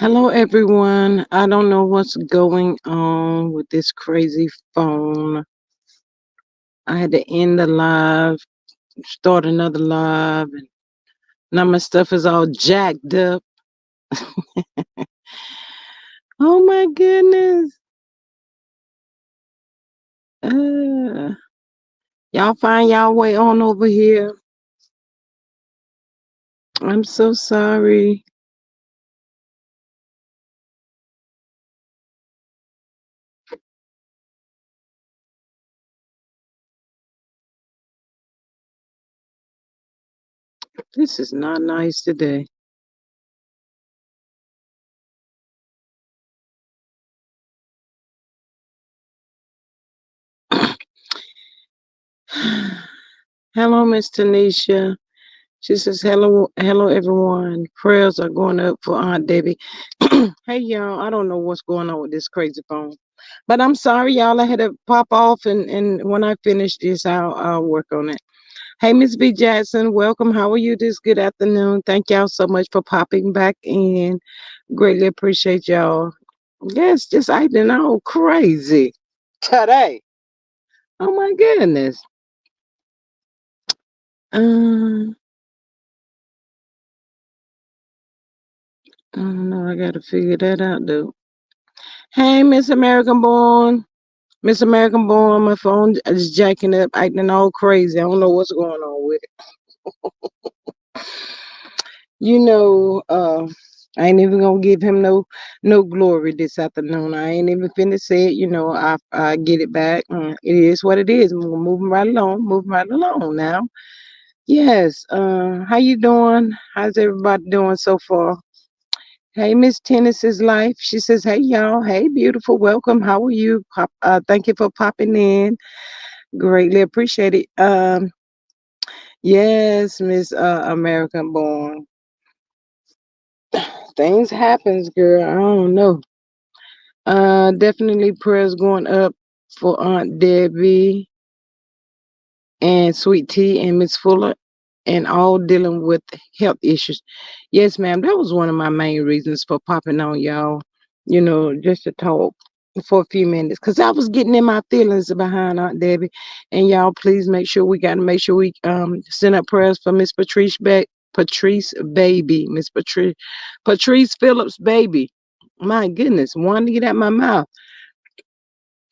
Hello, everyone. I don't know what's going on with this crazy phone. I had to end the live, start another live, and now my stuff is all jacked up. Oh my goodness. Uh, y'all find y'all way on over here. I'm so sorry. This is not nice today. Hello, Miss Tanisha. She says, hello, everyone. Prayers are going up for Aunt Debbie. Hey, y'all. I don't know what's going on with this crazy phone. But I'm sorry, y'all. I had to pop off, and when I finish this, I'll work on it. Hey, Miss B. Jackson. Welcome. How are you this good afternoon? Thank y'all so much for popping back in. Greatly appreciate y'all. Yes, just acting all crazy today. Oh, my goodness. Um, I don't know. I got to figure that out, though. Hey, Miss American Born. Miss American Born, my phone is jacking up, acting all crazy. I don't know what's going on with it. You know, I ain't even gonna give him no glory this afternoon. I ain't even finna say it. I get it back. It is what it is. We're moving right along, moving right along now. Yes. How you doing? How's everybody doing so far? Hey, Miss Tennis's life. She says, "Hey, y'all. Hey, beautiful. Welcome. How are you? Thank you for popping in. Greatly appreciate it. Yes, Miss American Born. Things happens, girl. I don't know. Definitely prayers going up for Aunt Debbie and Sweet Tea and Miss Fuller, and all dealing with health issues. Yes, ma'am. That was one of my main reasons for popping on y'all. Just to talk for a few minutes, because I was getting in my feelings behind Aunt Debbie. And y'all, please make sure we got to make sure we send up prayers for Miss Patrice baby, Patrice Phillips baby. My goodness, one to get out my mouth.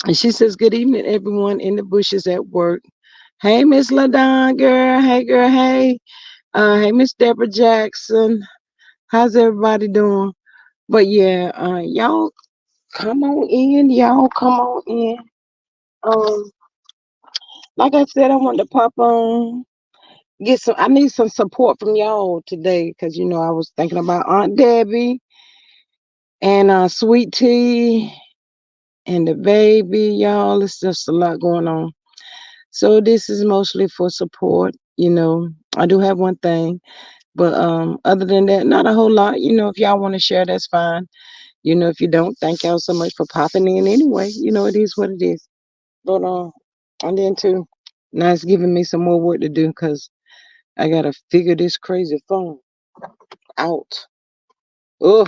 And she says, "Good evening, everyone in the bushes at work." Hey, Miss LaDon, girl. Hey, girl. Hey. Hey, Miss Deborah Jackson. How's everybody doing? But yeah, y'all come on in. Y'all come on in. Um, like I said, I wanted to pop on, I need some support from y'all today, because I was thinking about Aunt Debbie and Sweet Tea and the baby, y'all. It's just a lot going on. So this is mostly for support. I do have one thing. But other than that, not a whole lot. If y'all want to share, that's fine. If you don't, thank y'all so much for popping in anyway. It is what it is. But and then too, now it's giving me some more work to do, because I gotta figure this crazy phone out. Oh,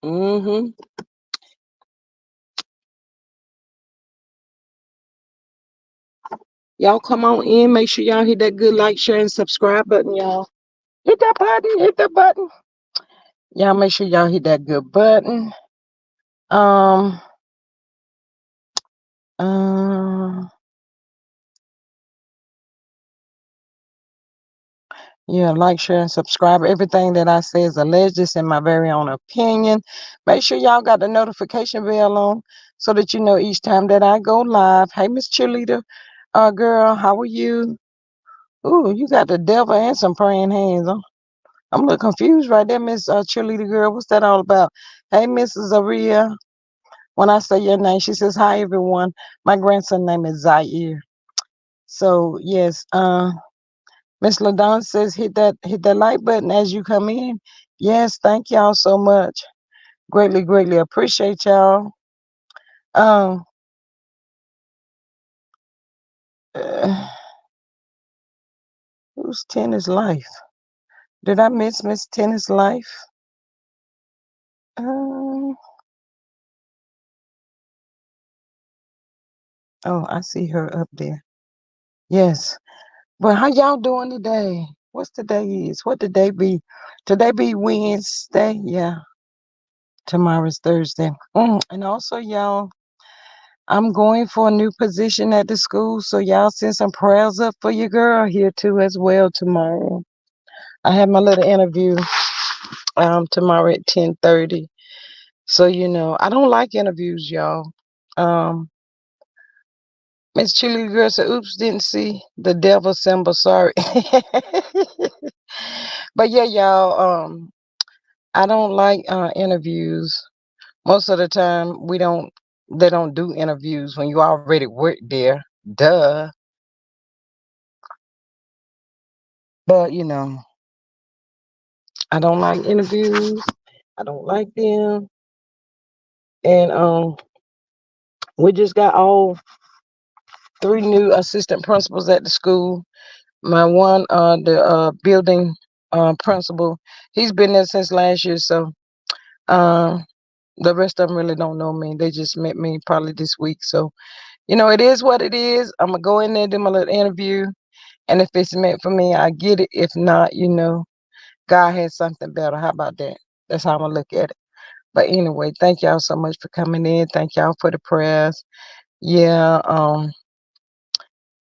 mm-hmm. Y'all come on in. Make sure y'all hit that good like, share, and subscribe button, y'all. Hit that button. Hit that button. Y'all make sure y'all hit that good button. Um. Uh, Yeah, like, share, and subscribe. Everything that I say is alleged, just in my very own opinion. Make sure y'all got the notification bell on, so that you know each time that I go live. Hey, Miss Cheerleader, girl, how are you? Ooh, you got the devil and some praying hands. I'm a little confused right there, Miss Cheerleader girl. What's that all about? Hey, Mrs. Aria. When I say your name, she says, "Hi, everyone. My grandson name is Zaire." So yes, Miss LaDon says, hit that like button as you come in. Yes, thank y'all so much. Greatly, greatly appreciate y'all. Um, uh, who's Tennis Life? Did I miss Miss Tennis Life? Um, oh, I see her up there. Yes. But how y'all doing today? What's today is? What did they be? Today be Wednesday. Yeah. Tomorrow's Thursday. And also, y'all, I'm going for a new position at the school. So y'all send some prayers up for your girl here too as well tomorrow. I have my little interview tomorrow at 10:30. So I don't like interviews, y'all. Um Miss Chili Girl said, oops, didn't see the devil symbol, sorry. But yeah, y'all, I don't like interviews. Most of the time they don't do interviews when you already work there. Duh. But I don't like interviews. I don't like them. And we just got all three new assistant principals at the school. My one, the building principal, he's been there since last year. So um, the rest of them really don't know me. They just met me probably this week. So it is what it is. I'm gonna go in there, do my little interview, and if it's meant for me, I get it. If not, God has something better. How about that? That's how I'm gonna look at it. But anyway, thank y'all so much for coming in. Thank y'all for the prayers. Yeah,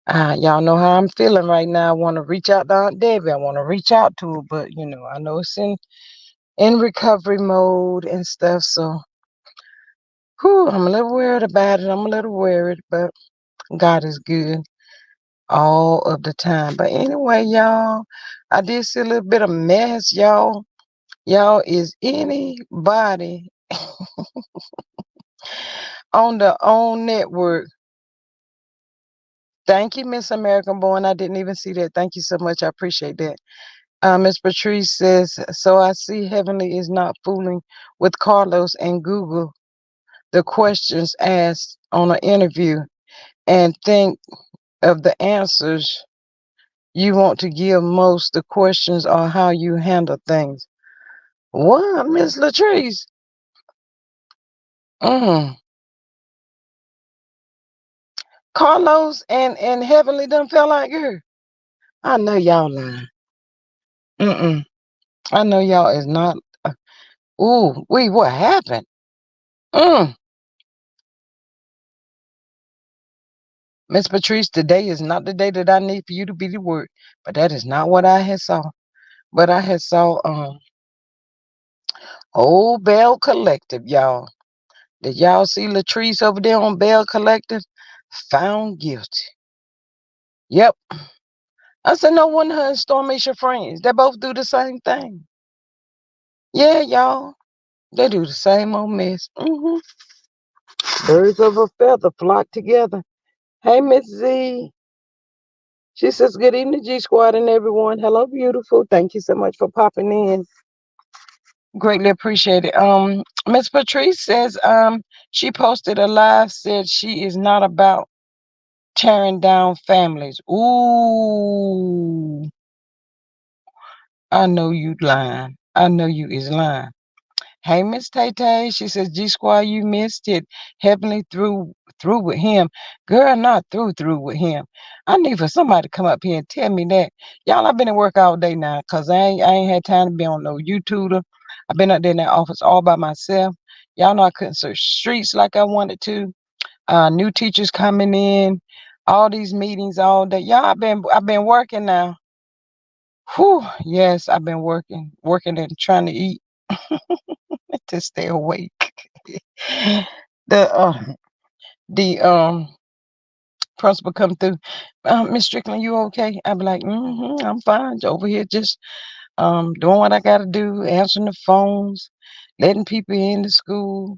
y'all know how I'm feeling right now. I want to reach out to Aunt Debbie. I want to reach out to her, but I know it's in recovery mode and stuff. So, I'm a little worried about it. I'm a little worried, but God is good all of the time. But anyway, y'all, I did see a little bit of mess, y'all. Y'all, is anybody on the OWN network? Thank you, Miss American Born. I didn't even see that. Thank you so much. I appreciate that. Miss Patrice says, so I see Heavenly is not fooling with Carlos and Google the questions asked on an interview and think of the answers you want to give. Most the questions are how you handle things. What, Miss Latrice? Mm. Carlos and Heavenly done felt like her. I know y'all lying. Mm-mm. I know y'all is not. Ooh, wait, what happened? Mm. Miss Patrice, today is not the day that I need for you to be the word. But that is not what I had saw. But I had saw Old Bell Collective, y'all. Did y'all see Latrice over there on Bell Collective? Found guilty. Yep. I said no wonder her and Stormy your friends. They both do the same thing. Yeah, y'all. They do the same old mess. Birds of a feather flock together. Hey, Miss Z. She says, good evening, G Squad and everyone. Hello, beautiful. Thank you so much for popping in. Greatly appreciate it. Miss Patrice says, she posted a live, said she is not about tearing down families. Ooh, I know you lying. I know you is lying. Hey, Miss Tay Tay, she says, G Squad, you missed it. Heavenly through with him. Girl, not through with him. I need for somebody to come up here and tell me that. Y'all, I've been at work all day now because I ain't had time to be on no YouTube. I've been up there in that office all by myself. Y'all know I couldn't search streets like I wanted to. New teachers coming in, all these meetings all day. Y'all, I've been working now. Whew, yes, I've been working and trying to eat to stay awake. the the principal come through. Miss Strickland, you okay? I be like, I'm fine. Over here just doing what I gotta do, answering the phones, letting people in the school,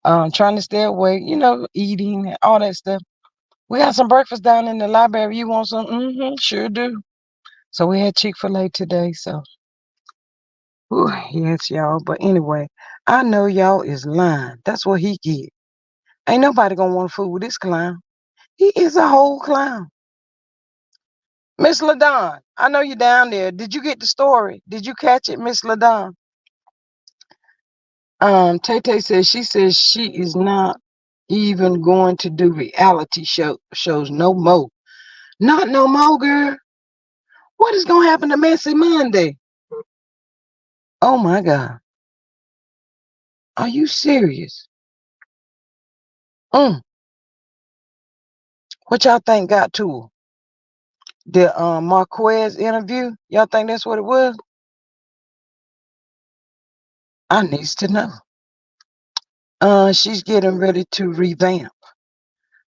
trying to stay awake, eating and all that stuff. We got some breakfast down in the library. You want some? Sure do. So we had Chick-fil-A today. So yes, y'all. But anyway, I know y'all is lying. That's what he get. Ain't nobody gonna want to fool with this clown. He is a whole clown. Miss LaDon, I know you're down there. Did you get the story? Did you catch it, Miss LaDon? Tay Tay says she is not even going to do reality shows no more. Not no more, girl. What is gonna happen to Messy Monday? Oh my God. Are you serious? Mm, what y'all think got to her? The Marquez interview? Y'all think that's what it was? I needs to know. She's getting ready to revamp.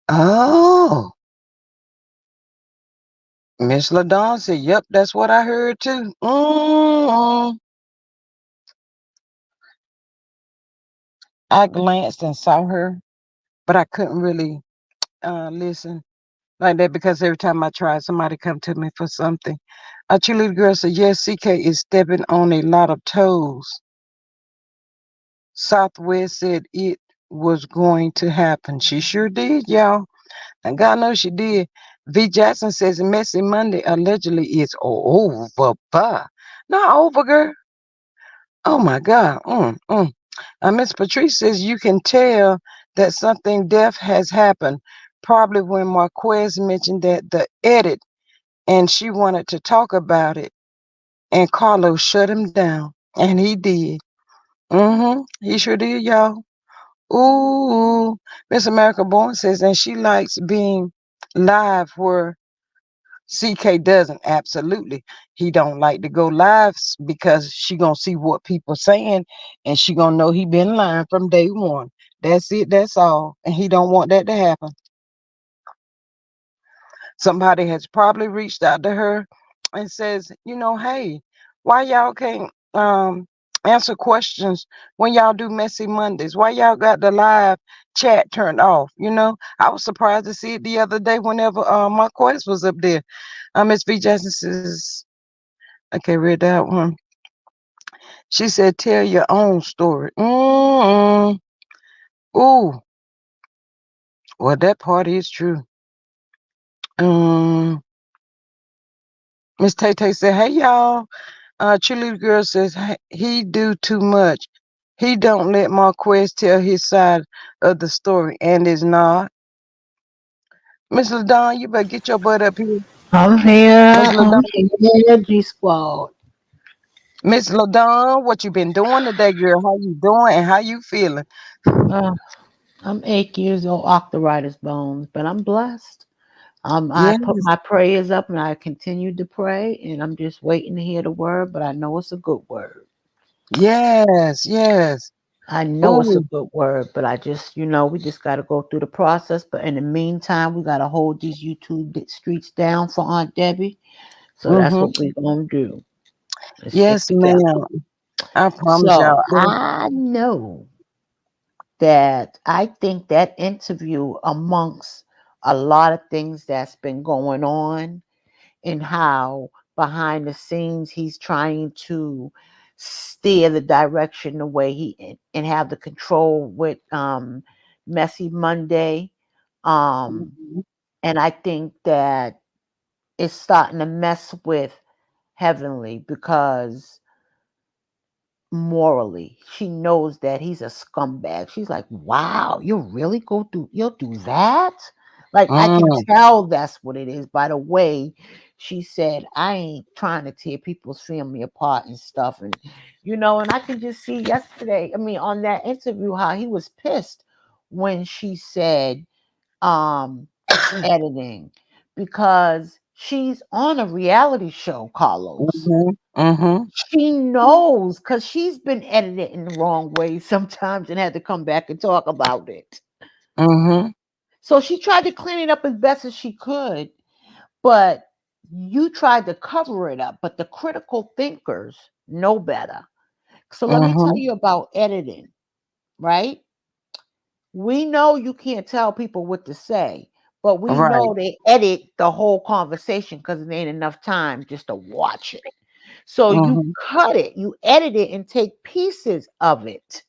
Oh, Miss LaDon said, "Yep, that's what I heard too." I glanced and saw her, but I couldn't really listen like that because every time I tried, somebody come to me for something. A cheerleader girl said, "Yes, CK is stepping on a lot of toes." Southwest said it was going to happen. She sure did, y'all. And God knows she did. V. Jackson says Messy Monday allegedly is over. Not over, girl. Oh my God. Miss Patrice says you can tell that something deaf has happened. Probably when Marquez mentioned that the edit and she wanted to talk about it, and Carlos shut him down. And he did. He sure did, y'all. Ooh, Miss America Born says, and she likes being live where CK doesn't. Absolutely. He don't like to go live because she gonna see what people saying and she gonna know he been lying from day one. That's it, that's all. And he don't want that to happen. Somebody has probably reached out to her and says, hey, why y'all can't answer questions when y'all do messy Mondays? Why y'all got the live chat turned off? I was surprised to see it the other day whenever Marquez was up there. Miss V Jackson says, okay, read that one. She said, tell your own story. Ooh, well, that part is true. Um, Miss Tay Tay said, hey, y'all. Cheerleader girl says he do too much. He don't let Marquez tell his side of the story, and is not. Miss LaDon, you better get your butt up here. I'm Miss here. I'm LaDon, here, G Squad. Miss LaDon, what you been doing today, girl? How you doing and how you feeling? Uh, I'm 8 years old, arthritis bones, but I'm blessed. I Yes, put my prayers up and I continue to pray, and I'm just waiting to hear the word, but I know it's a good word. yes, yes. I know it's a Oh, good word, but we just got to go through the process. But in the meantime, we got to hold these YouTube streets down for Aunt Debbie. So that's mm-hmm. what we're going to do. Let's stick Yes, together. ma'am. I promise So y'all. I know that I think that interview, amongst a lot of things that's been going on, and how behind the scenes he's trying to steer the direction the way and have the control with Messy Monday. Um, Mhm, and I think that it's starting to mess with Heavenly because morally she knows that he's a scumbag. She's like, wow, you'll do that. Like, I can mm, tell that's what it is by the way she said, I ain't trying to tear people's family apart and stuff. And I can just see yesterday, I mean, on that interview, how he was pissed when she said editing, because she's on a reality show, Carlos. mhm, mhm, She knows because she's been edited in the wrong way sometimes and had to come back and talk about it. mhm, So she tried to clean it up as best as she could, but you tried to cover it up. But the critical thinkers know better. So let me tell mhm. you about editing, right? We know you can't tell people what to say, but we Right. know they edit the whole conversation because it ain't enough time just to watch it. So you Mhm, cut it, you edit it and take pieces of it.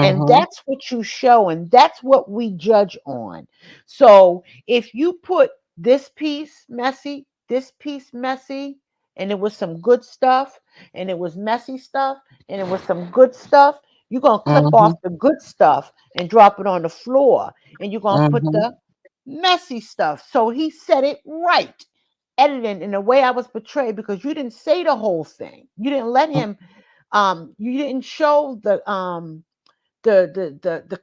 And mhm, that's what you show, and that's what we judge on. So if you put this piece messy, and it was some good stuff, and it was messy stuff, and it was some good stuff, You're gonna clip off Mhm. the good stuff and drop it on the floor, and you're gonna put Mhm. the messy stuff. So he said it right, editing in the way I was portrayed, because you didn't say the whole thing. You didn't let him. You didn't show the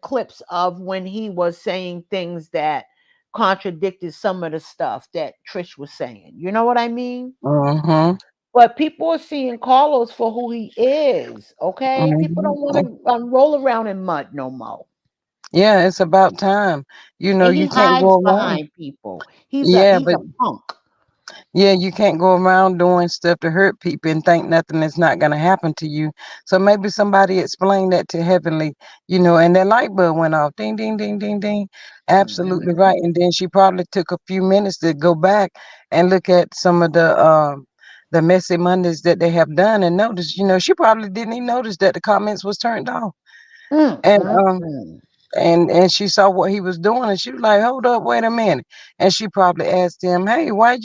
clips of when he was saying things that contradicted some of the stuff that Trish was saying. You know what I mean? Mhm. But people are seeing Carlos for who he is. Okay, people don't want Mhm. to roll around in mud no more. Yeah, it's about time. And You he can't hides go around. behind people. He's a Yeah, he's but a punk. yeah, you can't go around doing stuff to hurt people and think nothing is not going to happen to you. So maybe somebody explained that to Heavenly, and that light bulb went off. Ding, ding, ding, ding, ding. Absolutely Mhm. right. And then she probably took a few minutes to go back and look at some of the messy Mondays that they have done and notice, she probably didn't even notice that the comments was turned off. Mm, And mm, mm. and she saw what he was doing and she was like, hold up, wait a minute. And she probably asked him, hey, why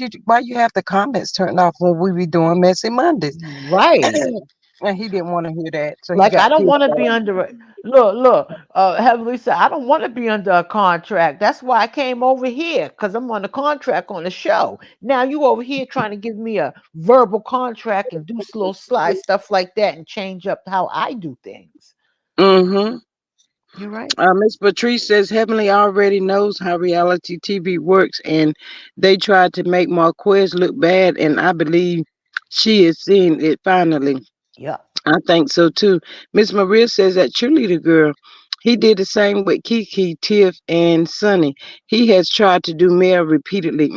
you have the comments turned off when we be doing messy Mondays? Right. And he didn't want to hear that, so he Like, I got don't pissed want to be off. under it. Look, Heavenly said, I don't want to be under a contract. That's why I came over here, because I'm on a contract on the show. Now you over here trying to give me a verbal contract and do little sly stuff like that and change up how I do things. Mm-hmm. You're right. Miss Patrice says Heavenly already knows how reality TV works, and they tried to make Marquez look bad, and I believe she is seeing it finally. Yep. I think so too. Miss Maria says that cheerleader girl, he did the same with Kiki, Tiff, and Sonny. He has tried to do Mel repeatedly.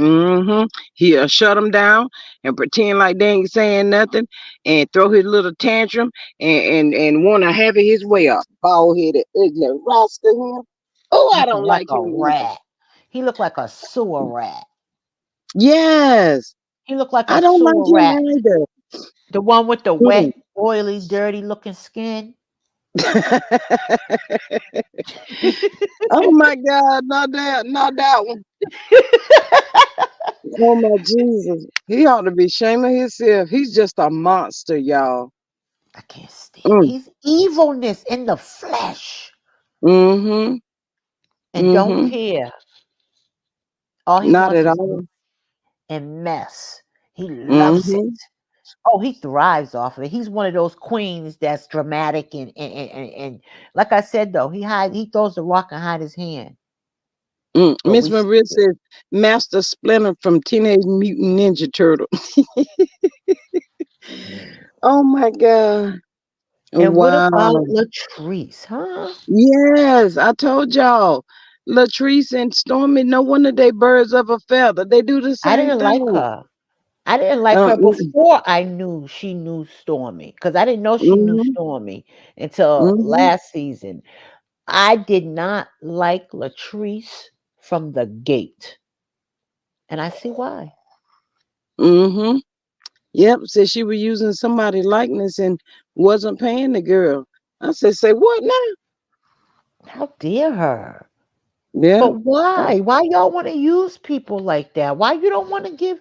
He'll shut them down and pretend like they ain't saying nothing and throw his little tantrum and want to have it his way up. Bald headed, ugly rascal him. Oh, I Looking don't like like a him either. rat. He looked like a sewer rat. Yes, He looked like a I don't like sewer him rat. either. The one with the Mm. wet, oily, dirty looking skin. Oh my God, not that one. Oh my Jesus. He ought to be shaming himself. He's just a monster, y'all. I can't stand. Mm. He's evilness in the flesh Mm-hmm. and don't Mm-hmm. care. All he Not wants at is all. and mess. He loves it. Mm-hmm. Oh, he thrives off of it. He's one of those queens that's dramatic and like I said though, he throws the rock and hide his hand. But Miss we see Maria it. says Master Splinter from Teenage Mutant Ninja Turtle. Mm. Oh my God. And what about Wow. Latrice, huh? Yes, I told y'all. Latrice and Stormy, no wonder they birds of a feather. They do the I same didn't like thing. her. I didn't like her Mm-hmm. before I knew she knew Stormy, because I didn't know she knew Mm-hmm. Stormy until Mm-hmm. last season. I did not like Latrice from the gate, and I see why. Mm-hmm. Yep, said she was using somebody's likeness and wasn't paying the girl. I said, say what now? How dare her? Yeah. But why? Why y'all want to use people like that? Why you don't want to give?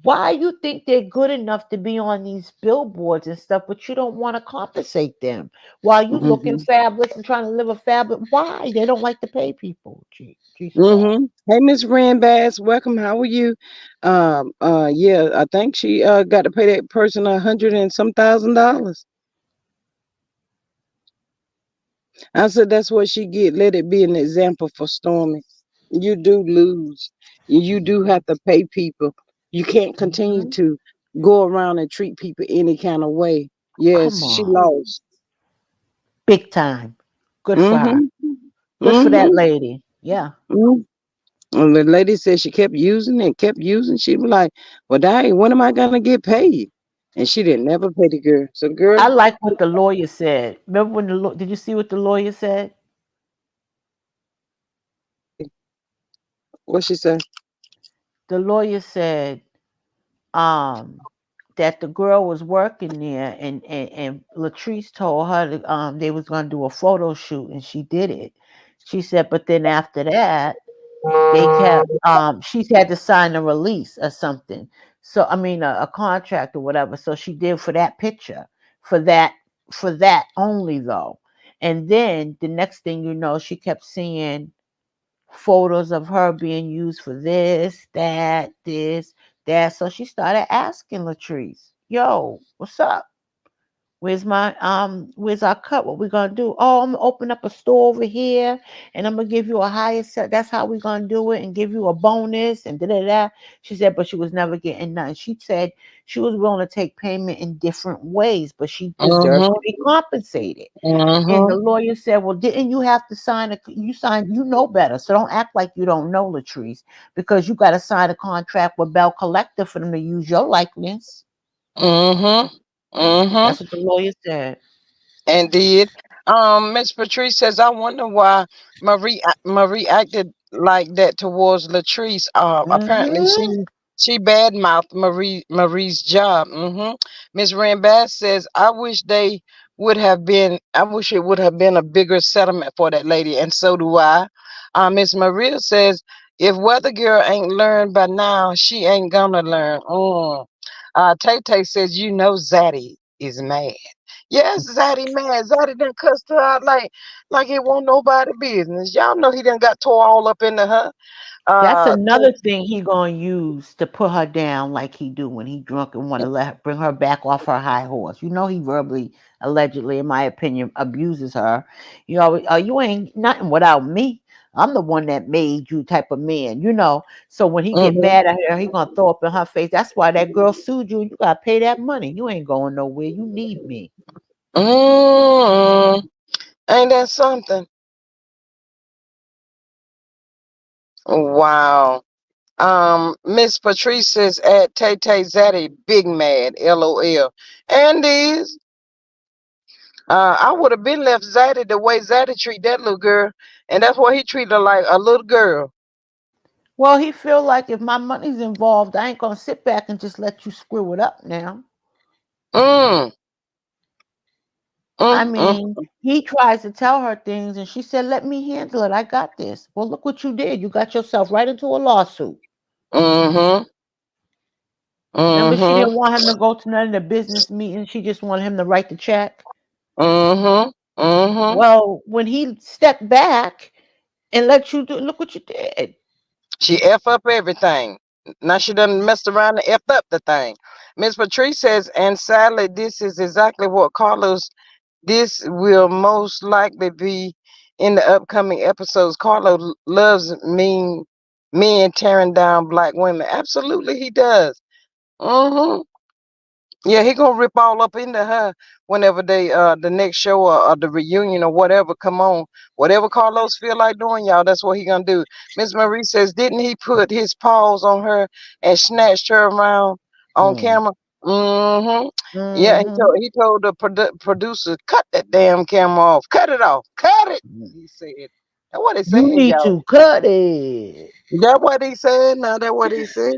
Why you think they're good enough to be on these billboards and stuff, but you don't want to compensate them while you looking Mm-hmm. fabulous and trying to live a fabulous? Why they don't like to pay people? G swag. Mm-hmm. Hey, Miss Bass, welcome. How are you? Yeah, I think she got to pay that person 100 and some $1,000. I said that's what she get. Let it be an example for Stormy. You do lose. You do have to pay people. You can't continue Mhm. to go around and treat people any kind of way. Yes, Come she on, lost. big time. Good for her. Mm-hmm. Good for that Mm-hmm. lady. Yeah. Mm-hmm. And the lady said she kept using it, kept using. She was like, "Well, dang, when am I gonna get paid?" And she didn't never pay the girl. So, girl, I like what the lawyer said. Remember when did you see what the lawyer said? what she said? The lawyer said, um, that the girl was working there and Latrice told her that they was gonna do a photo shoot and she did it. She said, but then after that, they kept she's had to sign a release or something. So I mean a contract or whatever. So she did for that picture, for that for that only though. And then the next thing you know, she kept seeing photos of her being used for this, that, this, that. So she started asking Latrice, yo, what's up? Where's our cut? What we gonna do? Oh, I'm gonna open up a store over here and I'm gonna give you a higher set. That's how we gonna do it and give you a bonus and da da da. She said, but she was never getting none. She said she was willing to take payment in different ways, but she deserved Mm-hmm. to be compensated. And the Mm-hmm. lawyer said, well, didn't you have to sign you know better. So don't act like you don't know, Latrice, because you gotta sign a contract with Bell Collector for them to use your likeness. Mm-hmm. Mm-hmm. That's what the lawyer said. Indeed. Miss Patrice says, I wonder why Marie acted like that towards Latrice. Apparently Hmm. she badmouthed Marie's job. Miss Rambas says, I wish it would have been a bigger settlement for that lady, and so do I. Miss Maria says, if Weather Girl ain't learned by now, she ain't gonna learn. Tay Tay says, Zaddy is mad. Yes, Zaddy mad. Zaddy done cussed her out like it won't nobody business. Y'all know he done got tore all up into her. That's Uh, another thing he gonna use to put her down like he do when he drunk and want to bring her back off her high horse. You know he verbally, allegedly, in my opinion, abuses her. You know, you ain't nothing without me. I'm the one that made you type of man, you know. So when he get mm-hmm, mad at her, he gonna throw up in her face. That's why that girl sued you. You gotta pay that money. You ain't going nowhere. You need me. mm, ain't that something? Wow. Miss Patrice says at Tay Tay Zaddy big mad. LOL. And is I would have been left Zaddy the way Zaddy treat that little girl, and that's why he treated her like a little girl. Well, he feel like if my money's involved, I ain't gonna sit back and just let you screw it up now. Mm, I mm, mean, he tries to tell her things, and she said, "Let me handle it. I got this." Well, look what you did. You got yourself right into a lawsuit. mm, Remember, she mm, didn't want him to go to none of the business meetings. She just wanted him to write the check. mm, mm. Well, when he stepped back and let you do, look what you did. She F up everything. Now she done messed around and F up the thing. Miss Patrice says, and sadly, this is exactly what this will most likely be in the upcoming episodes. Loves mean men tearing down black women. Absolutely, he does. hmm Yeah, he gonna rip all up into her whenever they the next show or the reunion or whatever come on. Whatever Carlos feel like doing, y'all, that's what he gonna do. Miss Marie says, didn't he put his paws on her and snatched her around on Mm. camera? Mm-hmm. Yeah, Hmm. he told the producer, cut that damn camera off, cut it off, cut it. He said. That's what he You said, need y'all. to cut it. That what he said. Now that what he said.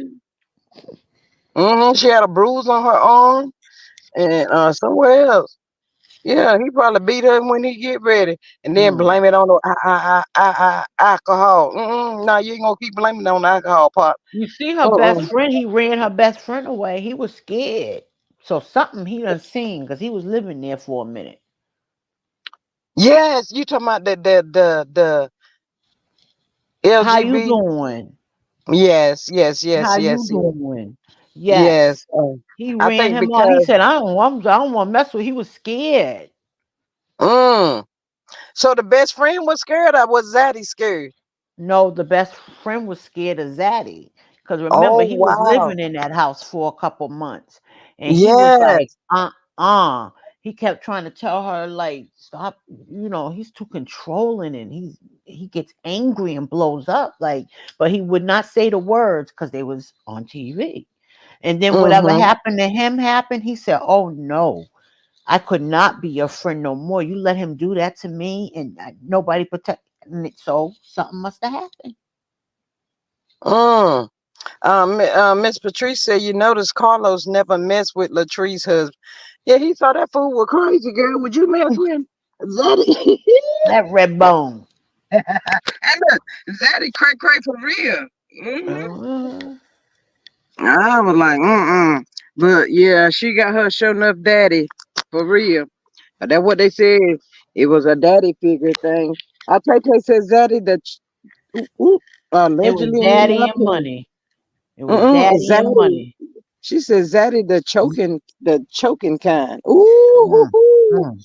She had a bruise on her arm and somewhere else. Yeah, he probably beat her when he get ready, and then Mm. blame it on the alcohol. No, you ain't gonna keep blaming it on the alcohol part. You see her best Uh-uh. friend, he ran her best friend away. He was scared. So something he done seen because he was living there for a minute. Yes, you talking about the How you LGB? doing? Yes, yes, yes, How you yes, yes, doing? yes. Yes. He I ran think him off. He because said, I don't want to mess with. He was scared. mm, so the best friend was scared. I was Zaddy scared. No, the best friend was scared of Zaddy. Because remember, Oh he was wow. living in that house for a couple months. And he was like, Yes. uh. He kept trying to tell her, like, stop, he's too controlling and he gets angry and blows up. Like, but he would not say the words because they was on TV. And then whatever Mm-hmm. happened to him happened. He said, oh no. I could not be your friend no more. You let him do that to me, and nobody protect. So something must have happened. Mm. Miss Patrice said, you notice Carlos never messed with Latrice's husband. Yeah, he thought that fool was crazy, girl. Would you mess with him? Zaddy. That red bone. And look, Zaddy cray for real. Uh, I was like, mm. But yeah, she got her show enough daddy for real. That's what they said. It was a daddy figure thing. I Tay Tay says daddy ooh, ooh, It was allegedly in daddy my and opinion. money. It was Mm-mm, daddy and Zaddy. money. She says Zaddy the choking kind. Ooh, hoo, Mm, hoo.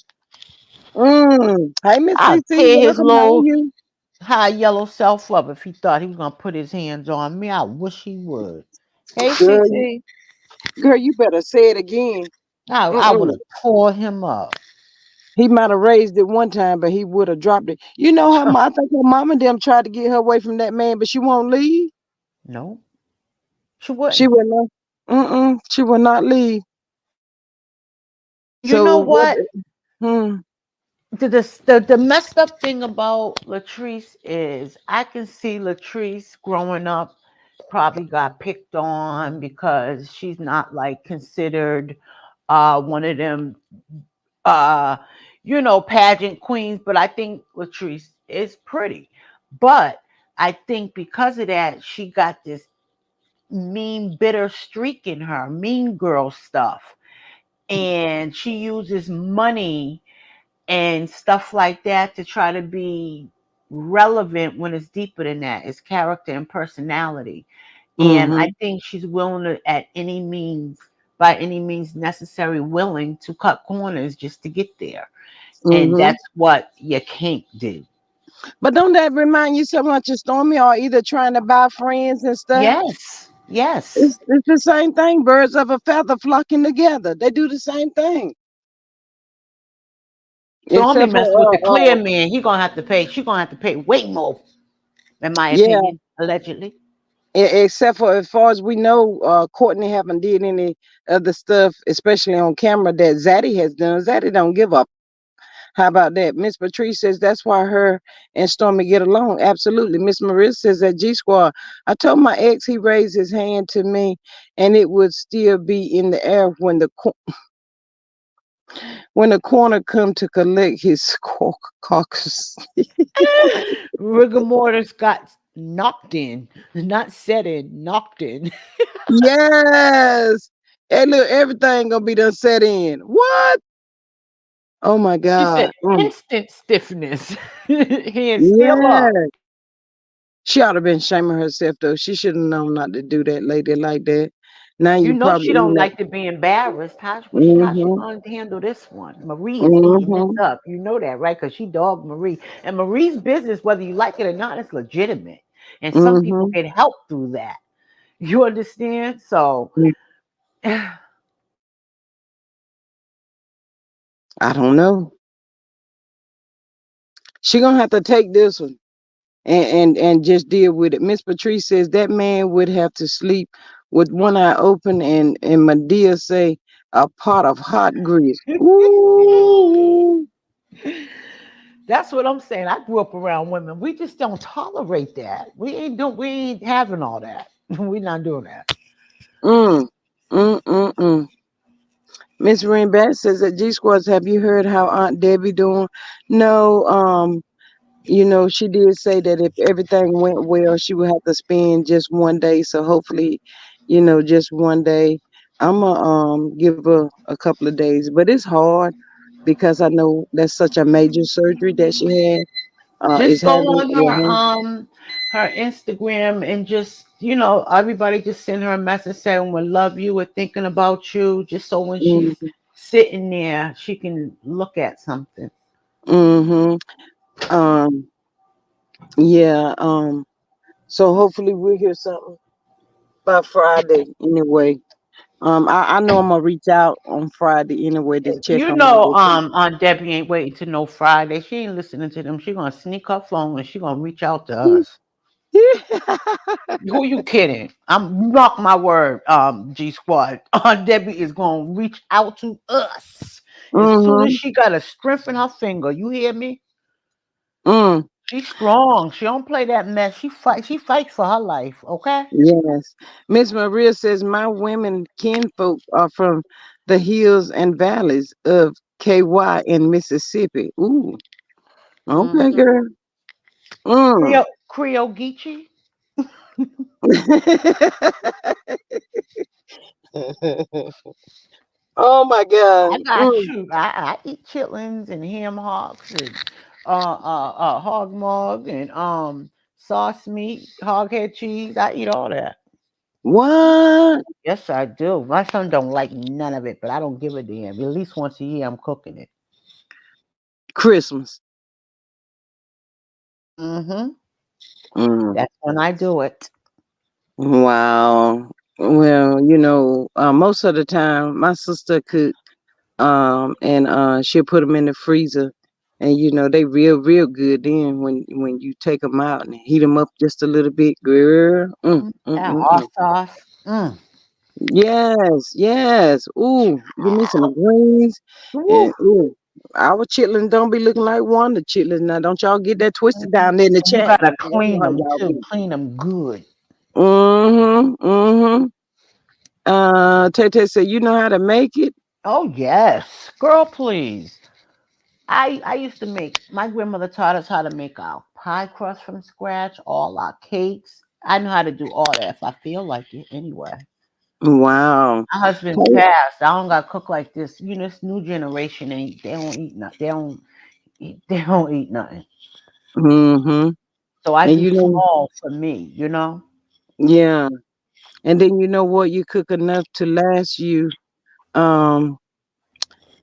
mm. Hey, Miss I'll CC, tear his welcome. How are little you? high yellow self up if he thought he was gonna put his hands on me. I wish he would. Hey, Girl, CC. girl, you better say it again. I would Mm-mm. have tore him up. He might have raised it one time, but he would have dropped it. You know her. I think her mom and them tried to get her away from that man, but she won't leave. No, she She wouldn't. will not. She will not leave. You know So what? what? Hmm. The messed up thing about Latrice is I can see Latrice growing up probably got picked on because she's not like considered one of them uh pageant queens, but I think Latrice is pretty. But I think because of that, she got this mean, bitter streak in her, mean girl stuff. And she uses money and stuff like that to try to be relevant when it's deeper than that. It's character and personality. And I Mm-hmm. think she's willing to, at any means, by any means necessary, willing to cut corners just to get there. And Mm-hmm. that's what your kink did. But don't that remind you so much of Stormy or either trying to buy friends and stuff? Yes, yes. It's the same thing. Birds of a feather flocking together. They do the same thing. Stormy Except messed with for the clear man. He gonna have to pay. She gonna have to pay way more, in my yeah, opinion, allegedly. except for as far as we know, Courtney haven't did any other stuff, especially on camera that Zaddy has done. Zaddy don't give up. How about that? Miss Patrice says that's why her and Stormy get along. Absolutely. Miss Marissa says that G Squad. I told my ex he raised his hand to me and it would still be in the air when the corner come to collect his caucus. Rigor mortis got knocked in, not set in, knocked in. Yes. And look, everything gonna be done set in. What? Oh my She said God. instant stiffness. Hands still up. Yeah. She ought to been shaming herself though. She should have known not to do that lady like that. Now You you know probably she don't like to be embarrassed. How she mm-hmm. gonna handle this one? Marie is eating this Mm-hmm. up. You know that, right? Because she dogged Marie. And Marie's business, whether you like it or not, is legitimate. And some people Mm-hmm. get help through that. You understand? So I don't know. She gonna have to take this one and just deal with it. Miss Patrice says that man would have to sleep with one eye open and Medea say a pot of hot grease. Ooh. that's what I'm saying. I grew up around women. We just don't tolerate that. We ain't having all that. We're not doing that. Mm. Mm-mm-mm. Miss Rainbat says that G Squads, have you heard how Aunt Debbie doing? No, she did say that if everything went well, she would have to spend just one day. So hopefully, just one day. I'ma give her a couple of days. But it's hard because I know that's such a major surgery that she had. Is Just go having on with her. her Instagram and just everybody just send her a message saying we love you, we're thinking about you, just so when she's Mm-hmm. sitting there she can look at something. Mm-hmm. Um, yeah. So hopefully we'll hear something by Friday anyway. I know I'm gonna reach out on Friday anyway to check You on know, everything. Aunt Debbie ain't waiting to no Friday. She ain't listening to them. She gonna sneak her phone and she gonna reach out to us. Who you kidding? I'm mark my word, G Squad. Aunt Debbie is gonna reach out to us as soon as Mm-hmm. she got a strength in her finger. You hear me? Mm. She's strong. She don't play that mess. She fight. She fights for her life. Okay. Yes. Miss Maria says my women kinfolk are from the hills and valleys of KY in Mississippi. Ooh. Okay, Mm-hmm. girl. Mm. Creole Geechee. Oh my God. I got Mm. shoot. I eat chitlins and ham hocks and hog mug and sauce meat, hog head cheese. I eat all that. What? Yes, I do. My son don't like none of it, but I don't give a damn. At least once a year, I'm cooking it. Christmas. Mm-hmm. Mm. That's when I do it. Wow. Well, most of the time my sister cook, and she'll put them in the freezer, and they real good. Then when you take them out and heat them up just a little bit, girl. That hot sauce. Yes, yes. Ooh, give me some greens, Woo. and ooh, our chitlins don't be looking like Wonder chitlins. Now, don't y'all get that twisted Mhm. down there in the And you chat. gotta 'Cause I know clean how them y'all too. be. Clean them good. Mm-hmm. Mm-hmm. Tay said, you know how to make it? Oh yes, girl, please. I used to make. My grandmother taught us how to make our pie crust from scratch, all our cakes. I know how to do all that if I feel like it. Anyway, Wow. my husband's Tay, passed. I don't got to cook like this. You know, this new generation ain't. They don't eat nothing. They don't eat. They don't eat nothing. mm-hmm. So I And do small for me. You know. yeah. And then you know what? You cook enough to last you. Um.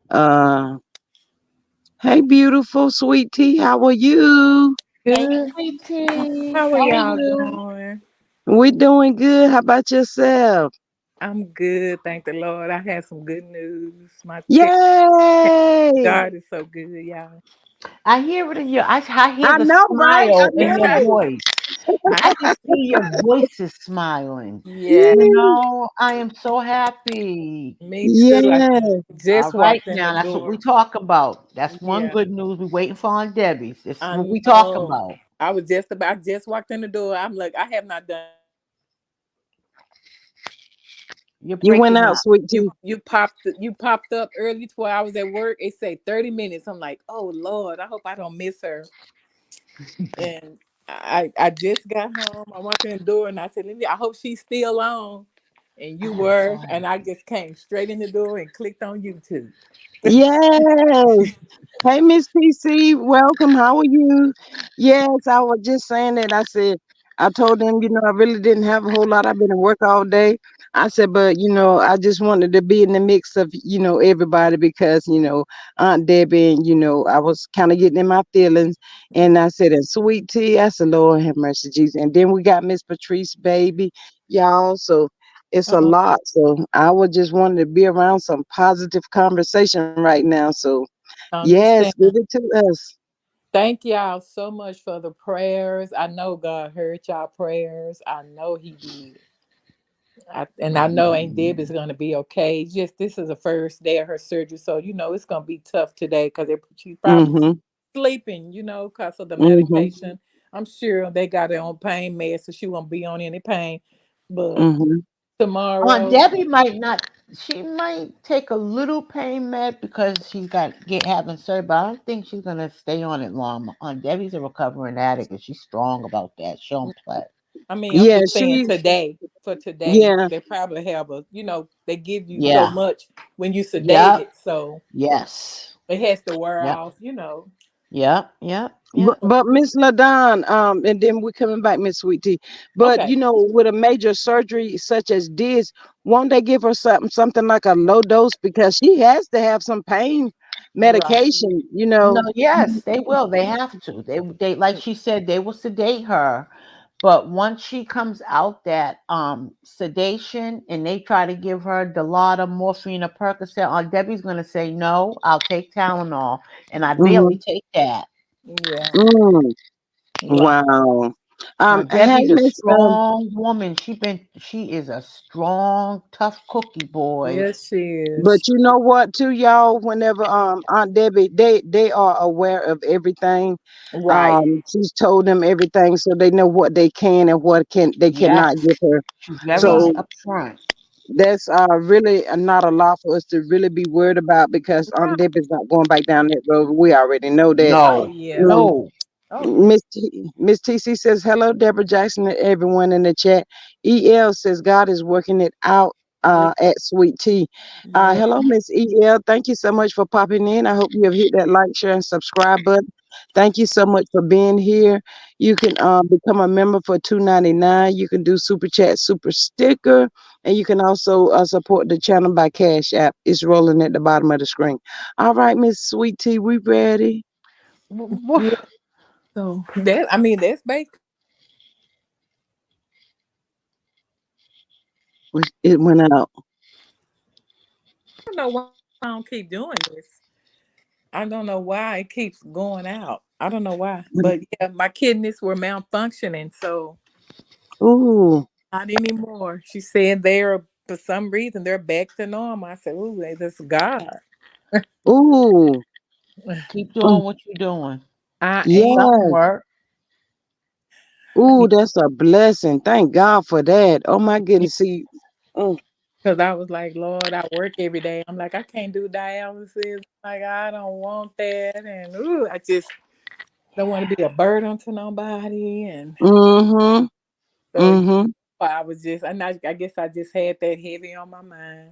Uh. Hey, beautiful sweet tea. How are you? Hey, Good. sweetie, How are how are y'all you? doing? We doing good. How about yourself? I'm good, thank the Lord. I had some good news. My chicken Yay! God is so good, y'all. I hear it in your. I hear I the know, right? I smile in your know. voice. I I can see your voice is smiling. yeah, You Yay. know, I am so happy. me too. I Yeah. All just right, walked in the now that's what we door. talk about. That's one Yeah, good news. We waiting for Aunt Debbie's. This is what I we talk know. about. I was just about I just walked in the door. I'm like, I have not done anything in 30 minutes. You're You went breaking out, up. sweet You tea. popped up early to where I was at work. It say 30 minutes. I'm like, oh Lord, I hope I don't miss her. And I just got home. I walked in the door and I said, Lindy, I hope she's still on. And you were, and I just came straight in the door and clicked on YouTube. Yes. Hey, Miss PC, welcome. How are you? Yes, I was just saying that. I said, I told them, I really didn't have a whole lot. I've been at work all day. I said, but, I just wanted to be in the mix of, everybody because, Aunt Debbie and, I was kind of getting in my feelings. And I said, and sweet tea, I said, Lord have mercy, Jesus. And then we got Miss Patrice, baby, y'all. So it's a Oh, lot. So I would just wanted to be around some positive conversation right now. So I yes, understand. give it to us. Thank y'all so much for the prayers. I know God heard y'all prayers. I know He did. And I know Aunt Deb is going to be okay. Just this is the first day of her surgery, so it's going to be tough today because she's probably Mhm. sleeping, because of the Mhm. medication. I'm sure they got her on pain meds, so she won't be on any pain. But Mhm. Aunt tomorrow, Debbie might not. She might take a little pain med because she's got get having surgery, but I don't think she's gonna stay on it long. Aunt Debbie's a recovering addict, and she's strong about that. She don't play. I mean, I'm Yeah, just saying she. today, for today, Yeah. they probably have they give you so Yeah. much when you sedate Yep. it, so Yes. it has to wear Yep. off. Yep. Yep. But, Yep. but Miss Ladon, and then we're coming back, Miss Sweet Tea. But Okay, with a major surgery such as this, won't they give her something like a low dose because she has to have some pain right. medication? No. Yes, they will. They have to. They like she said they will sedate her, but once she comes out that sedation and they try to give her Dilaudid, morphine, or Percocet, Aunt Debbie's gonna say no. I'll take Tylenol, and I barely Mhm. take that. Yeah, Mm. right. Wow. Hey, Debbie's a Miss. strong woman. She is a strong, tough cookie boy. Yes, she is. But you know what, too, y'all. Whenever Aunt Debbie, they are aware of everything. Right. She's told them everything, so they know what they can and what they Yes, cannot give her. she's very Right. So upfront. that's really not a lot for us to really be worried about because Aunt Right. Debbie's not going back down that road. We already know that. Oh No, yeah. Um, no. Oh yeah. Miss TC says hello, Deborah Jackson, and everyone in the chat. EL says God is working it out. Yeah. at Sweet Tea. Yeah. Hello, Miss EL. Thank you so much for popping in. I hope you have hit that like, share, and subscribe button. Thank you so much for being here. You can become a member for $2.99. You can do super chat, super sticker, and you can also support the channel by Cash App. It's rolling at the bottom of the screen. All right, Miss Sweet Tea, we ready? Yeah. So that I mean that's basically It went out. I don't know why I don't keep doing this. I don't know why it keeps going out. I don't know why. But yeah, my kidneys were malfunctioning, so Ooh, not anymore. She said they're for some reason they're back to normal. I said, "Ooh, this God." ooh, Keep mm, doing what you're doing. I am Some yes. work. Ooh, that's a blessing. Thank God for that. Oh my goodness. See, mm, because I was like, Lord, I work every day. I'm like, I can't do dialysis. Like, I don't want that, and ooh, I just don't want to be a burden to nobody. And mm-hmm, so mm-hmm. I was just, I guess I just had that heavy on my mind.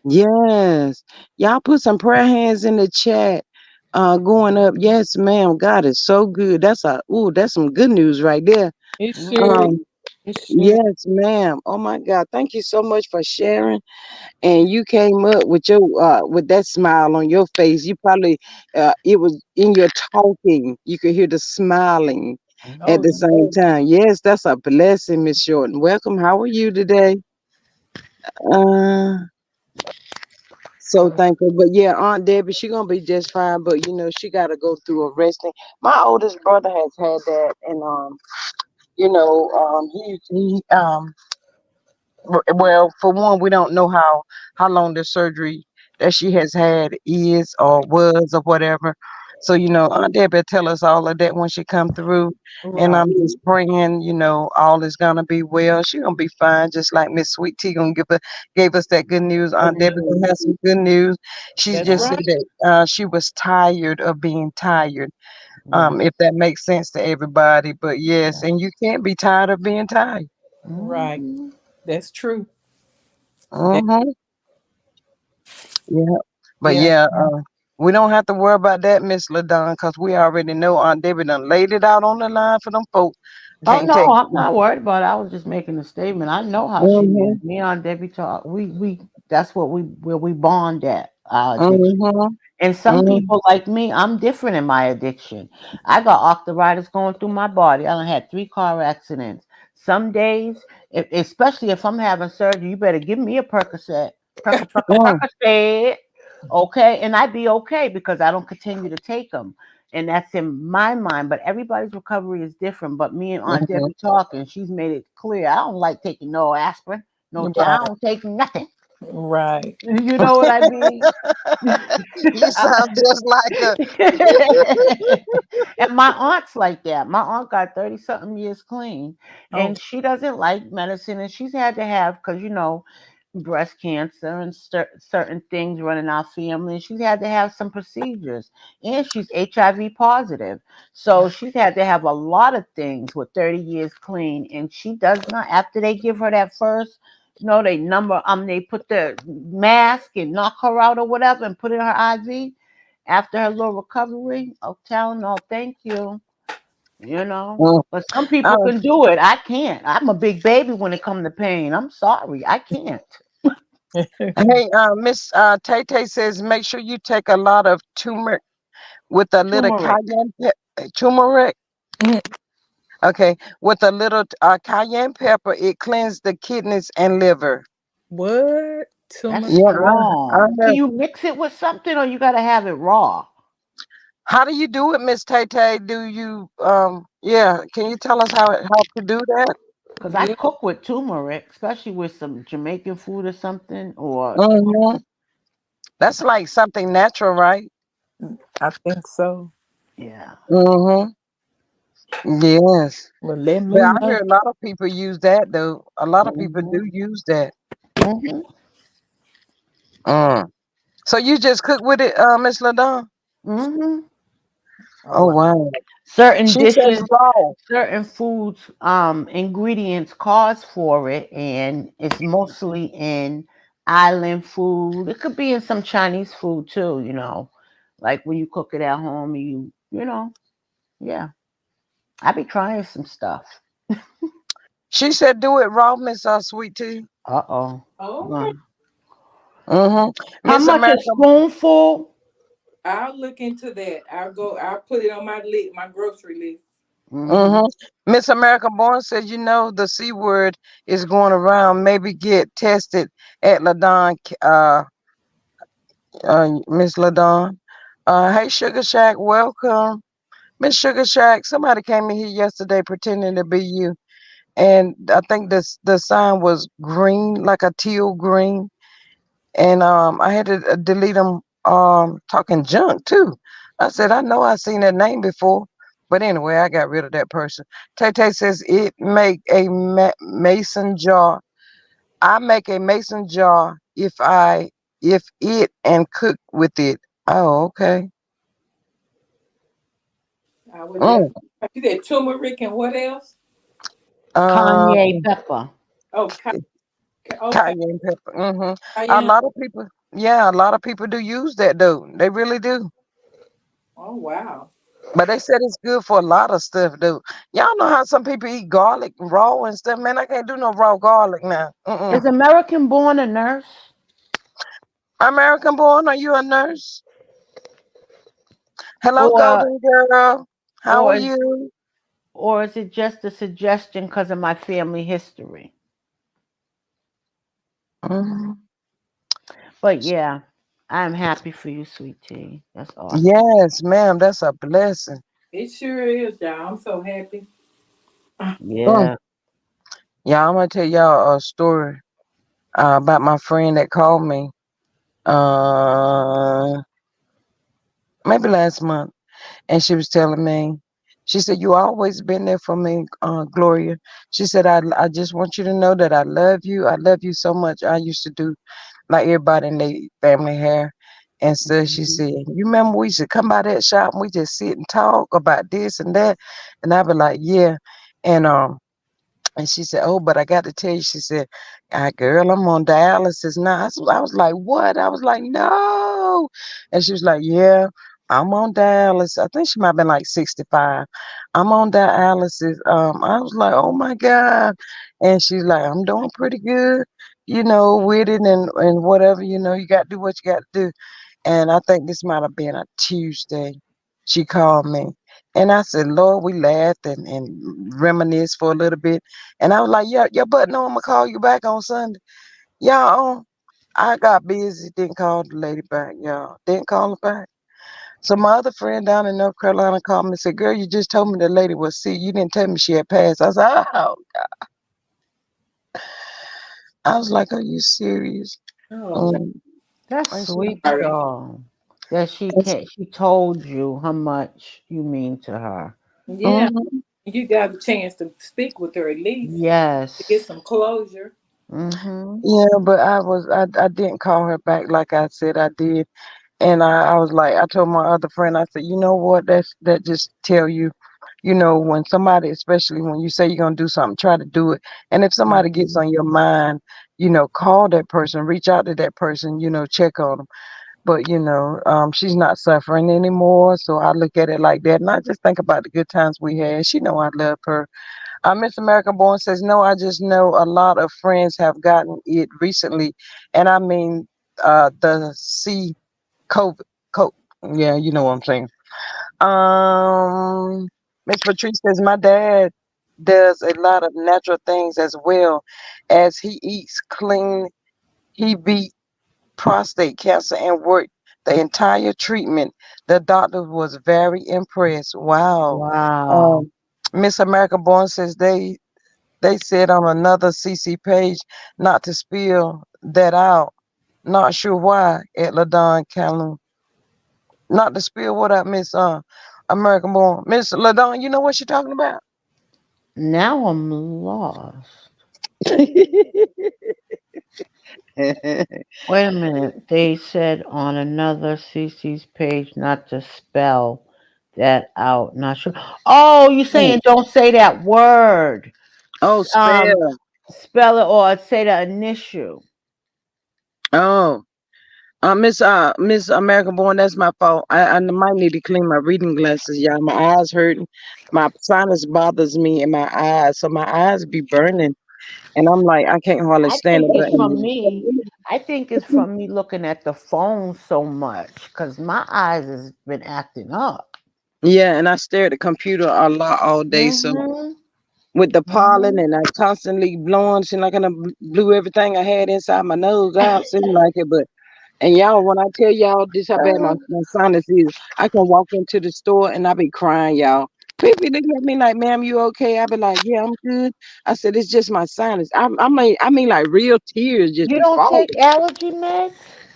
Yes. Y'all put some prayer hands in the chat. Going up. Yes, ma'am. God is so good. That's some good news right there. It sure, Mhm. Um, it sure. yes, ma'am. Oh my God. Thank you so much for sharing. And you came up with your with that smile on your face. You probably it was in your talking. You could hear the smiling at Oh, the Mhm. same time. Yes, that's a blessing, Miss Shorten. Welcome. How are you today? Uh, so so thankful. But yeah, Aunt Debbie, she gonna be just fine. But she gotta go through a resting. My oldest brother has had that, and well, for one, we don't know how long the surgery that she has had is or was or whatever. So Aunt Debbie tell us all of that when she come through, and right, I'm just praying, all is gonna be well. She gonna be fine, just like Miss Sweet Tea gonna gave us that good news. Aunt Debbie gonna have some good news. She that's just said right, that she was tired of being tired. Yeah. If that makes sense to everybody, but yes, and you can't be tired of being tired. right. Mhm. That's true. That, Mm-hmm. Yeah. But yeah, yeah, we don't have to worry about that, Miss LaDon, because we already know Aunt Debbie done laid it out on the line for them folks. Oh Can't no, take I'm it. not worried about it. I was just making a statement. I know how she Mm-hmm. is. Me and Debbie talk. We that's what we where we bond at our addiction. Mm-hmm. And some Mm-hmm. people like me, I'm different in my addiction. I got arthritis going through my body. I done had 3 car accidents. Some days, especially if I'm having surgery, you better give me a Percocet, Percocet, okay? And I'd be okay because I don't continue to take them. And that's in my mind. But everybody's recovery is different. But me and Aunt Mm-hmm. Debbie talking, she's made it clear. I don't like taking no aspirin, no, I right, don't take nothing. right. You know what I mean? You sound just like her. And my aunt's like that. My aunt got 30 something years clean Oh, and she doesn't like medicine and she's had to have, because, breast cancer and certain things running our family. And she's had to have some procedures and she's HIV positive. So she's had to have a lot of things with 30 years clean. And she does not, after they give her that first, they put the mask and knock her out or whatever and put in her IV after her little recovery. Oh, tell no, thank you. Mm. But some people Uh, can do it. I can't. I'm a big baby when it comes to pain. I'm sorry, I can't. hey, Miss Tay Tay says make sure you take a lot of turmeric with a little Turmeric. turmeric. Okay, with a little cayenne pepper, it cleans the kidneys and liver. what? That's Tumor? Yeah, I strong. Do have. you mix it with something or you gotta have it raw? How do you do it, Miss Tay Tay? Do you yeah, can you tell us how to do that? Because I Yeah, cook with turmeric, especially with some Jamaican food or something. Or Hmm. That's like something natural, right? I think so. yeah. Mm-hmm. Yes. Well, let But me I know. hear a lot of people use that though. A lot of people Hmm. do use that. Hmm. Mm. So you just cook with it, Miss Ladon? Hmm. Oh, Oh wow. wow. Certain She says dishes, raw. certain foods, ingredients cause for it, and it's mostly in island food. It could be in some Chinese food too, like when you cook it at home and yeah. I be trying some stuff. She said do it raw, Miss Sweet Tea. Uh-oh. Oh, okay. Well, Mm-hmm. how Miss much a America. spoonful? I'll look into that. I'll put it on my list, my grocery list. Hmm. Mm-hmm. Miss America Born said, the C word is going around. Maybe get tested at Ladon, Miss Ladon. Hey, Sugar Shack, welcome. Miss Sugar Shack, somebody came in here yesterday pretending to be you. And I think the sign was green, like a teal green. And I had to delete them talking junk too. I said, I know I seen that name before. But anyway, I got rid of that person. Tay Tay says it make a mason jar. I make a mason jar if it and cook with it. Oh, okay. I would Mm. definitely. You said turmeric and what else? Kanye Um, pepper. Oh, okay, cayenne pepper. Hmm. A cayenne. lot of people, yeah, a lot of people do use that though. They really do. Oh wow. But they said it's good for a lot of stuff, dude. Y'all know how some people eat garlic raw and stuff. Man, I can't do no raw garlic now. Is Mm-mm. American Born a nurse? American born, are you a nurse? Hello, Or golden girl. How are or is you? or is it just a suggestion because of my family history? Mhm. But yeah, I'm happy for you, sweet tea. That's awesome. Yes, ma'am. That's a blessing. It sure is, y'all. I'm so happy. Mm. Yeah. Yeah, I'm gonna tell y'all a story about my friend that called me. Uh, maybe last month. And she was telling me, she said, "You always been there for me, Gloria." She said, I just want you to know that I love you. I love you so much. I used to do like everybody in their family hair and stuff." She Mhm. said, "You remember we used to come by that shop and we just sit and talk about this and that?" And I'd be like, "Yeah." And she said, "Oh, but I got to tell you," she said, girl, I'm on dialysis now." I was like, "What?" I was like, "No." And she was like, "Yeah, I'm on dialysis." I think she might have been like 65. "I'm on dialysis." I was like, "Oh my God." And she's like, "I'm doing pretty good, with it and whatever, you got to do what you got to do." And I think this might have been a Tuesday. She called me. And I said, "Lord," we laughed and reminisced for a little bit. And I was like, "Yeah, your butt know I'm gonna call you back on Sunday." Y'all, I got busy, didn't call the lady back, y'all. Didn't call her back. So my other friend down in North Carolina called me and said, "Girl, you just told me the lady was sick. You didn't tell me she had passed." I said, "Oh." I was like, "Are you serious?" Oh, Um, That's and she, sweet sorry. though. That she and she, can't she told you how much you mean to her. Yeah, mhm. you got a chance to speak with her at least to get Yes. some closure. Mhm. Yeah, but I didn't call her back like I said I did. And I was like, I told my other friend, I said, "You know what? That just tell you, when somebody, especially when you say you're gonna do something, try to do it. And if somebody gets Mhm. on your mind, call that person, reach out to that person, check on them." But she's not suffering anymore, so I look at it like that, and I just think about the good times we had. She know I love her. Miss America Born says, "No, I just know a lot of friends have gotten it recently, and I mean, the C COVID, COVID. Yeah, you know what I'm saying." Miss Patrice says, "My dad does a lot of natural things as well as he eats clean. He beat prostate cancer and worked the entire treatment. The doctor was very impressed." Wow. Wow. Um, Miss America Born says they said on another CC page not to spill that out. Not sure why at Ladon Calhoun. Not to spill what up, Miss American Born. Miss Ladon, you know what she talking about? Now I'm lost. Wait a minute. They said on another CC's page not to spell that out. Not sure. Oh, you saying don't say that word. Oh, Um, spell. spell it or say the initial. Oh, Miss American Born, that's my fault. I might need to clean my reading glasses, y'all. My eyes hurting. My sinus bothers me in my eyes, so my eyes be burning, and I'm like, I can't hardly I stand think it. it's from me. I think it's from me looking at the phone so much because my eyes has been acting up. Yeah, and I stare at the computer a lot all day, so Mhm. with the pollen, Mhm. and I constantly blowing, seem like I done blew everything I had inside my nose out, seem like it, but. And y'all, when I tell y'all this how bad my sinus is, I can walk into the store and I be crying, y'all. People be looking at me like, "Ma'am, you okay?" I be like, "Yeah, I'm good." I said, "It's just my sinus." I mean, like real tears just You be don't falling. take allergy meds?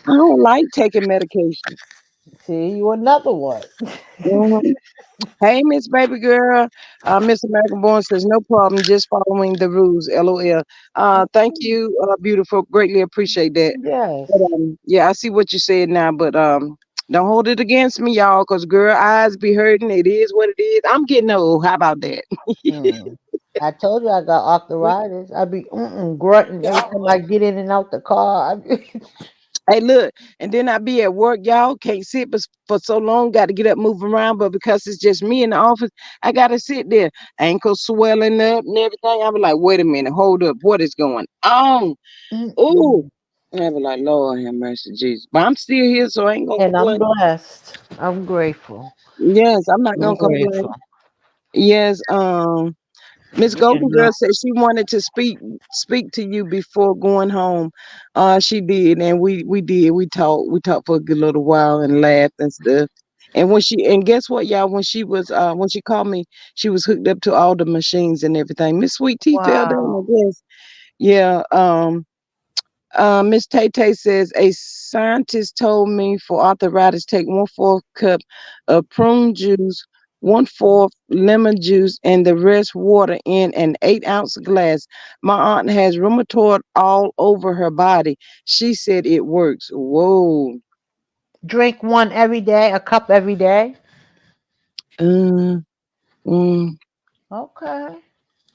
I don't like taking medication. See, you another one. Mhm. Hey, Miss Baby Girl, Miss American Born says no problem, just following the rules. LOL. Thank you, beautiful. Greatly appreciate that. Yes. But, yeah, I see what you said now, but don't hold it against me, y'all, cause girl eyes be hurting. It is what it is. I'm getting old. How about that? Mm. I told you I got arthritis. I be grunting every time I get in and out the car. Hey, look, and then I be at work, y'all. Can't sit for so long. Got to get up, move around. But because it's just me in the office, I gotta sit there, ankles swelling up and everything. I be like, wait a minute, hold up, what is going on? Ooh, Mm-mm. I be like, Lord have mercy, Jesus. But I'm still here, so I ain't gonna And I'm complain. blessed. I'm grateful. Yes, I'm not I'm gonna grateful. complain. Yes, Miss You Golden know. Girl said she wanted to speak to you before going home. She did, and we did. We talked for a good little while and laughed and stuff. And guess what, y'all? When she called me, she was hooked up to all the machines and everything. Miss Sweet Tea fell down, I Wow. guess. Yeah. Miss Tay Tay says a scientist told me for arthritis, take 1/4 cup of prune juice, 1/4 lemon juice, and the rest water in an 8-ounce glass. My aunt has rheumatoid all over her body. She said it works. Whoa. Drink one every day, a cup every day. Mm, mm, Okay.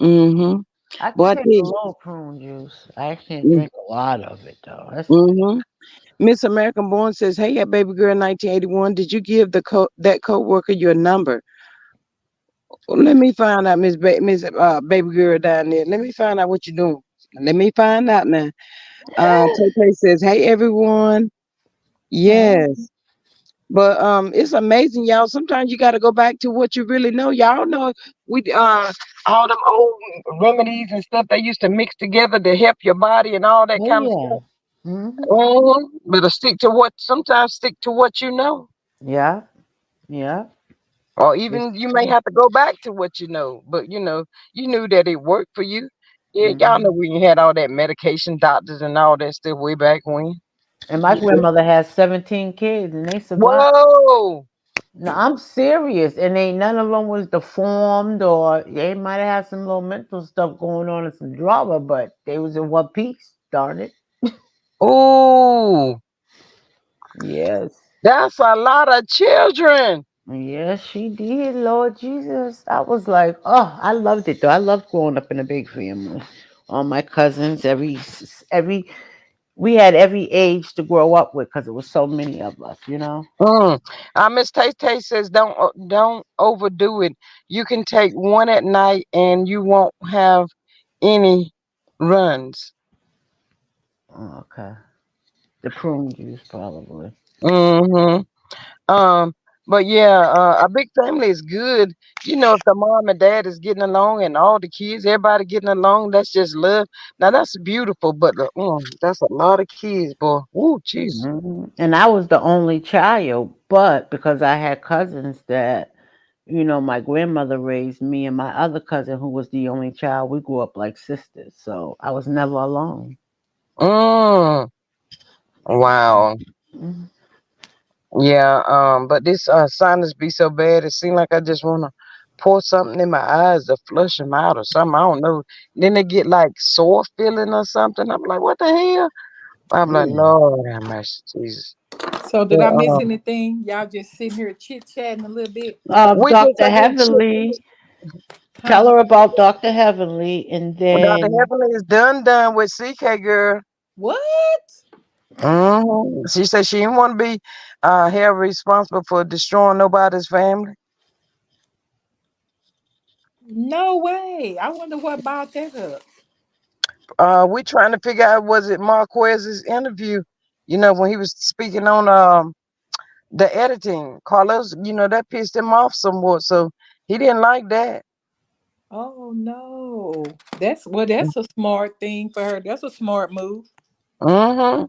mm-hmm. I can But take a little prune juice. I can't drink a lot of it though. That's mm-hmm. Miss American Born says, "Hey, yeah, baby girl, 1981. Did you give that coworker your number?" Well, let me find out, Miss Baby Girl down there. Let me find out what you're doing. Let me find out now. Tay says, "Hey everyone, yes." But it's amazing, y'all. Sometimes you got to go back to what you really know. Y'all know we all them old remedies and stuff they used to mix together to help your body and all that oh kind of yeah. stuff. Hmm. Oh, better stick to what. Sometimes stick to what you know. Yeah. Yeah. Or It's even you may true. have to go back to what you know, but you knew that it worked for you. Yeah, y'all know Hmm. we had all that medication, doctors, and all that stuff way back when. And my Yeah. grandmother has 17 kids and they survived. Whoa! No, I'm serious. And ain't none of them was deformed or they might have had some little mental stuff going on and some drama, but they was in one piece, darn it. Oh, Yes. that's a lot of children. Yes, she did, Lord Jesus. I was like, oh, I loved it though. I loved growing up in a big family. All my cousins, every we had every age to grow up with because it was so many of us, you know. Mm. Miss Tay Tay says don't overdo it. You can take one at night and you won't have any runs. Oh, okay. The prune juice, probably. Mm-hmm. Um, but yeah, a big family is good. If the mom and dad is getting along and all the kids, everybody getting along, that's just love. Now that's beautiful, but that's a lot of kids, boy. Ooh, jeez. And I was the only child, but because I had cousins that, my grandmother raised me and my other cousin, who was the only child, we grew up like sisters. So I was never alone. Mm, wow. Mhm. Yeah. But this sinus be so bad. It seems like I just wanna pour something in my eyes to flush them out or something. I don't know. Then they get like sore feeling or something. I'm like, what the hell? I'm like, Yeah. Lord have mercy, Jesus. So did But, I miss anything? Y'all just sitting here chit chatting a little bit, we just Dr. ain't shit. Heavenly, tell huh? her about Dr. Heavenly, and Dr. then Heavenly is done with CK girl. What? She said she didn't want to be held responsible for destroying nobody's family. No way. I wonder what brought that up. We trying to figure out, was it Marquez's interview? When he was speaking on the editing, Carlos. That pissed him off somewhat, so he didn't like that. Oh no. That's a smart thing for her. That's a smart move. Mm-hmm.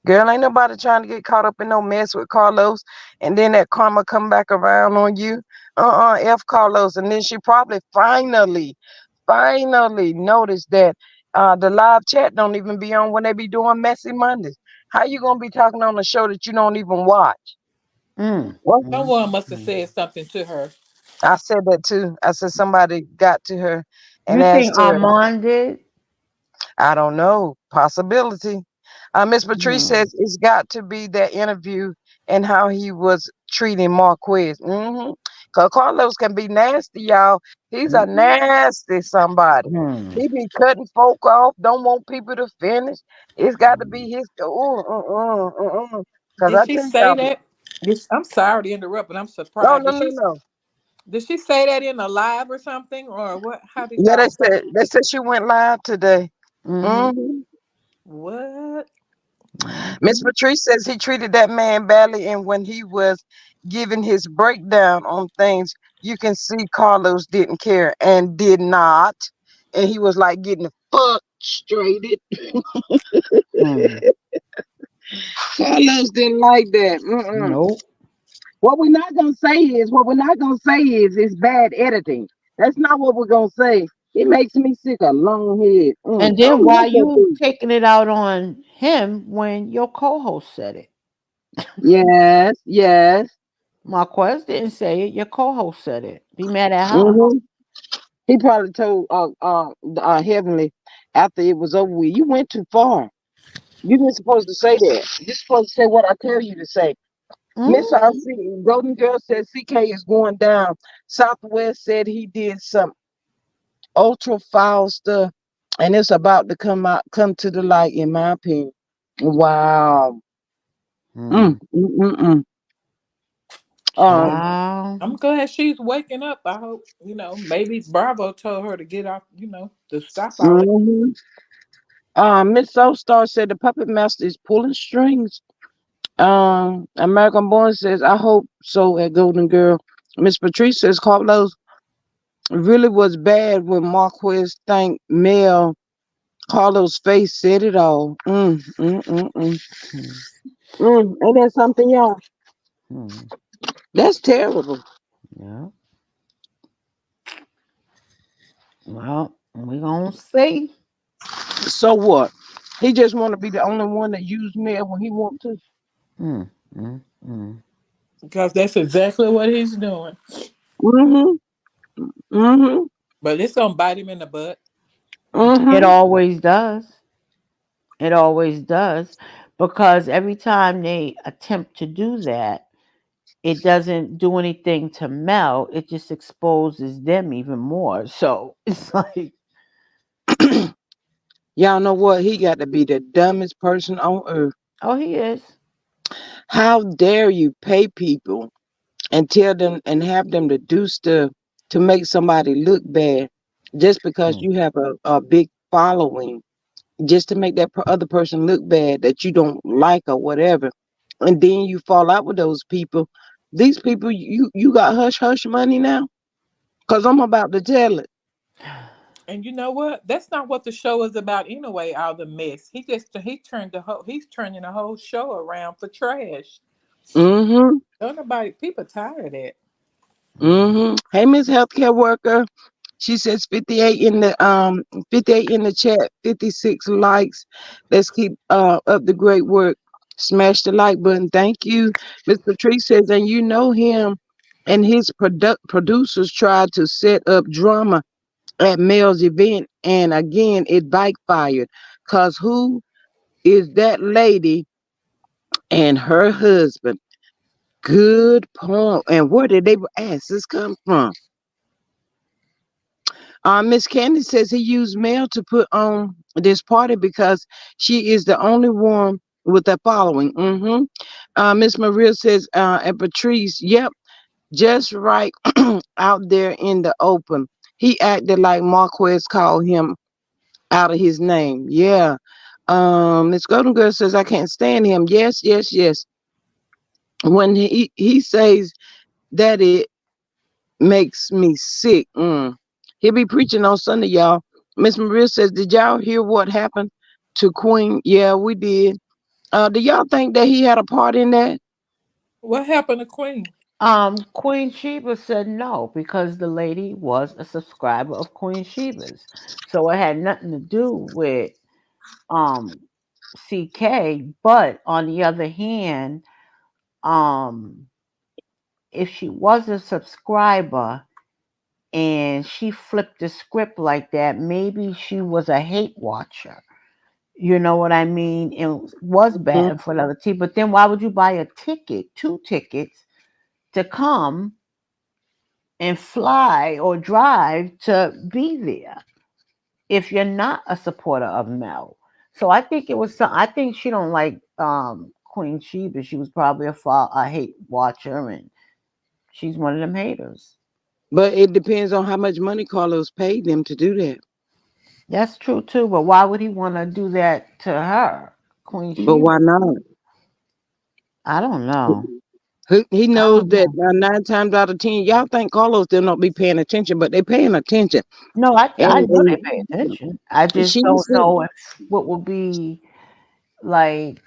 Girl, ain't nobody trying to get caught up in no mess with Carlos, and then that karma come back around on you. F Carlos, and then she probably finally noticed that the live chat don't even be on when they be doing messy Mondays. How you gonna be talking on a show that you don't even watch? Mm, What? mm, Someone must have mm. said something to her. I said that too. I said somebody got to her and You think asked her. Armand did? I don't know. Possibility. Miss Patrice Mm, says it's got to be that interview and how he was treating Marquez. Cause Carlos can be nasty, y'all. He's a Mhm. nasty somebody. mm, He be cutting folk off. Don't want people to finish. It's got to be his. Cause Did I she tell say y'all. that? I'm sorry to interrupt, but I'm No, surprised. no, no, no. Did she say that in a live or something? Or what, how did Yeah, y'all find they said she went live today. mm-hmm, hmm what? Miss mm-hmm, Patrice says he treated that man badly, and when he was giving his breakdown on things, you can see Carlos didn't care and did not, and he was like getting frustrated. mm. Carlos didn't like that. Mm-mm. Nope. What we're not gonna say is it's bad editing. That's not what we're gonna say. It makes me sick of long head. And I then don't why like that you dude. taking it out on him when your co-host said it? Yes, yes. Marquez didn't say it. Your co-host said it. Be mad at her. hmm He probably told Heavenly after it was over with, you went too far. You weren't supposed to say that. You're supposed to say what I tell you to say. Miss Mm, RC, Golden Girl said CK is going down. Southwest said he did some ultra foul stuff, and it's about to come to the light, in my opinion. Wow. mm. Mm, mm, mm. Um. Child. I'm glad she's waking up. I hope, maybe Bravo told her to get off, to stop all that. mhm. Miss Star said the puppet master is pulling strings. American Born says, I hope so at Golden Girl. Miss Patrice says, Carlos really was bad when Marquez thanked Mel. Carlos' face said it all. Mm, Ain't that something, y'all? mm. That's terrible. Yeah. Well, we gonna see. So what? He just want to be the only one that use Mel when he want to. Mm, mm, mm. Because that's exactly what he's doing. Mm-hmm. Mm-hmm. But it's going to bite him in the butt. It Mm-hmm. always does. It always does. Because every time they attempt to do that, it doesn't do anything to Mel. It just exposes them even more. So it's like, Y'all know what? He got to be the dumbest person on earth. oh, he is. How dare you pay people and tell them and have them to do stuff to make somebody look bad just because Mm. you have a big following, just to make that other person look bad that you don't like or whatever. And then you fall out with those people. These people, you got hush hush money now? Because I'm about to tell it. And you know what? That's not what the show is about anyway, all the mess. He's turning the whole show around for trash. Mm-hmm. Don't nobody people tired of that. Mm-hmm. Hey, Miss Healthcare Worker. She says 58 in the chat, 56 likes. Let's keep up the great work. Smash the like button. Thank you. Miss Patrice says, and you know him and his producers tried to set up drama at Mel's event, and again it backfired. Cause who is that lady and her husband? Good point. And where did they asses come from? Miss Candy says he used Mel to put on this party because she is the only one with that following. Miss Maria says, and Patrice, yep, just right out there in the open. He acted like Marquez called him out of his name. Yeah. Miss Golden Girl says, I can't stand him. Yes, yes, yes. When he says that, it makes me sick. He'll be preaching on Sunday, y'all. Miss Maria says, did y'all hear what happened to Queen? Yeah, we did. Do y'all think that he had a part in that? What happened to Queen? Queen Sheba said no because the lady was a subscriber of Queen Sheba's. So it had nothing to do with um CK, but on the other hand, um if she was a subscriber and she flipped the script like that, maybe she was a hate watcher. You know what I mean? It was Mhm. bad for the other team, but then why would you buy a ticket, two tickets, to come and fly or drive to be there if you're not a supporter of Mel? So I think it was some. I think she don't like Queen Sheba. She was probably a hate watcher, and she's one of them haters. But it depends on how much money Carlos paid them to do that. That's true too. But why would he want to do that to her, Queen But Sheba? why not? I don't know. He I knows don't that know. 9 times out of 10, y'all think Carlos still not be paying attention, but they paying attention. No, I know they pay And attention. I just she don't said, know if what would be like.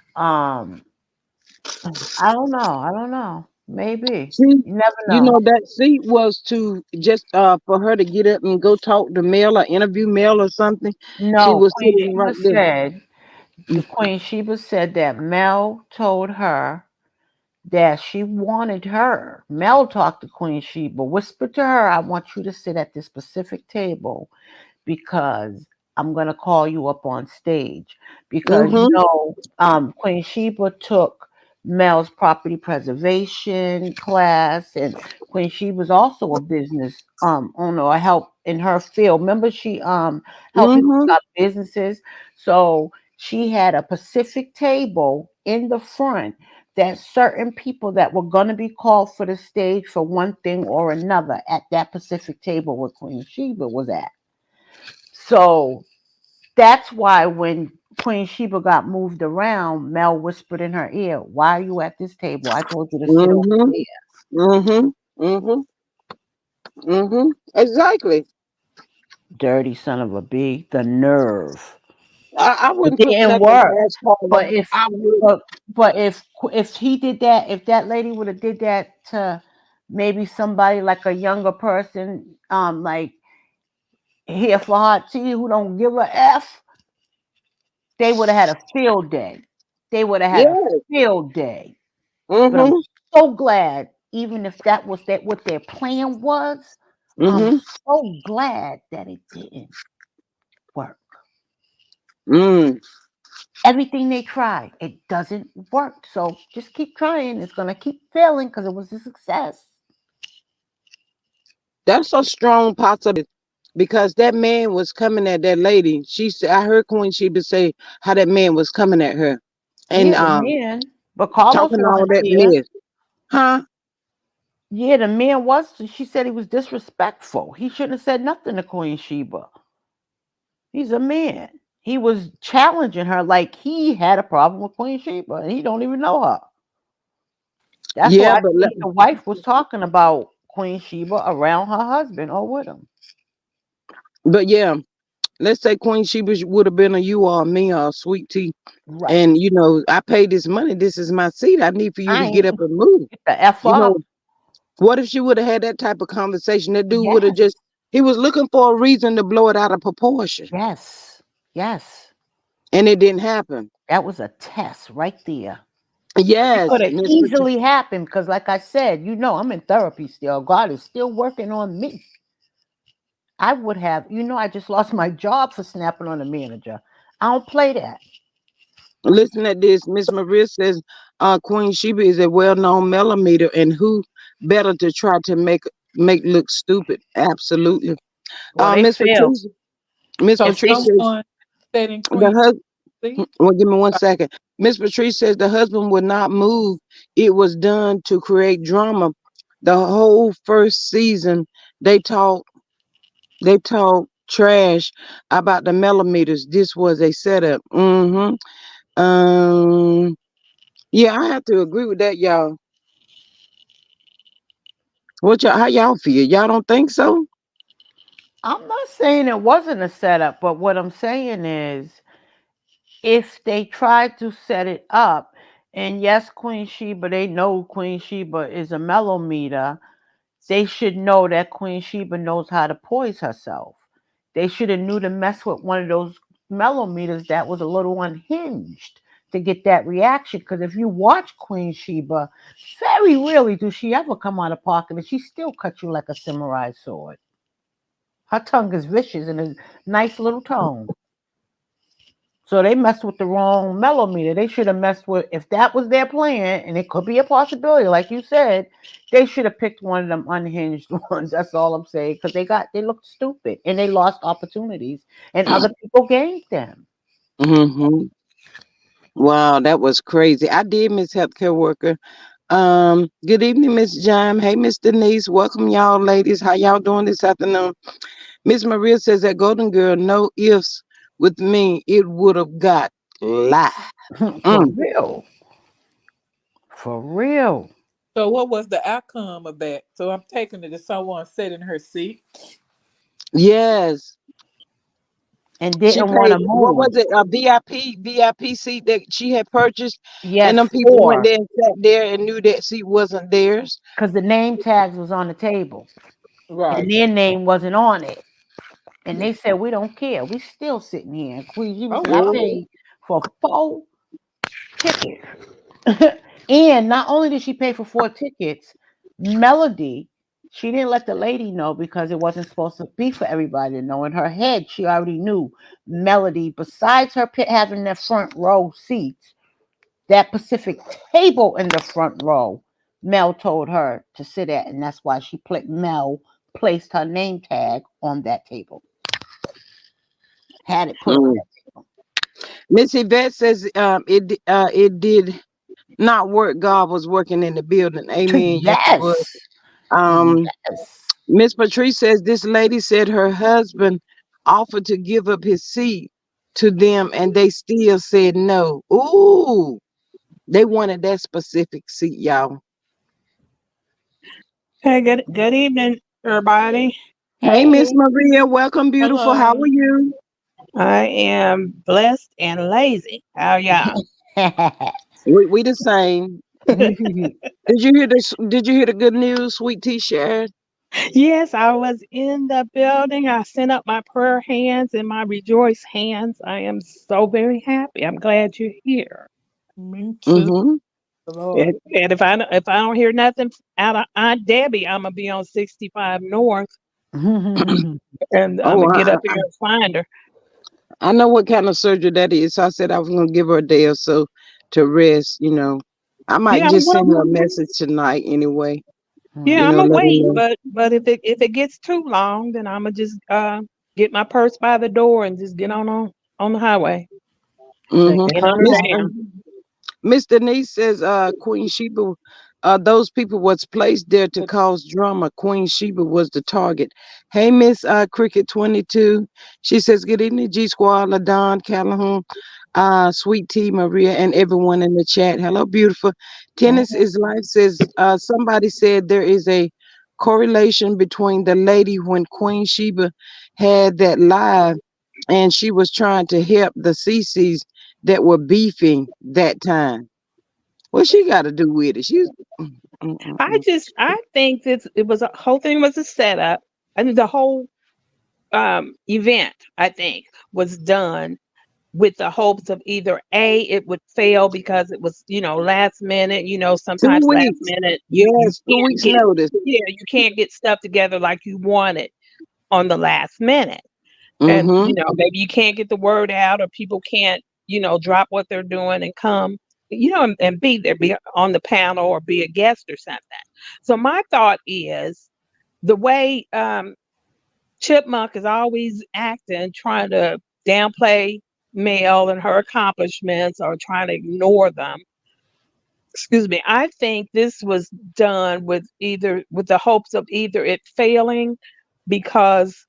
I don't know. I don't know. Maybe she, you never you know. know, that seat was to just for her to get up and go talk to Mel or interview Mel or something. She No, was Queen sitting Sheba right there. said the Queen Sheba said that Mel told her that she wanted her. Mel talked to Queen Sheba, whispered to her, "I want you to sit at this specific table because I'm gonna call you up on stage because Mm-hmm. Queen Sheba took Mel's property preservation class, and Queen Sheba's also a business owner or help in her field. Remember, she helped people Mm-hmm. start businesses. So she had a Pacific table in the front that certain people that were going to be called for the stage for one thing or another at that Pacific table where Queen Sheba was at. So that's why when Queen Sheba got moved around, Mel whispered in her ear, "Why are you at this table? I told you to sit over Mm-hmm. there." Mm-hmm. Mm-hmm. Mm-hmm. Exactly. Dirty son of a bee, the nerve. I It wouldn't put didn't nothing work. past Carlos. But if I would. but but if he did that, if that lady would have did that to maybe somebody like a younger person, like here for hot tea who don't give a F, they would have had a field day. They would have had a Yeah. field day. But I'm Mm-hmm. so glad, even if that was that what their plan was, I'm Mm-hmm. so glad that it didn't work. Mm. Everything they tried, it doesn't work. So just keep trying. It's gonna keep failing because it was a success. That's a strong possibility because that man was coming at that lady. She said, I heard Queen Sheba say how that man was coming at her and Yeah, the man. But Carlos talking all wasn't that there. mess. Huh? Yeah, the man was. She said he was disrespectful. He shouldn't have said nothing to Queen Sheba. He's a man. He was challenging her like he had a problem with Queen Sheba, and he don't even know her. That's Yeah, why I but think the wife was talking about Queen Sheba around her husband or with him. yeah, let's say Queen Sheba would have been a you or a me or a sweet tea. Right. And I paid this money. This is my seat. I need for you to I get ain't up and move. get the F You know, up. what if she would have had that type of conversation? That dude would have Yes. just he was looking for a reason to blow it out of proportion. Yes. Yes. And it didn't happen. That was a test right there. It could Yes, have Miss Patricia. easily happened because, like I said, I'm in therapy still. God is still working on me. I would have, I just lost my job for snapping on a manager. I don't play that. Listen at this. Miss Maria says Queen Sheba is a well-known millimeter, and who better to try to make look stupid? Absolutely. Well, they Miss failed. Patricia. Miss So If they Patricia, someone said in the Queen husband. See? Well, give me 1 second. Miss Patrice says the husband would not move. It was done to create drama. The whole first season, they talk they talk trash about the millimeters. This was a setup. Um. Yeah, I have to agree with that, y'all. What y'all? How y'all feel? Y'all don't think so? I'm not saying it wasn't a setup, but what I'm saying is if they tried to set it up, and yes, Queen Sheba, they know Queen Sheba is a mellometer, they should know that Queen Sheba knows how to poise herself. They should have knew to mess with one of those mellometers that was a little unhinged to get that reaction. Because if you watch Queen Sheba, very rarely do she ever come out of pocket, and she still cuts you like a samurai sword. Her tongue is vicious and a nice little tone. So they messed with the wrong mellometer. They should have messed with, if that was their plan, and it could be a possibility, like you said, they should have picked one of them unhinged ones. That's all I'm saying. Because they looked stupid and they lost opportunities and other people gained them. Hmm. Wow, that was crazy. I did miss healthcare worker. Good evening, Miss Jam. Hey, Miss Denise. Welcome, y'all, ladies. How y'all doing this afternoon? Miss Maria says that Golden Girl, no ifs with me, it would have got live. For Mm. real. For real. So what was the outcome of that? So I'm taking it to someone sat in her seat. Yes. And She didn't want paid, to what move. was it, a VIP seat that she had purchased, and them Yes, people went four. there and sat there and knew that seat wasn't theirs. Because the name tags was on the table. And Right. their name wasn't on it. And they said, we don't care. We still sitting here. And Queen Sheba Oh said, I wow. Mhm. paid for 4 tickets. And not only did she pay for 4 tickets, Melody, she didn't let the lady know because it wasn't supposed to be for everybody to know. In her head, she already knew Melody, besides her having that front row seats, that Pacific table in the front row, Mel told her to sit at. And that's why Mel placed her name tag on that table, had it put on Mm. that table. Miss Yvette says it did not work. God was working in the building. Amen. Yes, it was. Yes. Um, Yes. Miss Patrice says this lady said her husband offered to give up his seat to them, and they still said no. Ooh, they wanted that specific seat, y'all. Hey, good evening, everybody. Hey, Miss Hey. Maria, welcome, beautiful. How are Hello. you? I am blessed and lazy. How y'all? We the same. Did you hear the good news? Sweet Tea shared. Yes, I was in the building. I sent up my prayer hands and my rejoice hands. I am so very happy. I'm glad you're here. Me too. Mm-hmm. The Lord. And if I don't hear nothing out of Aunt Debbie, I'm gonna be on 65 North, and I'm Oh, gonna get up here and find her. I know what kind of surgery that is. So I said I was gonna give her a day or so to rest. I might Yeah, just send her a message tonight anyway. I'm gonna Let her wait, know. but if it gets too long, then I'm gonna just get my purse by the door and just get on the highway. So Mm-hmm. get Get on on Miss down. down. Miss Denise says, Queen Sheba, those people was placed there to cause drama. Queen Sheba was the target. Hey, Miss Cricket 22. She says, good evening, G Squad, LaDon, Calhoun, Sweet Tea, Maria, and everyone in the chat. Hello, beautiful. Tennis is life says, somebody said there is a correlation between the lady when Queen Sheba had that live and she was trying to help the CCs that were beefing that time. What she got to do with it? She's mm, mm, mm, mm. I think this it was a whole thing was a setup. I think the whole event I think was done with the hopes of either A, it would fail because it was, last minute, two sometimes last weeks. minute you Yes, two can't weeks get notice. you can't get stuff together like you wanted on the last minute. And, Mm-hmm. maybe you can't get the word out or people can't, drop what they're doing and come, and be there, be on the panel or be a guest or something. So my thought is the way Chipmunk is always acting, trying to downplay Mel and her accomplishments or trying to ignore them. Excuse me. I think this was done with the hopes of either it failing because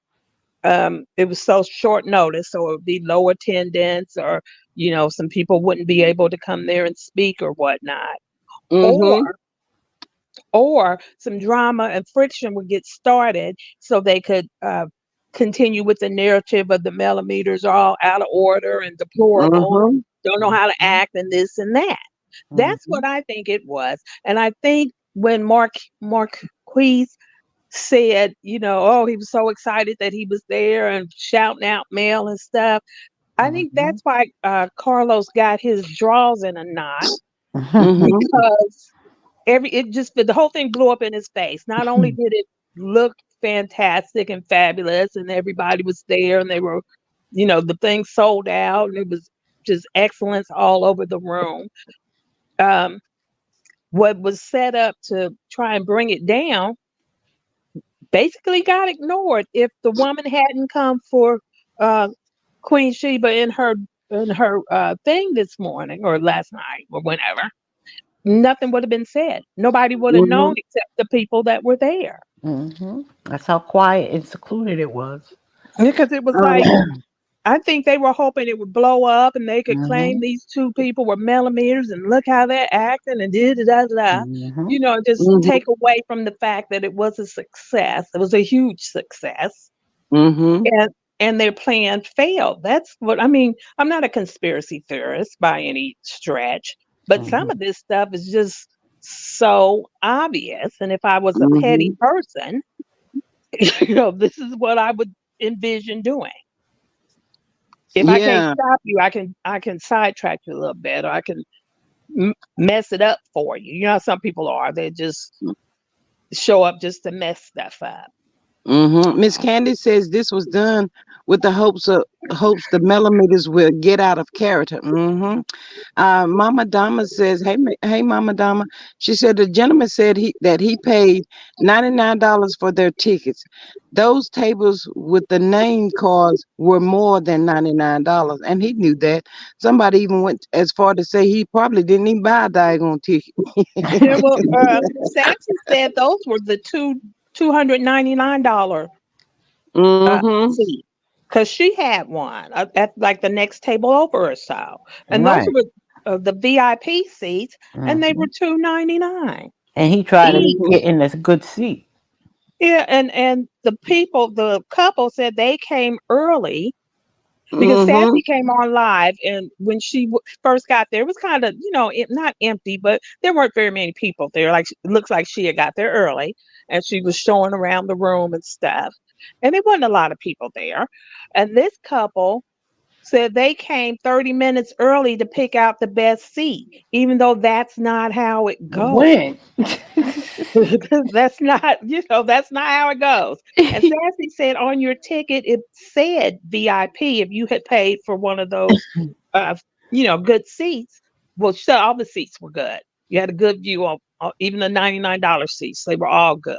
it was so short notice, so it would be low attendance, or some people wouldn't be able to come there and speak or whatnot, or Mhm. some drama and friction would get started so they could continue with the narrative of the millimeters are all out of order and deplorable and Mhm. don't know how to act and this and that. That's what Mhm. I think it was. And I think when Marquise said, oh, he was so excited that he was there and shouting out Mel and stuff. I think Mhm. that's why Carlos got his draws in a knot, Mhm. because the whole thing blew up in his face. Not only did it look fantastic and fabulous, and everybody was there, and they were, the thing sold out, and it was just excellence all over the room. Um, what was set up to try and bring it down basically got ignored. If the woman hadn't come for uh, Queen Sheba in her thing this morning or last night or whenever, nothing would have been said. Nobody would have known Mhm. except the people that were there. Mhm. That's how quiet and secluded it was. Because it was like, Um. I think they were hoping it would blow up and they could claim Mhm. these two people were millimeters and look how they're acting and da da da da. Mhm. Just Mhm. take away from the fact that it was a success. It was a huge success. Mhm. And their plan failed. That's what I mean. I'm not a conspiracy theorist by any stretch, but some Mhm. of this stuff is just so obvious. And if I was a petty Mhm. person, this is what I would envision doing. If I can't Yeah. stop you, I can sidetrack you a little bit, or I can mess it up for you. You know how some people are. They just show up just to mess stuff up. Miss Candy says this was done with the hopes the millimeters will get out of character. Mama Dama says, hey, Mama Dama. She said the gentleman said he paid $99 for their tickets. Those tables with the name cards were more than $99, and he knew that. Somebody even went as far to say he probably didn't even buy a daggone ticket. Yeah, well, Sassy said those were the $299 Mm-hmm. seats, because she had one at like the next table over or so, and those Right. were the VIP seats, and they were Mhm. $299 And he tried to each. Mm-hmm. get in this good seat. Yeah, and the couple said they came early because Mm-hmm. Sassy came on live, and when she first got there, it was kind of, not empty, but there weren't very many people there. Like, it looks like she had got there early, and she was showing around the room and stuff, and there wasn't a lot of people there. And this couple said they came 30 minutes early to pick out the best seat, even though that's not how it goes. When? That's not how it goes. And Sassy said on your ticket it said VIP if you had paid for one of those good seats. Well, she said all the seats were good. You had a good view of even the $99 seats. They were all good.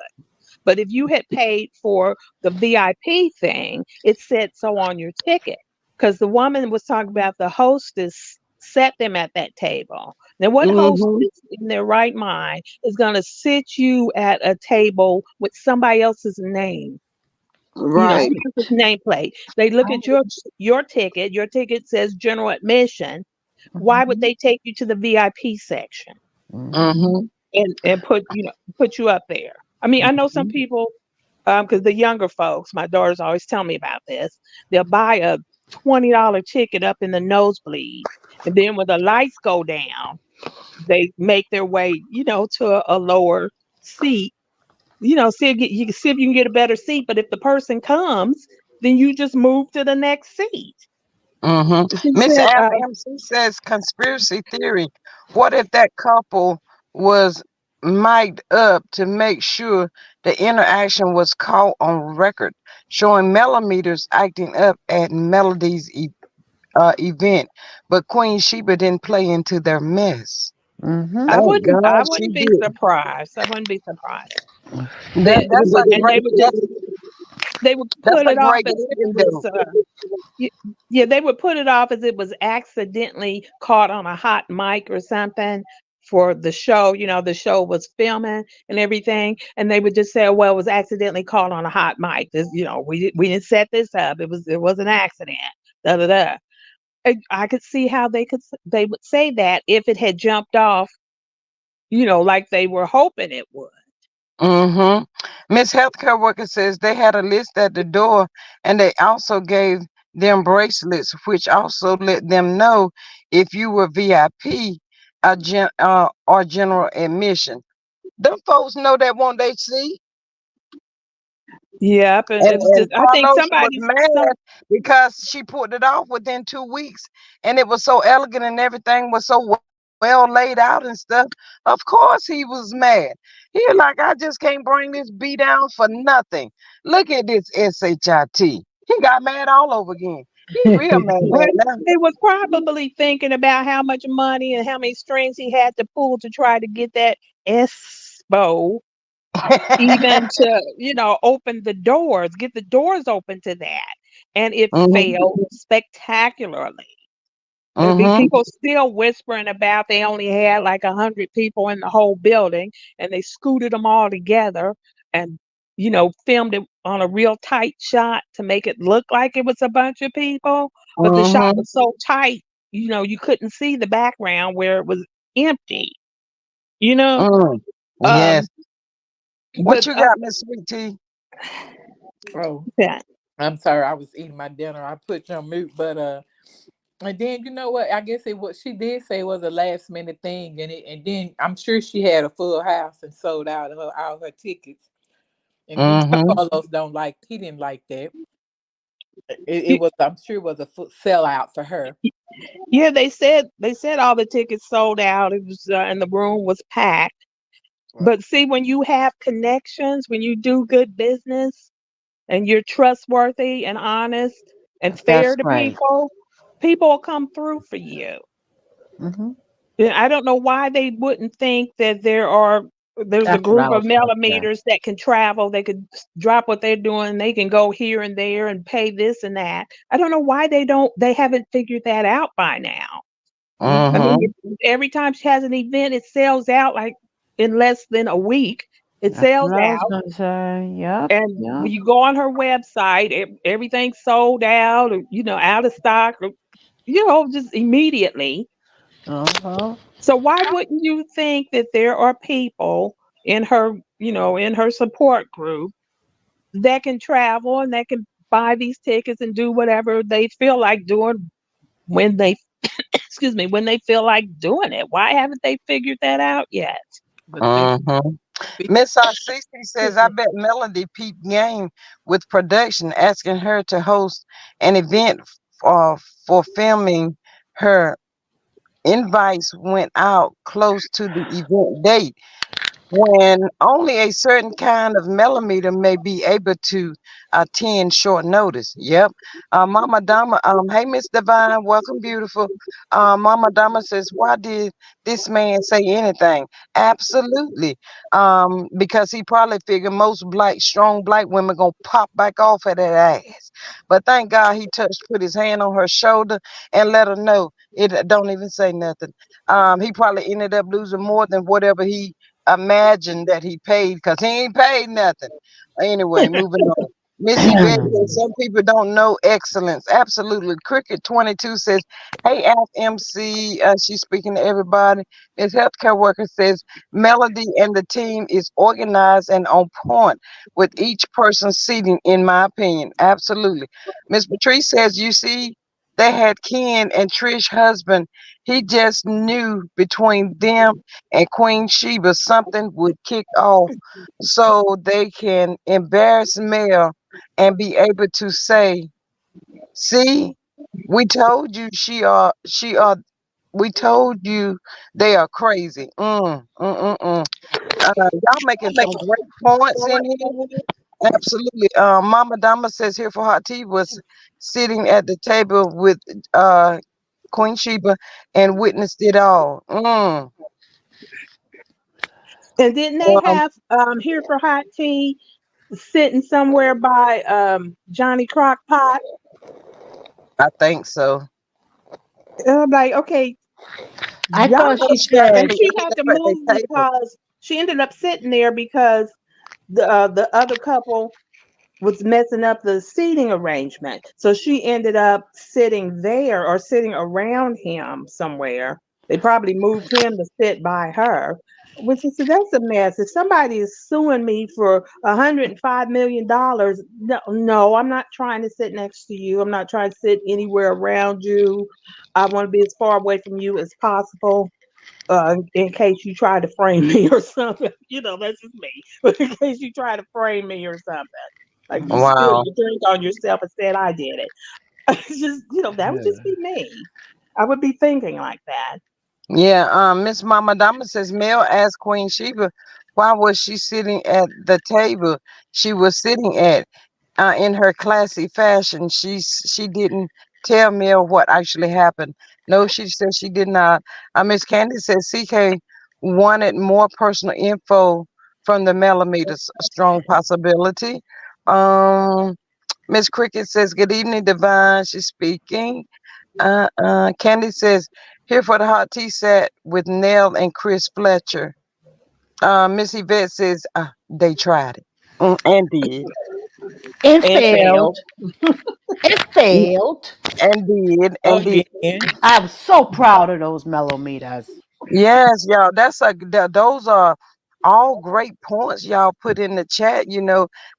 But if you had paid for the VIP thing, it said so on your ticket. Because the woman was talking about the hostess set them at that table. Now, what Mm-hmm. hostess in their right mind is going to sit you at a table with somebody else's name? Right. Somebody else's nameplate. They look at your ticket. Your ticket says general admission. Why would Mhm. they take you to the VIP section Mhm. Mm-hmm. and put you up there? I mean, I know some Mhm. people, because the younger folks, my daughters always tell me about this. They'll buy a $20 ticket up in the nosebleed, and then when the lights go down, they make their way, to a lower seat. You can see if you can get a better seat. But if the person comes, then you just move to the next seat. She Miss said, MC says conspiracy theory. What if that couple was mic'd up to make sure the interaction was caught on record, showing millimeters acting up at Melody's event, but Queen Sheba didn't play into their mess. Mhm. I Oh wouldn't, I God, she wouldn't be did. surprised. I wouldn't be surprised. That's a And they great. were That's just They would That's put a it off great as if it was window. y- yeah, they would put it off as it was accidentally caught on a hot mic or something for the show. The show was filming and everything, and they would just say, "Well, it was accidentally caught on a hot mic. We didn't set this up. It was an accident." Da da da. I could see how they would say that if it had jumped off, like they were hoping it would. Mm-hmm. Miss Healthcare Worker says they had a list at the door, and they also gave them bracelets, which also let them know if you were VIP or general admission. Them folks know that won't they see? Yep, and it was And just I think Carlos was somebody some mad because she put it off within 2 weeks, and it was so elegant and everything was so well laid out and stuff. Of course, he was mad. He was like, I just can't bring this B down for nothing. Look at this shit. He got mad all over again. He real well, mad he was probably thinking about how much money and how many strings he had to pull to try to get that Espo now. even to, open the doors, get the doors open to that. And it Hmm. failed spectacularly. I mean, Hmm. people still whispering about they only had like 100 people in the whole building, and they scooted them all together and filmed it on a real tight shot to make it look like it was a bunch of people. But the shot Hmm. was so tight, you couldn't see the background where it was empty. You know, Mm. Yes. um, What but you got, Miss Sweet Tea? Oh, yeah, I'm sorry, I was eating my dinner. I put you on mute, but and then you know what? I guess it what she did say was a last minute thing, and then I'm sure she had a full house and sold out all her tickets. And you know Hmm. Carlos don't like he didn't like that. It was I'm sure it was a full sellout for her. yeah, they said all the tickets sold out. It was and the room was packed. Right. But see, when you have connections, when you do good business, and you're trustworthy and honest and fair That's to right. people, people will come through for you. Hmm. And I don't know why they wouldn't think that there's a That's what group I of was going to say. millimeters that can travel, they could drop what they're doing, they can go here and there and pay this and that. I don't know why they haven't figured that out by now. I Hmm. mean, Hmm. every time she has an event, it sells out like in less than a week. It That's sells what I was out. going to say. Yep. And Yep. when you go on her website, everything's sold out, or, out of stock, or, just immediately. Uh-huh. So why wouldn't you think that there are people in her support group that can travel and that can buy these tickets and do whatever they feel like doing when they, excuse me, when they feel like doing it? Why haven't they figured that out yet? But Hmm. be- Miss Cece says, I bet Melody peeped game with production, asking her to host an event for filming her. Invites went out close to the event date, when only a certain kind of millimeter may be able to attend short notice. Yep. Mama Dama, hey Miss Divine, welcome, beautiful. Mama Dama says, why did this man say anything? Absolutely. Because he probably figured most strong black women gonna pop back off at that ass. But thank God he put his hand on her shoulder and let her know. It don't even say nothing. He probably ended up losing more than whatever he imagine that he paid, because he ain't paid nothing. Anyway, moving on. Miss Yvette says some people don't know excellence. Absolutely. Cricket 22 says, hey, FMC. She's speaking to everybody. Miss Healthcare Worker says, Melody and the team is organized and on point with each person seating, in my opinion. Absolutely. Miss Patrice says, you see, they had Ken and Trish husband. He just knew between them and Queen Sheba something would kick off, so they can embarrass Mel and be able to say, see, we told you we told you they are crazy. Y'all making some great points in here. Absolutely. Mama Dama says here for hot tea was sitting at the table with uh Queen Sheba and witnessed it all. And didn't they Um, have here for hot tea? sitting somewhere by Johnny Crockpot. I think so. And I'm like, okay, I y'all thought Oh, she know. yeah, they And said, she lined had to up at their move table. because she ended up sitting there because the other couple was messing up the seating arrangement. So she ended up sitting there or sitting around him somewhere. They probably moved him to sit by her. Which is that's a mess. If somebody is suing me for $105 million, no, no, I'm not trying to sit next to you. I'm not trying to sit anywhere around you. I want to be as far away from you as possible in case you try to frame me or something. That's just me. But in case you try to frame me or something, like you spilled Wow. your drink on yourself and said I did it. It's just, that would just be me. I would be thinking like that. Yeah, Miss Mama Dama says Mel asked Queen Sheba why was she sitting at the table she was sitting at in her classy fashion. She didn't tell Mel what actually happened. No, she said she did not. Miss Candy says CK wanted more personal info from the millimeters. A strong possibility. Um, Miss Cricket says good evening, Divine. She's speaking. Candy says, here for the hot tea set with Nell and Chris Fletcher. Miss Yvette says, they tried it. And did. it And failed. failed. It failed. And did. And did. Again. I'm so proud of those mellometers. Yes, y'all. Those are all great points y'all put in the chat,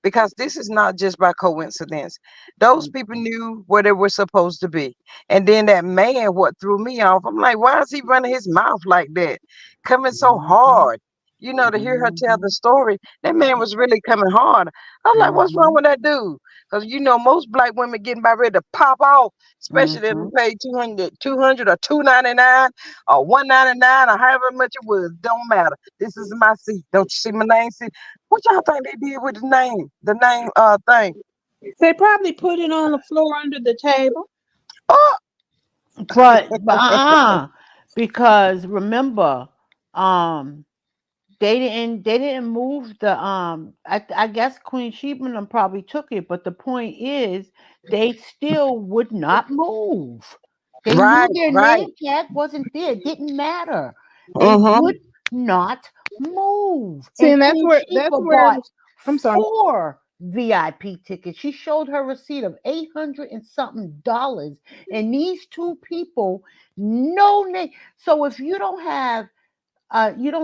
because this is not just by coincidence. Those people knew where they were supposed to be. And then that man, what threw me off, I'm like, why is he running his mouth like that? Coming so Mhm, hard. To hear her tell the mhm, story, that man was really coming hard. I was like, what's wrong mhm, with that dude? Because most black women getting about ready to pop off, especially if mhm. they pay 200 or 299 or 199 or however much it was. Don't matter. This is my seat. Don't you see my name? See what y'all think they did with the name? The name thing. They probably put it on the floor under the table. Oh, But because remember, um, they didn't move the I guess Queen Sheba and them probably took it, but the point is they still would not move. They knew right, their right. name tag wasn't there. It didn't matter. They Mm-hmm. would not move. See, And and that's Queen where that's Sheba where bought I'm sorry. 4 VIP tickets. She showed her receipt of 800 and something dollars. And these two people, no name. So if you don't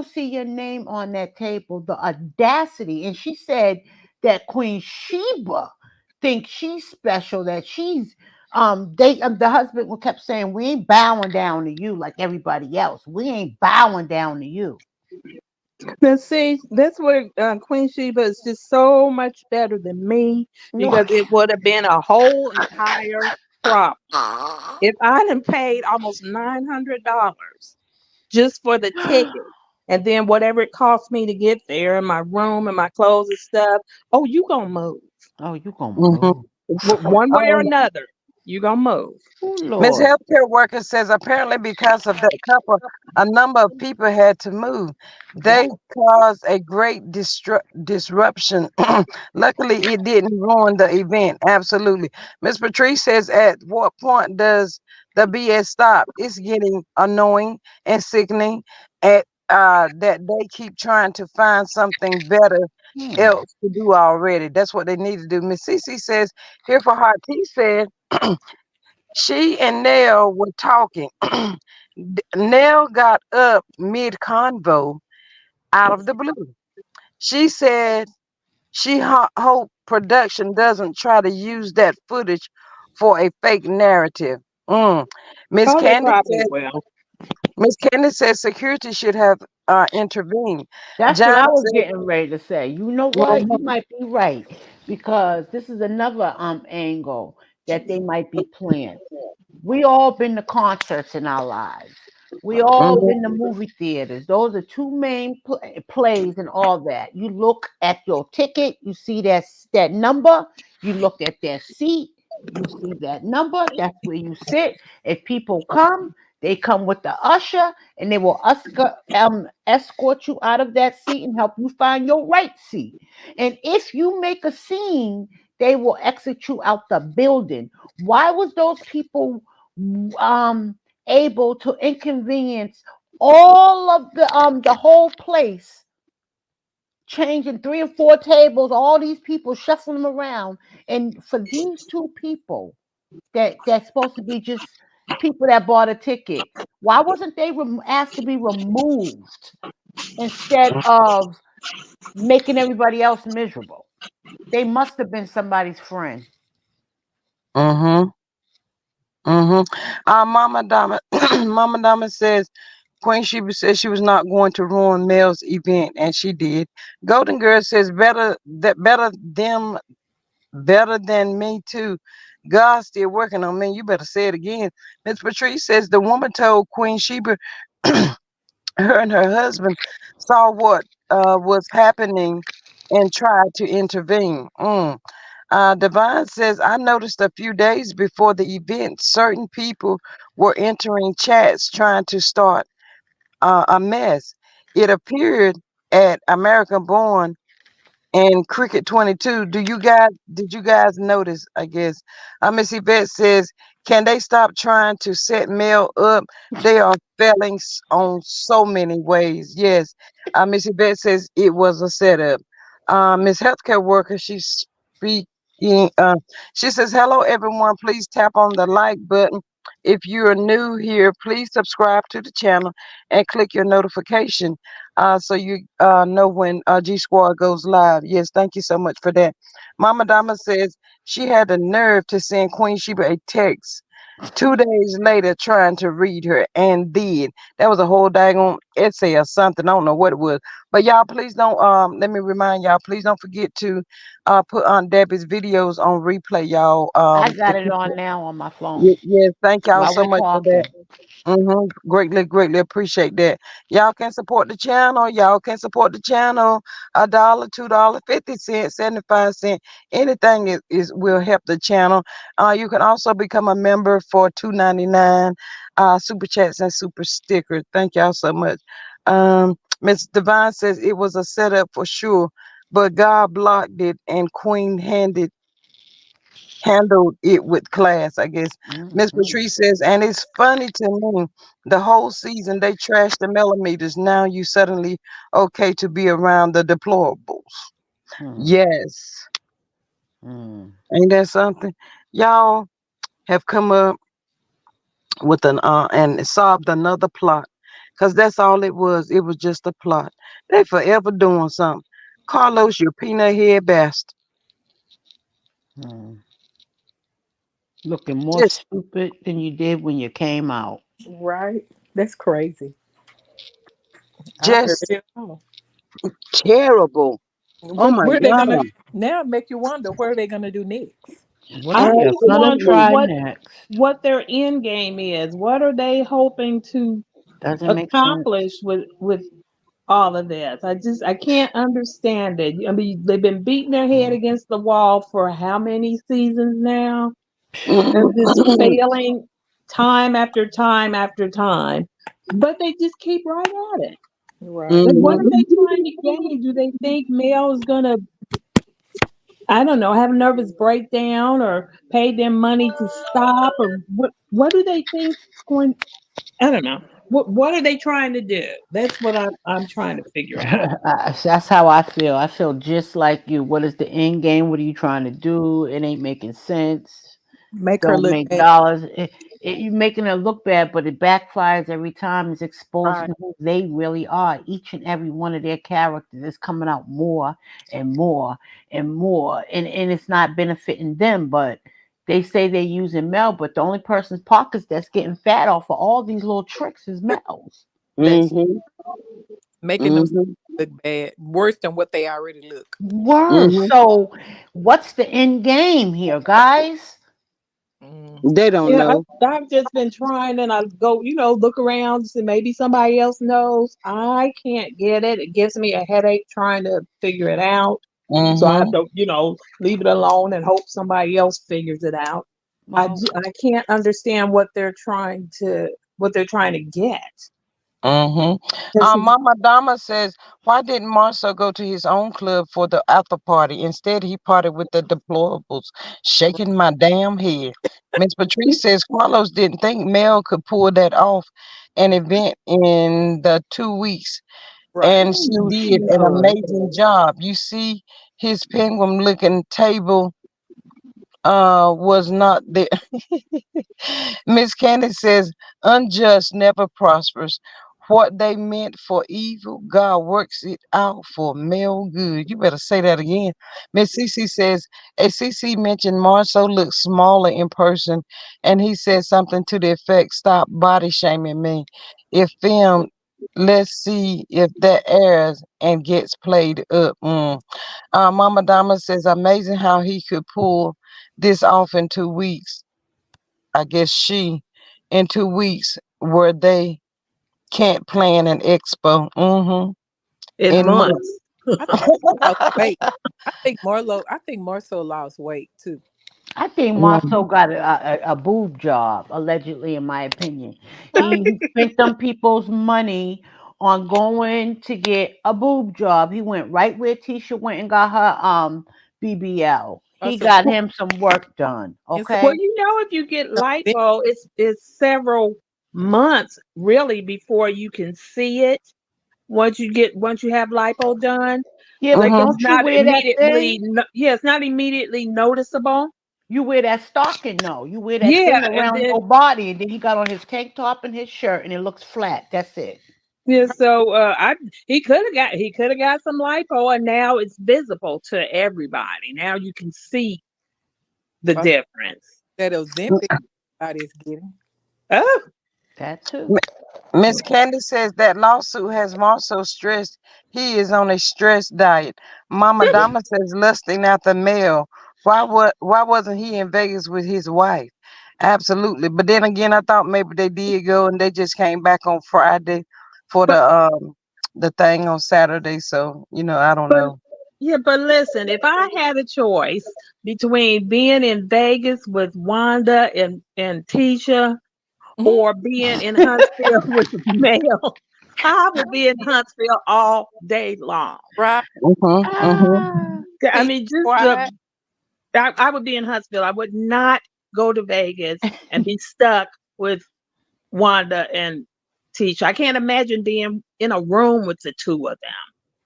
see your name on that table, the audacity. And she said that Queen Sheba thinks she's special, that she's the husband kept saying, we ain't bowing down to you like everybody else. We ain't bowing down to you. Now, see, that's where Queen Sheba is just so much better than me No. because it would have been a whole entire crop. If I had paid almost $900 just for the ticket, and then whatever it cost me to get there, and my room and my clothes and stuff, oh, you gonna move Oh, you gonna Mm-hmm. move. one way or another. You gonna move. Oh Miss Lord. Healthcare Worker says apparently because of that couple, a number of people had to move. They caused a great disruption. Luckily, it didn't ruin the event. Absolutely. Miss Patrice says, at what point does the BS stop? It's getting annoying and sickening at that they keep trying to find something better Hmm. else to do already. That's what they need to do. Miss Cece says, here for Heart T said, she and Nell were talking. Nell got up mid convo out of the blue. She said she hope production doesn't try to use that footage for a fake narrative. Mm. Miss Oh, they Candy probably said will. Miss Candy said security should have intervened. That's what John I was said, getting ready to say. You know what? You mhm, might be right because this is another angle that they might be playing. We all been to concerts in our lives. We all mhm, been to movie theaters. Those are two main plays and all that. You look at your ticket, you see that number. You look at their seat, you see that number. That's where you sit. If people come, They come with the usher and they will escort you out of that seat and help you find your right seat. And if you make a scene, they will exit you out the building. Why was those people um able to inconvenience all of the whole place, changing three or four tables, all these people shuffling them around, and for these two people that's supposed to be just people that bought a ticket, why wasn't they asked to be removed instead of making everybody else miserable? They must have been somebody's friend. Mm-hmm. Mm-hmm. Mama Dama, Mama Dama says Queen Sheba said she was not going to ruin Mel's event, and she did. Golden Girl says better than me too. God's still working on me. You better say it again. Miss Patrice says the woman told Queen Sheba her and her husband saw what was happening and tried to intervene. Divine says, I noticed a few days before the event, certain people were entering chats trying to start a mess. It appeared at American Born and Cricket 22. Did you guys notice? I guess. Miss Yvette says, can they stop trying to set Mel up? They are failing on so many ways. Yes. Miss Yvette says it was a setup. Miss Healthcare Worker, she's speaking. She says, hello, everyone. Please tap on the like button. If you are new here, please subscribe to the channel and click your notification so you know when G Squad goes live. Yes, thank you so much for that. Mama Dama says she had the nerve to send Queen Sheba a text 2 days later trying to read her and did. That was a whole daggone essay or something. I don't know what it was. But y'all, please don't let me remind y'all, please don't forget to put Aunt Debbie's videos on replay, y'all. I The got it on people. now on my phone Yes, thank y'all while so we're much for that. talking. Greatly, greatly appreciate that. Y'all can support the channel. Y'all can support the channel. $1, $2, 50 cents, 75 cents. Anything is will help the channel. You can also become a member for $2.99. Super chats and super stickers. Thank y'all so much. Miss Divine says it was a setup for sure, but God blocked it and Queen handled it with class, I guess. Miss Mhm. Patrice says, and it's funny to me, the whole season they trashed the millimeters. Now you suddenly okay to be around the deplorables. Mm, Yes. mm. Ain't that something? Y'all have come up with an and solved another plot. Cause that's all it was. It was just a plot. They forever doing something. Carlos, you peanut head bastard. Mm. Looking more Just stupid than you did when you came out. Right? That's crazy. I heard just it all. terrible. Oh my Where are they gonna God. now make you wonder what are they gonna do next? What I are they just gonna wonder Absolutely. try what next? their end game is. What are they hoping to Doesn't make sense. accomplish with all of this? I can't understand it. I mean, they've been beating their head against the wall for how many seasons now, and just failing time after time after time. But they just keep right at it. Right. And what are Mhm. they trying to gain? Do they think Mel is gonna, I don't know, have a nervous breakdown or pay them money to stop, or what do they think is going, I don't know. What are they trying to do? That's what I'm trying to figure out. That's how I feel. I feel just like you. What is the end game? What are you trying to do? It ain't making sense. Make her Don't look make bad. dollars. You making it look bad, but it backfires every time. It's Right. exposing who they really are. Each and every one of their characters is coming out more and more and more, and it's not benefiting them. But they say they're using Mel, but the only person's pockets that's getting fat off of all these little tricks is Mel's. That's Mhm. making them Mhm. look bad. Worse than what they already look. Worse. Mhm. So, what's the end game here, guys? Mm. They don't Yeah, know. I've just been trying, and I go, look around, and maybe somebody else knows. I can't get it. It gives me a headache trying to figure it out. So I have Mhm. to, leave it alone and hope somebody else figures it out. Well, I can't understand what they're trying to. what they're trying to get. Mm-hmm. 'Cause he- Mama Dama says, why didn't Marcel go to his own club for the after party? Instead, he partied with the deplorables, shaking my damn head. Miss Patrice says Carlos didn't think Mel could pull that off an event in the 2 weeks, Right. and Who she knew she did an would? amazing job. You see, his penguin looking table was not there. Miss Candace says, unjust never prospers. What they meant for evil, God works it out for male good. You better say that again. Miss Cece says, a CC mentioned Marceau looks smaller in person, and he said something to the effect, stop body shaming me. If filmed, let's see if that airs and gets played up. Mama Dama says, amazing how he could pull this off in 2 weeks. I guess in 2 weeks where they can't plan an expo. in In months. I think he lost weight. I think Marcel lost weight too. I think Marceau Mhm. got a boob job, allegedly, in my opinion. Probably. He spent them people's money on going to get a boob job. He went right where Tisha went and got her BBL. He Also, got him some work done. and some, Well, Okay. if you get some big- lipo, it's several months really before you can see it. Once you have lipo done, Yeah, like but Mhm. it's don't you not wear that immediately. thing? Yeah, it's not immediately noticeable. You wear that stocking, no. You wear that Yeah, thing and around then your body, and then he got on his tank top and his shirt, and it looks flat. That's it. yeah, so I he could have got some lipo, and now it's visible to everybody. Now you can see the also difference. that Ozempic body's getting. Oh, That too. Miss Candy says that lawsuit has Marcel stressed. He is on a stress diet. Mama Dama says lusting after male. Why wasn't he in Vegas with his wife? Absolutely. But then again, I thought maybe they did go and they just came back on Friday for but the thing on Saturday. So, I don't but know. yeah, but listen, if I had a choice between being in Vegas with Wanda and Tisha Mhm. or being in Huntsville with Mel, I would be in Huntsville all day long. Right. Mm-hmm. Ah. I Peace, mean, just quiet. I would be in Huntsville. I would not go to Vegas and be stuck with Wanda and Tisha. I can't imagine being in a room with the two of them.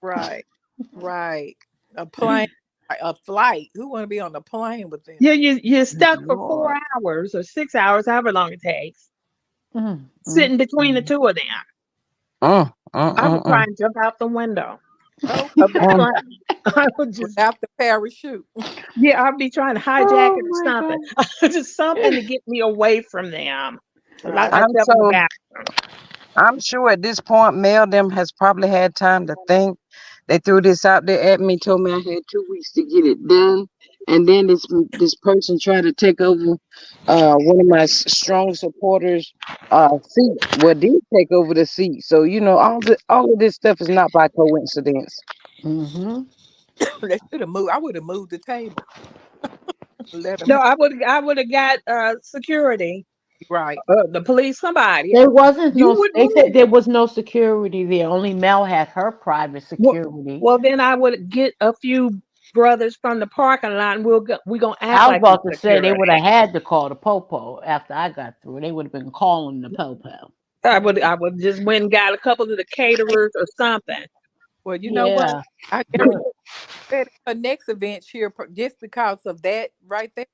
Right. Right. A plane, a flight. Who want to be on the plane with them? You're stuck for four Lord. hours or 6 hours, however long it takes, Mm, mm, sitting between the mm. two of them. Mm, I would try mm, and jump out the window Oh, of the mm, plane. I would just, without the parachute. yeah, I'd be trying to hijack Oh it or my something. God. Just something to get me away from them. Lock Right. I'm myself in the so bathroom. I'm sure at this point, Mel them has probably had time to think. They threw this out there at me, told me I had 2 weeks to get it done, and then this person tried to take over one of my strong supporters' seat. Well, did take over the seat. So all of this stuff is not by coincidence. Mm-hmm. They should have moved. I would have moved the table. Let them No, have. I would have got security, Right. the police, somebody. There wasn't You no. would They said move. there was no security there. Only Mel had her private Well, security. well, then I would get a few brothers from the parking lot, and we gonna act I was like it's about to say they would have security. had to call the popo after I got through. They would have been calling the popo. I would just went and got a couple of the caterers or something. Well, you know what? Yeah. I Yeah. bet her next event just because of that right there.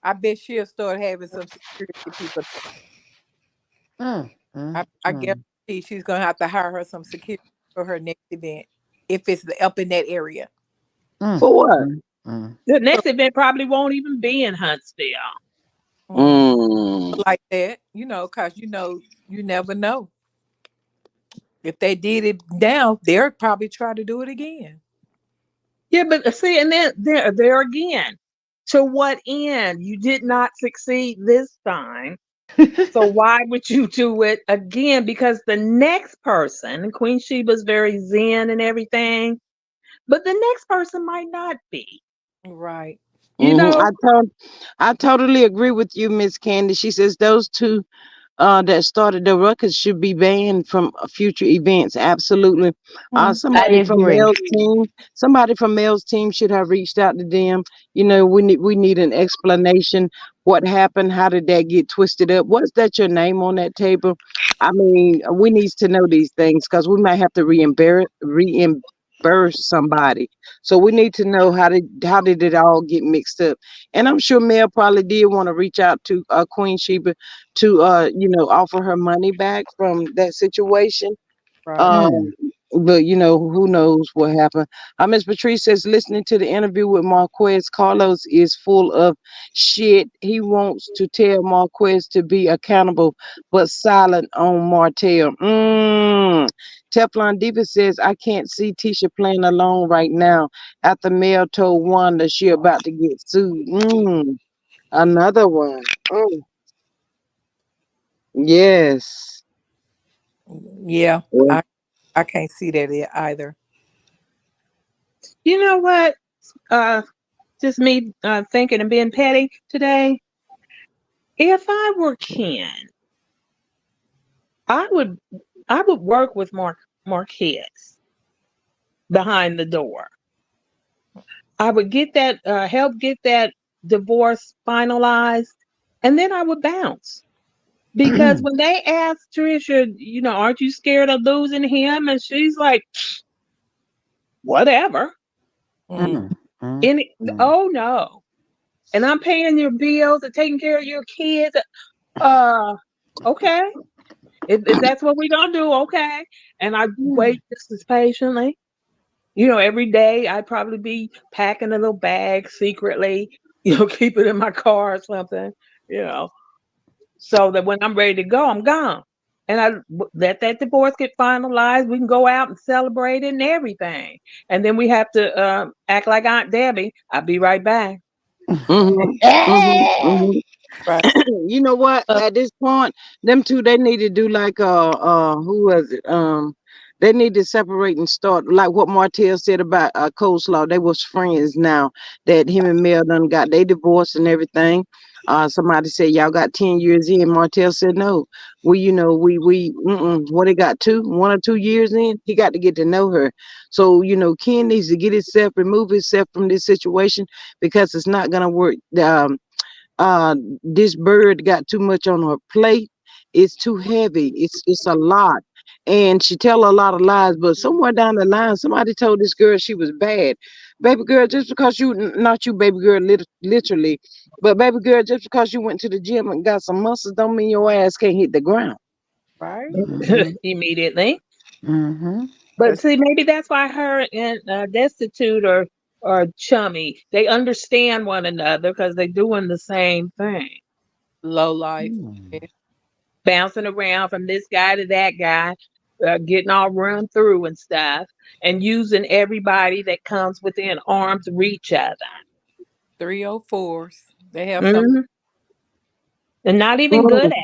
I bet she'll start having some security people. Mm, mm, I mm. guarantee she's gonna have to hire her some security for her next event if it's up in that area. Mm, For what? mm, mm. The So, next event probably won't even be in Huntsville. mhm, Mm. like that, because you never know. If they did it now, they'll probably try to do it again. Yeah, but see, and then there again, to what end? You did not succeed this time. So why would you do it again? Because the next person, Queen Sheba's very zen and everything, but the next person might not be. Right. You hmm know, I totally agree with you, Miss Candy. She says those two that started the ruckus should be banned from future events. Absolutely. Mm. I Somebody from agree. Mel's team should have reached out to them. You know, we need an explanation. What happened? How did that get twisted up? Was that your name on that table? I mean, we need to know these things because we might have to reimburse somebody. So we need to know how did it all get mixed up. And I'm sure Mel probably did want to reach out to Queen Sheba to offer her money back from that situation. Right. um, Mm. but who knows what happened. Miss Patrice says listening to the interview with Marquez, Carlos is full of shit. He wants to tell Marquez to be accountable, but silent on Martell. Teflon Diva says I can't see Tisha playing alone right now. After Mel told Wanda she about to get sued. Another one. Yes. Yeah. Yeah. I can't see that either. You know what? Uh, just me thinking and being petty today. If I were Ken, I would I would work with Marquez behind the door. I would get that help get that divorce finalized, and then I would bounce. Because when they asked Trisha, aren't you scared of losing him? And she's like, whatever. Mm. Mm, mm, And mm. oh no. And I'm paying your bills and taking care of your kids. Uh, okay. If that's what we're gonna do, okay. And I wait just as patiently. Every day I'd probably be packing a little bag secretly, keep it in my car or something, you know, so that when I'm ready to go, I'm gone. And let that divorce get finalized. We can go out and celebrate it and everything. And then we have to act like Aunt Debbie. I'll be right back. Mhm. Mhm. Mhm. Right. You know what? At this point, them two they need to do like who was it? They need to separate and start like what Martell said about coleslaw. They was friends now that him and Mel done got they divorced and everything. Somebody said y'all got 10 years in. Martell said no. What he got 1 or 2 years in. He got to get to know her. So Ken needs to get himself remove himself from this situation because it's not gonna work. Uh this bird got too much on her plate. It's too heavy. It's a lot. And she tell a lot of lies, but somewhere down the line, somebody told this girl she was bad. Baby girl, just because not you, baby girl, literally, but baby girl, just because you went to the gym and got some muscles, don't mean your ass can't hit the ground. Right. Mhm, Immediately. mhm. But 'Cause see, maybe that's why her and Destitute are chummy. They understand one another because they're doing the same thing, low life. Mm. Yeah. bouncing around from this guy to that guy, getting all run through and stuff, and using everybody that comes within arm's reach of 304s. They have them. some. And not even good Mm, at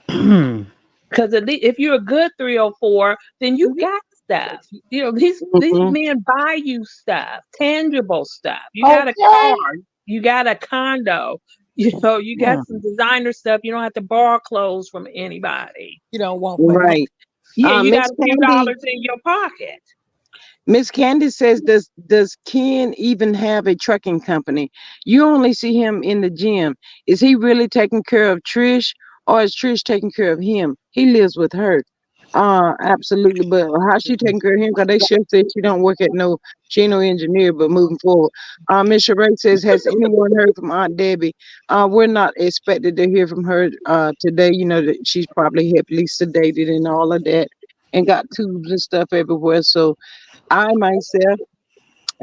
it. Because if you're a good 304, then you got stuff. These mhm. men buy you stuff, tangible stuff. You got a car, Okay. you got a condo, you got some Mm. designer stuff. You don't have to borrow clothes from anybody. You don't want for nothing. Right. Yeah, you got Miss a few Candy. dollars in your pocket. Miss Candy says, does Ken even have a trucking company? You only see him in the gym. Is he really taking care of Trish, or is Trish taking care of him? He lives with her. Absolutely. But how she taking care of him? Because they sure said she don't work at no, she ain't no engineer. But moving forward, Miss Sheree says, has anyone heard from Aunt Debbie? We're not expected to hear from her today. You know that she's probably heavily sedated and all of that, and got tubes and stuff everywhere. So I myself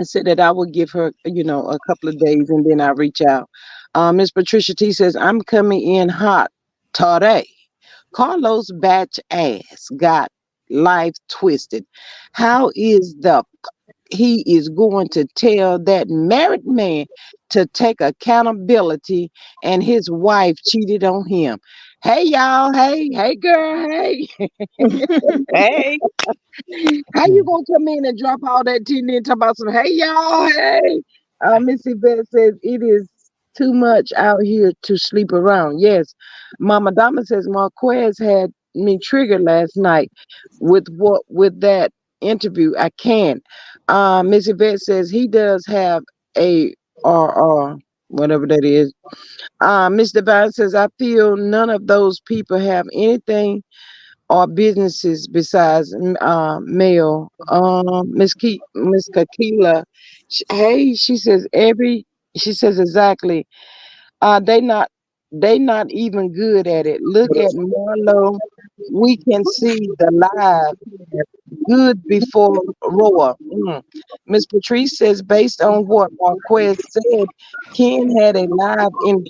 said that I would give her, a couple of days and then I reach out. Miss Patricia T says, I'm coming in hot today. Carlos Batch ass got life twisted. How is he is going to tell that married man to take accountability and his wife cheated on him? Hey y'all, hey girl, hey. Hey, How you gonna come in and drop all that tea and then talk about some hey y'all, hey? Missy Beth says it is too much out here to sleep around. Yes, Mama Dama says Marquez had me triggered last night with that interview. I can't. Miss Yvette says he does have a RR, whatever that is. Miss Divine says I feel none of those people have anything or businesses besides mail. Miss Kakila, hey, she says she says exactly. They not even good at it. Look at Marlo. We can see the live good before Roa. Miss Patrice says based on what Marquez said, Ken had a live in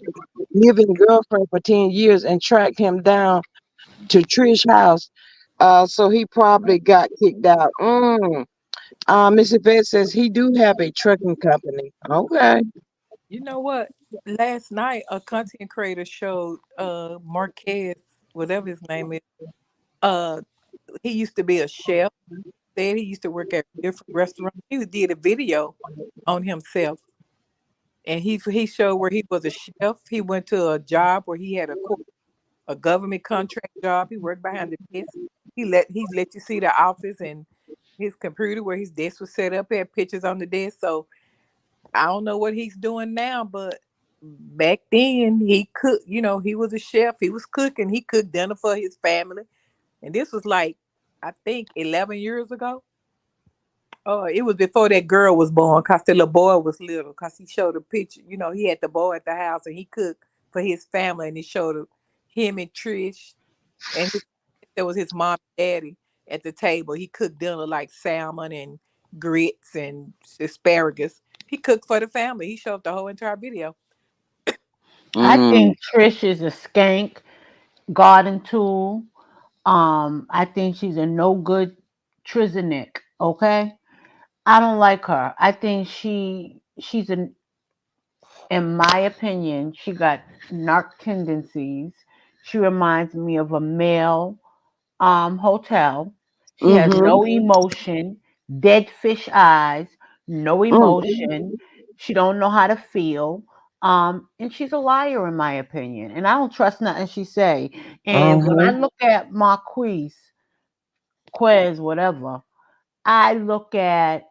living girlfriend for 10 years and tracked him down to Trish house. So he probably got kicked out. Miss Yvette says he do have a trucking company. Okay. You know what? Last night a content creator showed Marquez, whatever his name is. Uh he used to be a chef. Said he used to work at different restaurants. He did a video on himself, and he showed where he was a chef. He went to a job where he had a government contract job. He worked behind the desk. He let you see the office and his computer where his desk was set up. Had pictures on the desk. So I don't know what he's doing now, but back then he cooked. You know, he was a chef. He was cooking. He cooked dinner for his family, and this was like I think 11 years ago. Oh, it was before that girl was born, cause the little boy was little. Cause he showed a picture. You know, he had the boy at the house, and he cooked for his family, and he showed him and Trish, and there was his mom and daddy at the table. He cooked dinner like salmon and grits and asparagus. He cooked for the family. He showed the whole entire video. I Mm. think Trish is a skank garden tool. I think she's a no good Trizanik. Okay, I don't like her. I think she's an in my opinion, she got narc tendencies. She reminds me of a male hotel. She has Mm-hmm. no emotion, dead fish eyes, no Mm. emotion. She don't know how to feel. And she's a liar in my opinion. And I don't trust nothing she say. And when I Mm-hmm. look at Marquise, Quez, whatever, I look at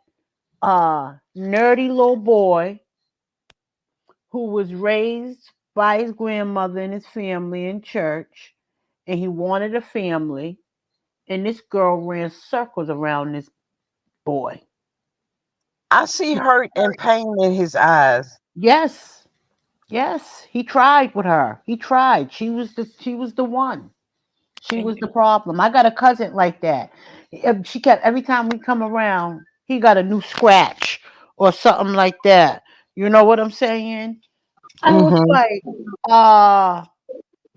a nerdy little boy who was raised by his grandmother and his family in church, and he wanted a family, and this girl ran circles around this boy. I see hurt and pain in his eyes. Yes, yes, he tried with her. He tried. She was the one. She And was the problem. I got a cousin like that. She kept every time we come around, he got a new scratch or something like that. You know what I'm saying? I was Mm-hmm. like, uh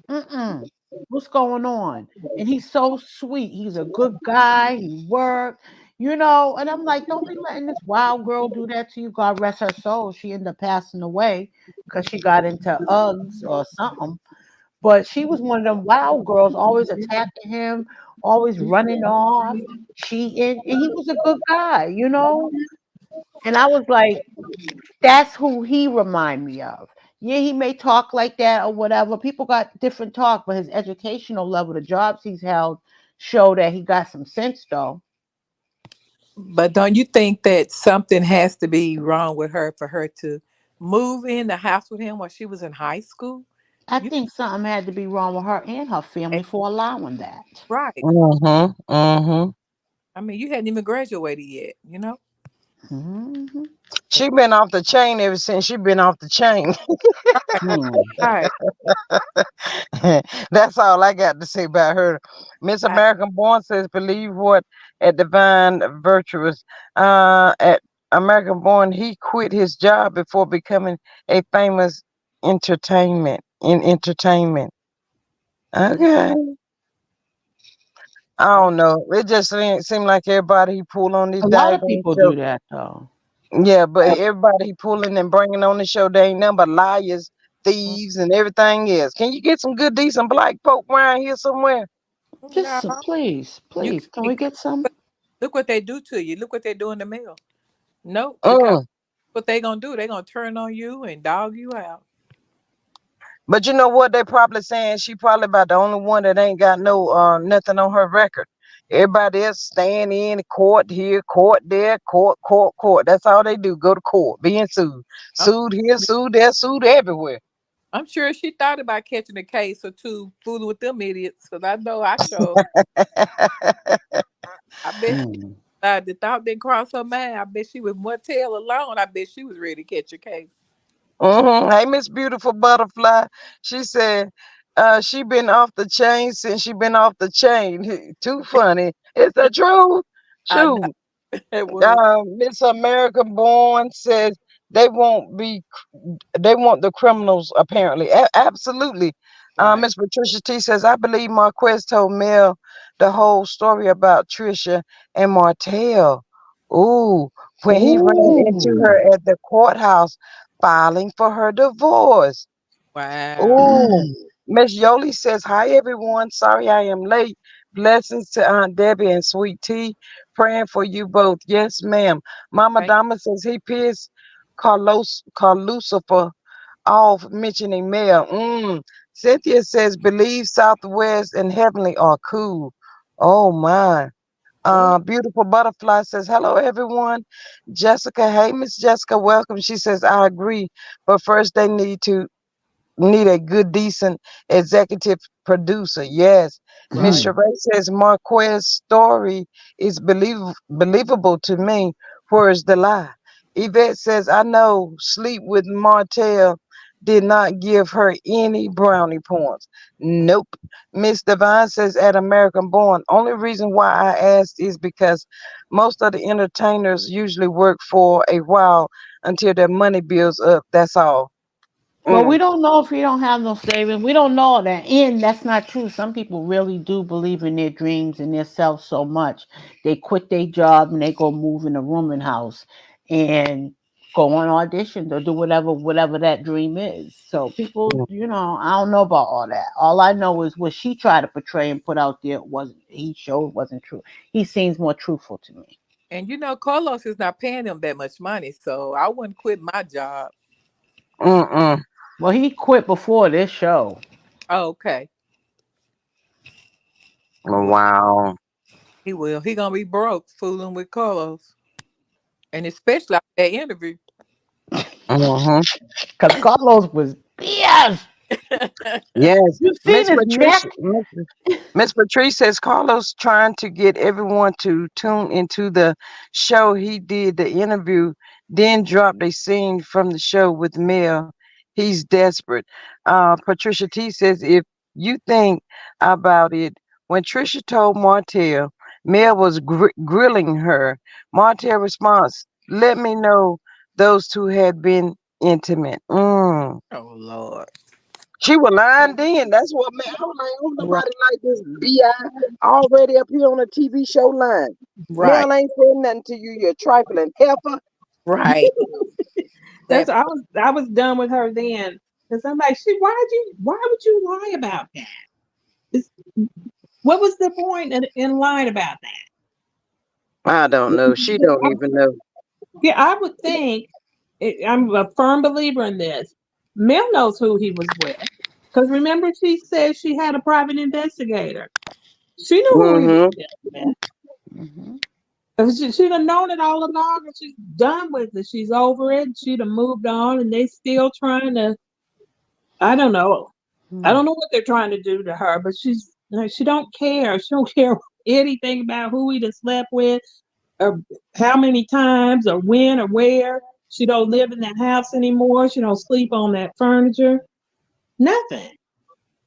mm-mm. What's going on? And he's so sweet. He's a good guy. He worked, and I'm like, don't be letting this wild girl do that to you. God rest her soul. She ended up passing away because she got into Uggs or something. But she was one of them wild girls, always attacking him, always running off, cheating. And he was a good guy. And I was like, that's who he remind me of. Yeah, he may talk like that or whatever. People got different talk, but his educational level, the jobs he's held, show that he got some sense though. but don't you think that something has to be wrong with her for her to move in the house with him while she was in high school? I You think something had to be wrong with her and her family ain't for allowing that. right. Mm-hmm. Mm-hmm. I mean, you hadn't even graduated yet, you know? Hmm. She been off the chain ever since she been off the chain. Right. That's all I got to say about her. Miss I, American Born says, believe what at Divine Virtuous. At American Born, he quit his job before becoming a famous entertainment. Okay. I don't know. It just seem like everybody he pull on this A lot of daggone people show. do that though. Yeah, but everybody he pulling and bringing on the show, they ain't nothing but liars, thieves, and everything else. Can you get some good, decent black folk around here somewhere? no, Please, you please, can can't. we get some? Look what they do to you. Look what they do in the mail. No, because Mm, what they gonna do? They gonna turn on you and dog you out. But you know what? They probably saying she probably about the only one that ain't got no nothing on her record. Everybody else staying in court here, court there, court, court, court. That's all they do. Go to court, being sued, I'm, sued here, sued there, sued everywhere. I'm sure she thought about catching a case or two fooling with them idiots. Cause I know I sure. I bet she Mm. the thought didn't cross her mind. I bet she was Martell alone. I bet she was ready to catch a case. Hey, Miss Beautiful Butterfly. She said she been off the chain since she been off the chain. Too funny. Is that true? I know Shoot. it was. Miss America Born says they won't be they want the criminals apparently. Absolutely. Right. Miss Patricia T says, I believe Marquez told Mel the whole story about Trisha and Martell. Ooh, when he ran into Ooh. her at the courthouse filing for her divorce. Wow. Ooh, Mm. Miss Yoli says, hi everyone. Sorry I am late. Blessings to Aunt Debbie and Sweet Tea. Praying for you both. Yes, ma'am. Mama Thank Dama says he pissed Carl Lucifer off mentioning Mel. Cynthia says, believe Southwest and Heavenly are cool. Oh my. you. Beautiful Butterfly says, hello everyone. Jessica, hey Miss Jessica, welcome. She says, I agree. But first they need a good, decent executive producer. Yes. Miss Right. Mm. Sheree says Marquez's story is believable to me. Where's the lie? Yvette says, I know Sleep with Martell did not give her any brownie points. Nope. Miss Divine says at American Born, only reason why I asked is because most of the entertainers usually work for a while until their money builds up. That's all. Well, we Mm. don't know if he don't have no savings. We don't know that. And that's not true. Some people really do believe in their dreams and their self so much. They quit their job and they go move in a rooming house and go on auditions or do whatever that dream is. So people, I don't know about all that. All I know is what she tried to portray and put out there wasn't he showed wasn't true. He seems more truthful to me. And Carlos is not paying them that much money, so I wouldn't quit my job. Mm-mm. Well, he quit before this show. Oh, okay. Yeah, Wow. he will. He gonna be broke fooling with Carlos. And especially after that interview. Mm-hmm. Because Carlos was BS. Yes. You seen Miss his neck? Patricia. Miss Patrice says Carlos trying to get everyone to tune into the show. He did the interview, then dropped a scene from the show with Mel. He's desperate. Patricia T says if you think about it, when Trisha told Martell Mel was grilling her, Martell responds, "Let me know those two had been intimate." Oh Lord. She was lying then. That's what man. I was like, oh, Right. nobody like this BI already up here on a TV show line. Right. Mel ain't saying nothing to you. You're trifling heifer. Right. That's That I was done with her then. Because I'm like, why would you lie about that? It's, what was the point in lying about I don't know. She don't that? even know. Yeah, I would think, I'm a firm believer in this. Mel knows who he was with. Because remember, she said she had a private investigator. She knew who he was Mm-hmm. with. Hmm. If she'd have known it all along and she's done with it. She's over it. She'd have moved on and they still trying to, I don't know. I don't know what they're trying to do to her, but she don't care. She don't care anything about who he done slept with or how many times or when or where. She don't live in that house anymore. She don't sleep on that furniture. Nothing.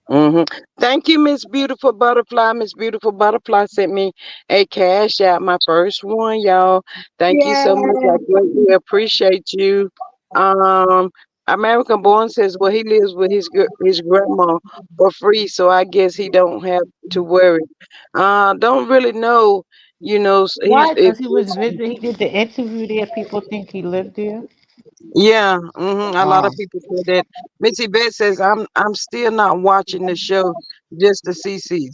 Mm-hmm. Thank you, Miss Beautiful Butterfly. Miss Beautiful Butterfly sent me a cash out, my first one, y'all. Thank you so much. I Yeah. greatly appreciate you. Um, American Born says, well, he lives with his grandma for free, so I guess he don't have to worry. Don't really know, he Why? if Because he was visiting. He did the interview there. People think he lived there. yeah, a lot Oh. of people say that. Missy Beth says I'm still not watching the show just to see.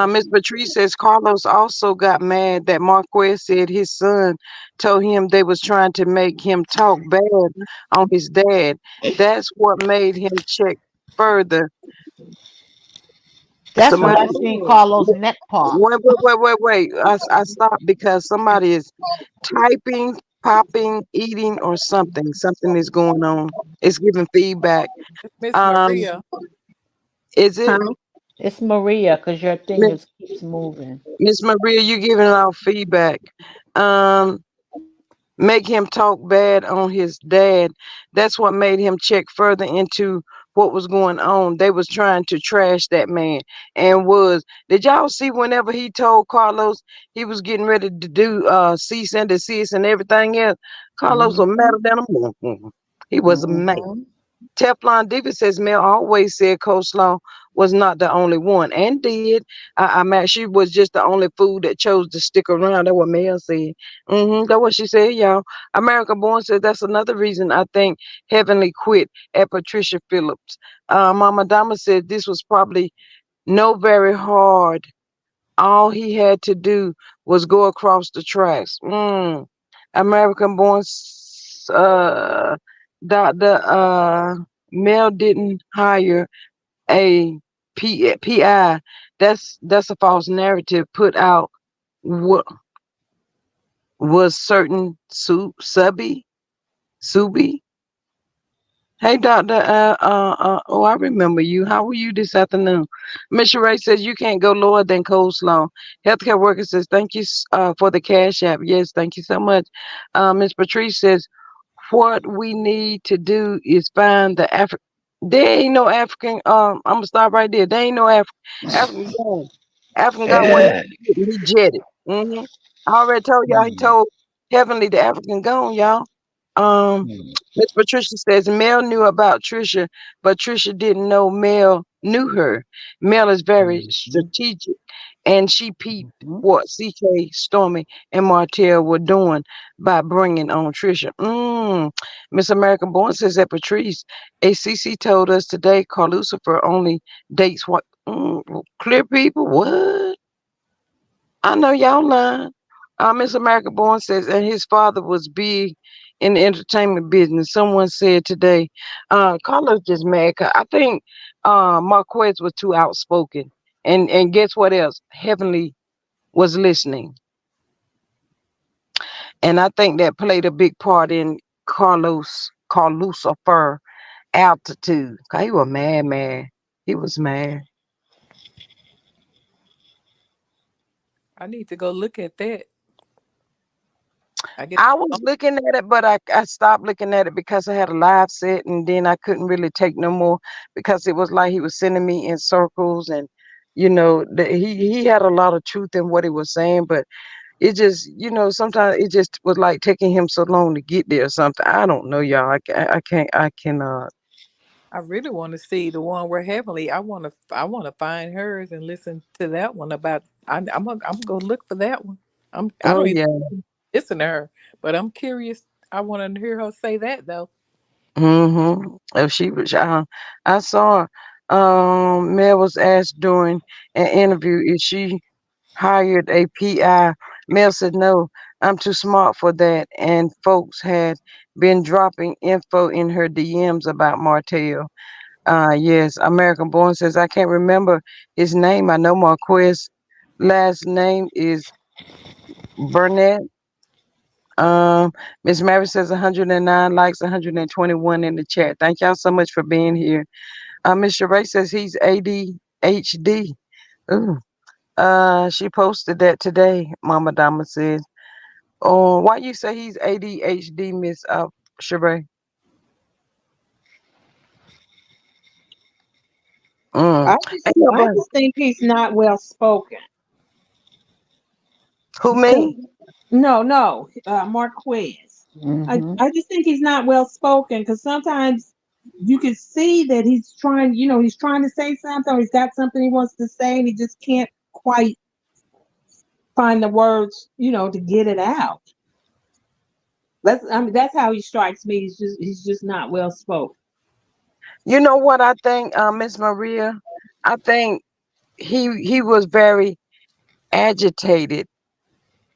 Miss Patrice says Carlos also got mad that Marquez said his son told him they was trying to make him talk bad on his dad. That's what made him check. further. That's what Somebody, I seen Carlos neck pop. wait. I stopped because somebody is typing, popping, eating, or something. Something is going on. It's giving feedback. It's Miss Um, Maria. is it Huh? It's Maria, because your thing Miss is keeps moving. Miss Maria? You giving out feedback. Um, make him talk bad on his dad. That's what made him check further into what was going on. They was trying to trash that man and was. Did y'all see whenever he told Carlos he was getting ready to do cease and desist and everything else? Carlos was Mm-hmm. madder than a motherfucker. He was a man. Mm-hmm. Teflon Diva says Mel always said coleslaw was not the only one, and did. I'm at she was just the only food that chose to stick around. That's what Mel said. That's what she said, y'all. America Born says that's another reason I think Heavenly quit at Patricia Phillips. Mama Dama said this was probably no very hard. All he had to do was go across the tracks. American Born, Dr. Mel didn't hire a PI. That's a false narrative put out. What was certain Subi? Hey, Doctor. Oh, I remember you. How were you this afternoon? Mr. Ray says you can't go lower than coleslaw. Healthcare worker says thank you for the cash app. Yes, thank you so much. Miss Patrice says what we need to do is find the African. There ain't no African. I'm gonna stop right there. There ain't no African gone. African got what he jetted. I already told y'all. He told Heavenly the African gone, y'all. Um, Miss Patricia says Mel knew about Trisha, but Trisha didn't know Mel knew her. Mel is very Mm-hmm. strategic, and she peeped Mm-hmm. what CK, Stormy, and Martell were doing by bringing on Trisha. Miss American Born says that Patrice, ACC told us today, Carl Lucifer only dates what clear people. What? I know y'all lying. Miss America Born says, and his father was big in the entertainment business. Someone said today, Carlos just mad. 'Cause I think Marquez was too outspoken. And guess what else? Heavenly was listening. And I think that played a big part in Carl Lucifer altitude. 'Cause he was mad, man. He was mad. I need to go look at that. I guess. I was looking at it, but I stopped looking at it because I had a live set and then I couldn't really take no more because it was like he was sending me in circles and he had a lot of truth in what he was saying, but it just sometimes it just was like taking him so long to get there or something. I don't know, y'all. I cannot. I really want to see the one where Heavenly. I want to find hers and listen to that one about. I'm gonna go look for that one. I Oh don't even yeah. listen to her, but I'm curious. I want to hear her say that though. If she was, I saw Mel was asked during an interview if she hired a PI. Mel said, no, I'm too smart for that. And folks had been dropping info in her DMs about Martell. Yes, American Born says, I can't remember his name. I know Marquez last name is Burnett. Um, Miss Mary says 109 likes, 121 in the chat. Thank y'all so much for being here. Miss Sheree says he's ADHD. Ooh. She posted that today, Mama Dama says. Oh, why you say he's ADHD, Miss Sheree? I Ain't just I nobody. just think he's not well spoken. Who 'Cause- me? no, Marquez. Mm-hmm. I just think he's not well spoken because sometimes you can see that he's trying, he's trying to say something or he's got something he wants to say and he just can't quite find the words, to get it out. That's how he strikes me. He's just not well spoken. You know what I think, Miss Maria? I think he was very agitated,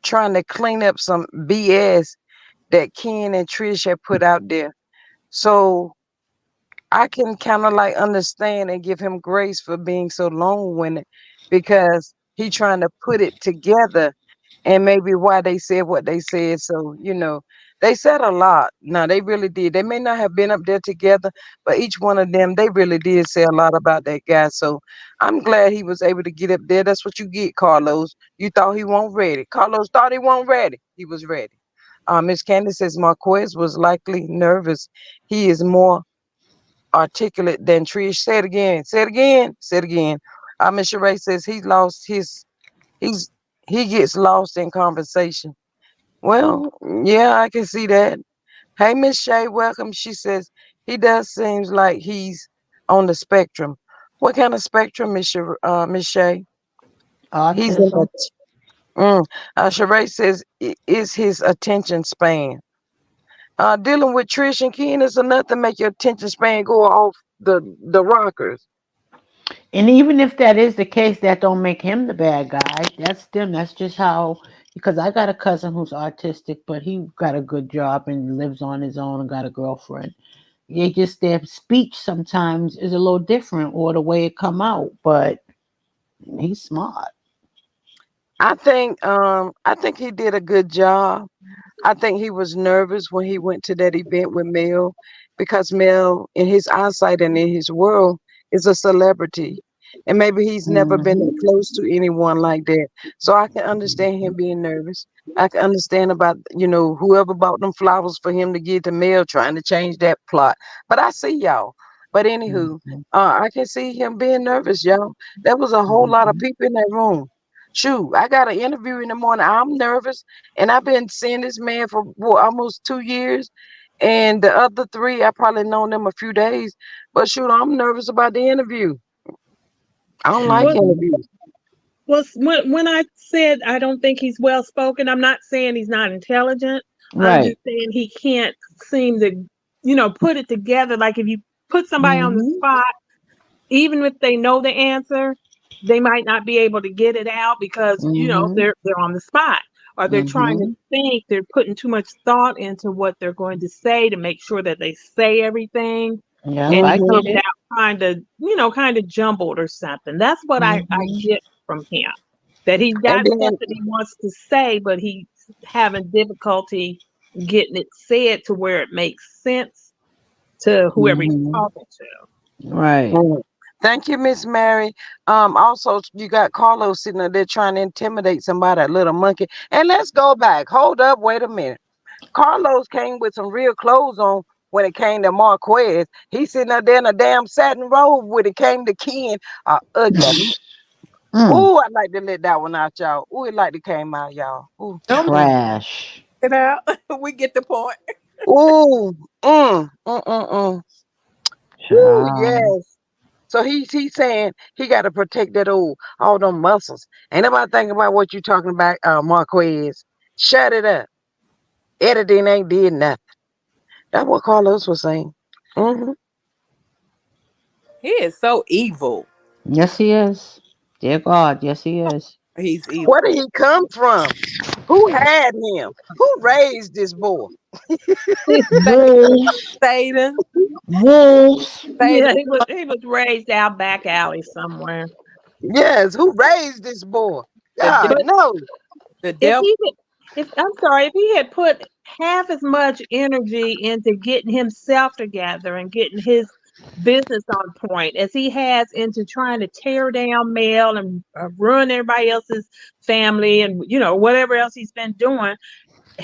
trying to clean up some BS that Ken and Trish had put out there. So I can kind of like understand and give him grace for being so long-winded because he trying to put it together and maybe why they said what they said. So, they said a lot. No, they really did. They may not have been up there together, but each one of them, they really did say a lot about that guy. So I'm glad he was able to get up there. That's what you get, Carlos. You thought he wasn't ready. Carlos thought he wasn't ready. He was ready. Miss Candace says Marquez was likely nervous. He is more articulate than Trish. Say it again. Say it again. Say it again. Miss Sheree says he's he gets lost in conversation. Well, yeah, I can see that. Hey, Miss Shay, welcome. She says he does seems like he's on the spectrum. What kind of spectrum, Miss Shay? He's in Autism. the. Mm. Sheree says is his attention span. Dealing with Trish and Ken is enough to make your attention span go off the rockers. And even if that is the case, that don't make him the bad guy. That's them. That's just how. Because I got a cousin who's autistic, but he got a good job and lives on his own and got a girlfriend. They just their speech sometimes is a little different or the way it come out, but he's smart. I think he did a good job. I think he was nervous when he went to that event with Mel because Mel, in his eyesight and in his world, is a celebrity. And maybe he's never been that Hmm. close to anyone like that. So I can understand him being nervous. I can understand about, whoever bought them flowers for him to give to Mel trying to change that plot. But I see y'all. But anywho, Hmm. I can see him being nervous, y'all. There was a whole lot of Hmm. people in that room. Shoot, I got an interview in the morning. I'm nervous. And I've been seeing this man for almost 2 years. And the other three, I probably known them a few days. But shoot, I'm nervous about the interview. I don't like Well, Hmm. interviews. when I said I don't think he's well spoken, I'm not saying he's not intelligent. I'm Right. just saying he can't seem to, put it together. Like if you put somebody on the Hmm. spot, even if they know the answer, they might not be able to get it out because Hmm. they're on the spot or they're trying to Hmm. think. They're putting too much thought into what they're going to say to make sure that they say everything, Yep, and I it Hmm. get comes it. out kind of jumbled or something. That's what I Hmm. get from him. That he's And got then something he wants to say, but he's having difficulty getting it said to where it makes sense to whoever he's Hmm. talking to. Right. mm, thank you, Miss Mary. Also you got Carlos sitting there trying to intimidate somebody, a little monkey. And let's go back. Hold up, wait a minute. Carlos came with some real clothes on when it came to Marquez. He's sitting up there in a damn satin robe when it came to Ken. Ugly. Mm. Ooh, I like to let that one out, y'all. Ooh, it like to came out, y'all. Ooh. Don't Trash. it out. We get the point. Ooh. Mm. Ooh, Child. yes. So he's saying he got to protect that all them muscles. Ain't nobody thinking about what you talking about, Marquez. Shut it up. Editing ain't did nothing. That's what Carlos was saying. Hmm. He is so evil. Yes, he is. Dear God, yes, he is. He's evil. Where did he come from? Who had him? Who raised this boy? Wolves. Satan. Wolves. Satan. Yeah, he was raised out back alley somewhere. Yes, who raised this boy? The God devil. But no. The if devil. he had, if I'm sorry, if he had put half as much energy into getting himself together and getting his business on point as he has into trying to tear down Mel and ruin everybody else's family and whatever else he's been doing,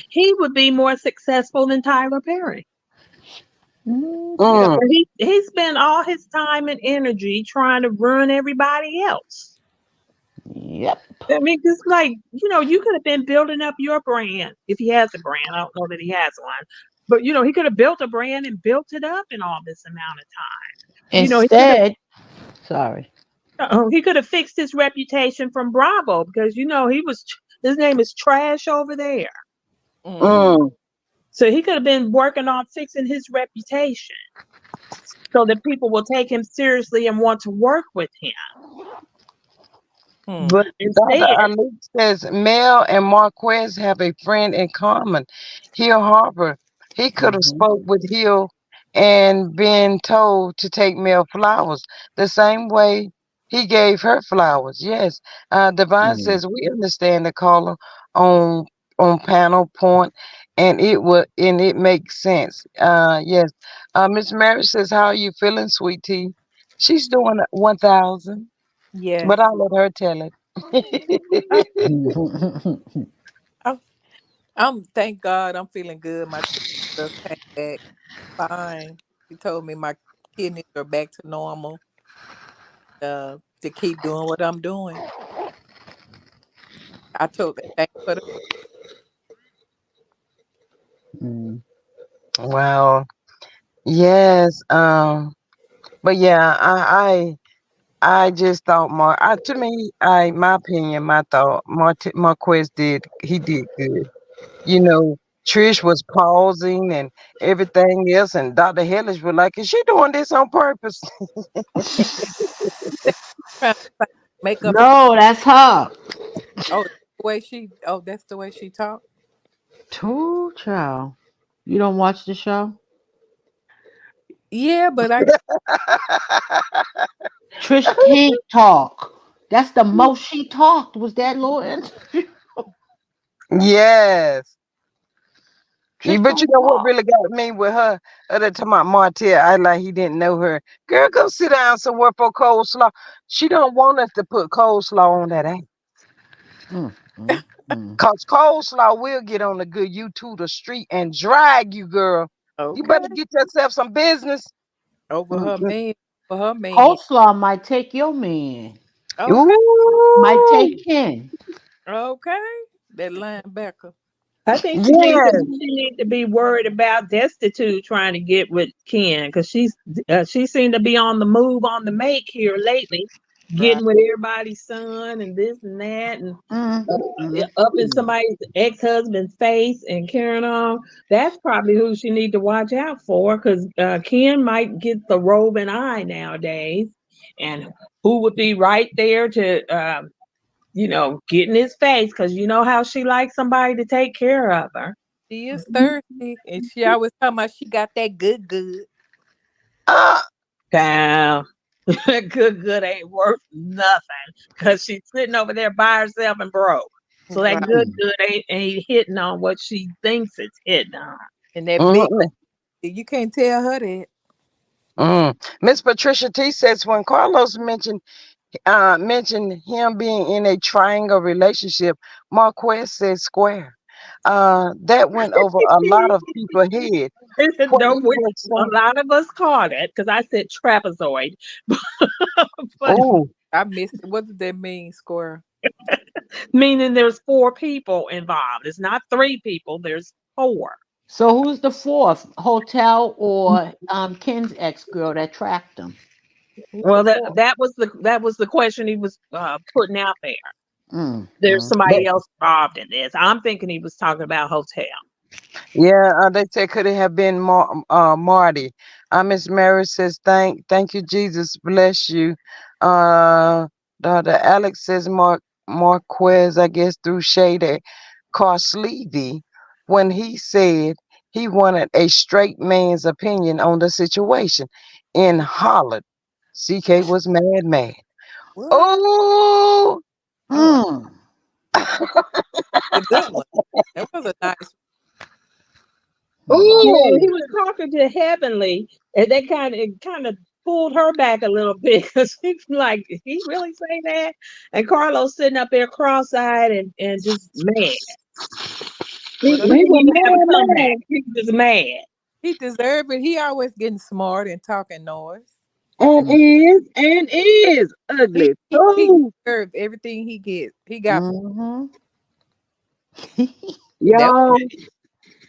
he would be more successful than Tyler Perry. Mm, Mm, But he spent all his time and energy trying to ruin everybody else. yep. I mean, just like, you could have been building up your brand if he has a brand. I don't know that he has one. But, he could have built a brand and built it up in all this amount of time. He could have Instead, sorry. he could have fixed his reputation from Bravo because, his name is trash over there. Mm-hmm. mm. So he could have been working on fixing his reputation so that people will take him seriously and want to work with him. Hmm. But Dr. instead, Ali says Mel and Marquez have a friend in common, Hill Harper. He could have Hmm. spoke with Hill and being told to take male flowers the same way he gave her flowers. Yes, Divine Mm. says we understand the caller on panel point, and it makes sense. Yes, Miss Mary says, "How are you feeling, sweet tea?" She's doing 1,000, but Yes. I'll let her tell it. I'm, thank God I'm feeling good. My test results came back fine. He told me my kidneys are back to normal. To keep doing what I'm doing. I told them thanks for the Mm. Well, yes, but yeah, I just thought to me, my opinion, my thought, Marquez did good. You know, Trish was pausing and everything else, and Dr. Hellish was like, "Is she doing this on purpose?" trying to make up stuff. No, that's her. Oh, that's the way she. Oh, that's the way she talked. True child. You don't watch the show? Yeah, but I Trish can't talk. That's the most she talked was that little interview. Yes. Trish But you don't know what talk. really got me with her? Other time about Martell, I like he didn't know her. Girl, go sit down somewhere for coleslaw. She don't want us to put coleslaw on that ain't. Mm, mm, mm. Cause coleslaw will get on the good you to the street and drag you, girl. You better okay get yourself some business. over her Mm-mm. man. For her man. Coleslaw might take your man. Okay, Might Ooh, take Ken. okay. That linebacker. I think yes. she need to be worried about Destitute trying to get with Ken because she seemed to be on the move, on the make here lately, Right. getting with everybody's son and this and that, and Mm, mm, up in mm. somebody's ex-husband's face and carrying on. That's probably who she need to watch out for because Ken might get the roving eye nowadays, and who would be right there to get in his face because you know how she likes somebody to take care of her. She is thirsty, and she always talking about she got that good good. Uh, Damn. Good ain't worth nothing because she's sitting over there by herself and broke. So that Right. Mm. good ain't hitting on what she thinks it's hitting on. And that big, mm, you can't tell her that. Miss Patricia T says when Carlos mentioned him being in a triangle relationship, Marquez said square. That went over a lot of people's head. What Don't he we, was a saying. lot of us caught it because I said trapezoid, but Oh, I missed it. What did that mean, Square? meaning there's four people involved. It's not three people, there's four. So who's the fourth? Hotel or Ken's ex girl that tracked him? Who's the Well, that fourth? that was the question he was putting out there. Mm, There's mm, somebody but else involved in this. I'm thinking he was talking about hotel. yeah, they said could it have been Marty? Miss Mary says thank you Jesus bless you. Uh, Dr. Alex says Marquez I guess through shade at Carslevy when he said he wanted a straight man's opinion on the situation in Holland. CK was mad. What? Oh, Oh, mm. a good one. That was a nice. Mm. Yeah, he oh. was talking to Heavenly, and they kind of pulled her back a little bit because he's like, he really say that? And Carlos sitting up there cross-eyed and just mad. Well, He didn't Was even have a comeback. mad. He was just mad. he deserved it. He always getting smart and talking noise. Mm. And is He ugly. he Oh, deserved everything he gets. He got Mhm. that. y'all.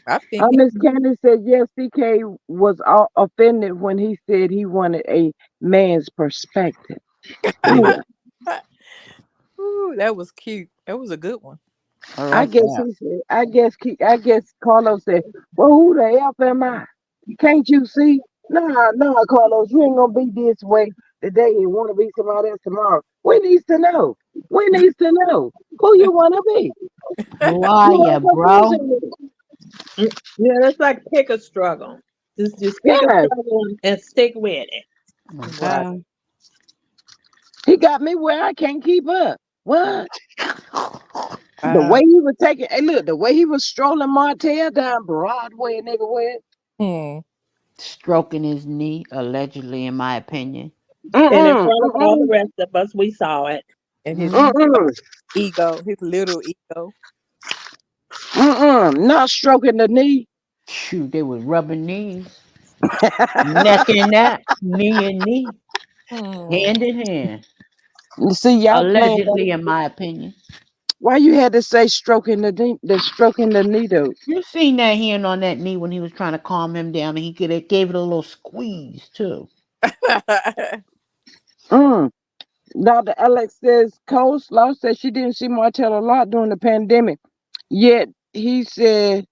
I think he, Miss Candace said yes. CK was all offended when he said he wanted a man's perspective. Mm. Ooh, ooh, that was cute. That was a good one. I I like guess that. he said. I guess Carlos said, "Well, who the f am I? Can't you see? Nah, Carlos, you ain't gonna be this way today and want to be somebody else tomorrow. We needs to know. We needs to know who you want to be. Who are You you, want to bro? confusing me. Yeah, that's like pick a struggle. Just pick a Yes. struggle and stick with it. Mm. Right. Um, he got me where I can't keep up. What? The way Wow. he was taking, hey, look, the way he was strolling Martell down Broadway and everywhere. Hmm. Stroking his knee, allegedly, in my opinion. And in Mm-mm, front of all the mm-mm, rest of us, we saw it. And his Hmm. mm-mm, ego, his little ego. mm-mm. Not stroking the knee. Shoot, they was rubbing knees, neck and neck, knee and knee, Hmm. hand in hand. You see, y'all playing that. Allegedly, in my opinion. Why you had to say stroking the knee, the stroking the knee though? You seen that hand on that knee when he was trying to calm him down, and he could have gave it a little squeeze too. Mm. Dr. Alex says Coleslaw said she didn't see Martell a lot during the pandemic. Yet he said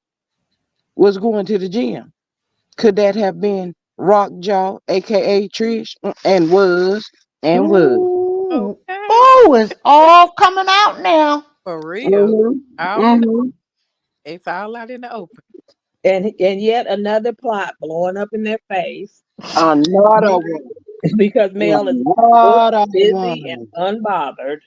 was going to the gym. Could that have been Rockjaw, aka Trish? And was. Ooh, Okay. oh, it's all coming out now. For real. Mm-hmm. All in the, Mm-hmm. it's all out in the open. And yet another plot blowing up in their face Another one. because Mel is booked, Another busy, and one. unbothered.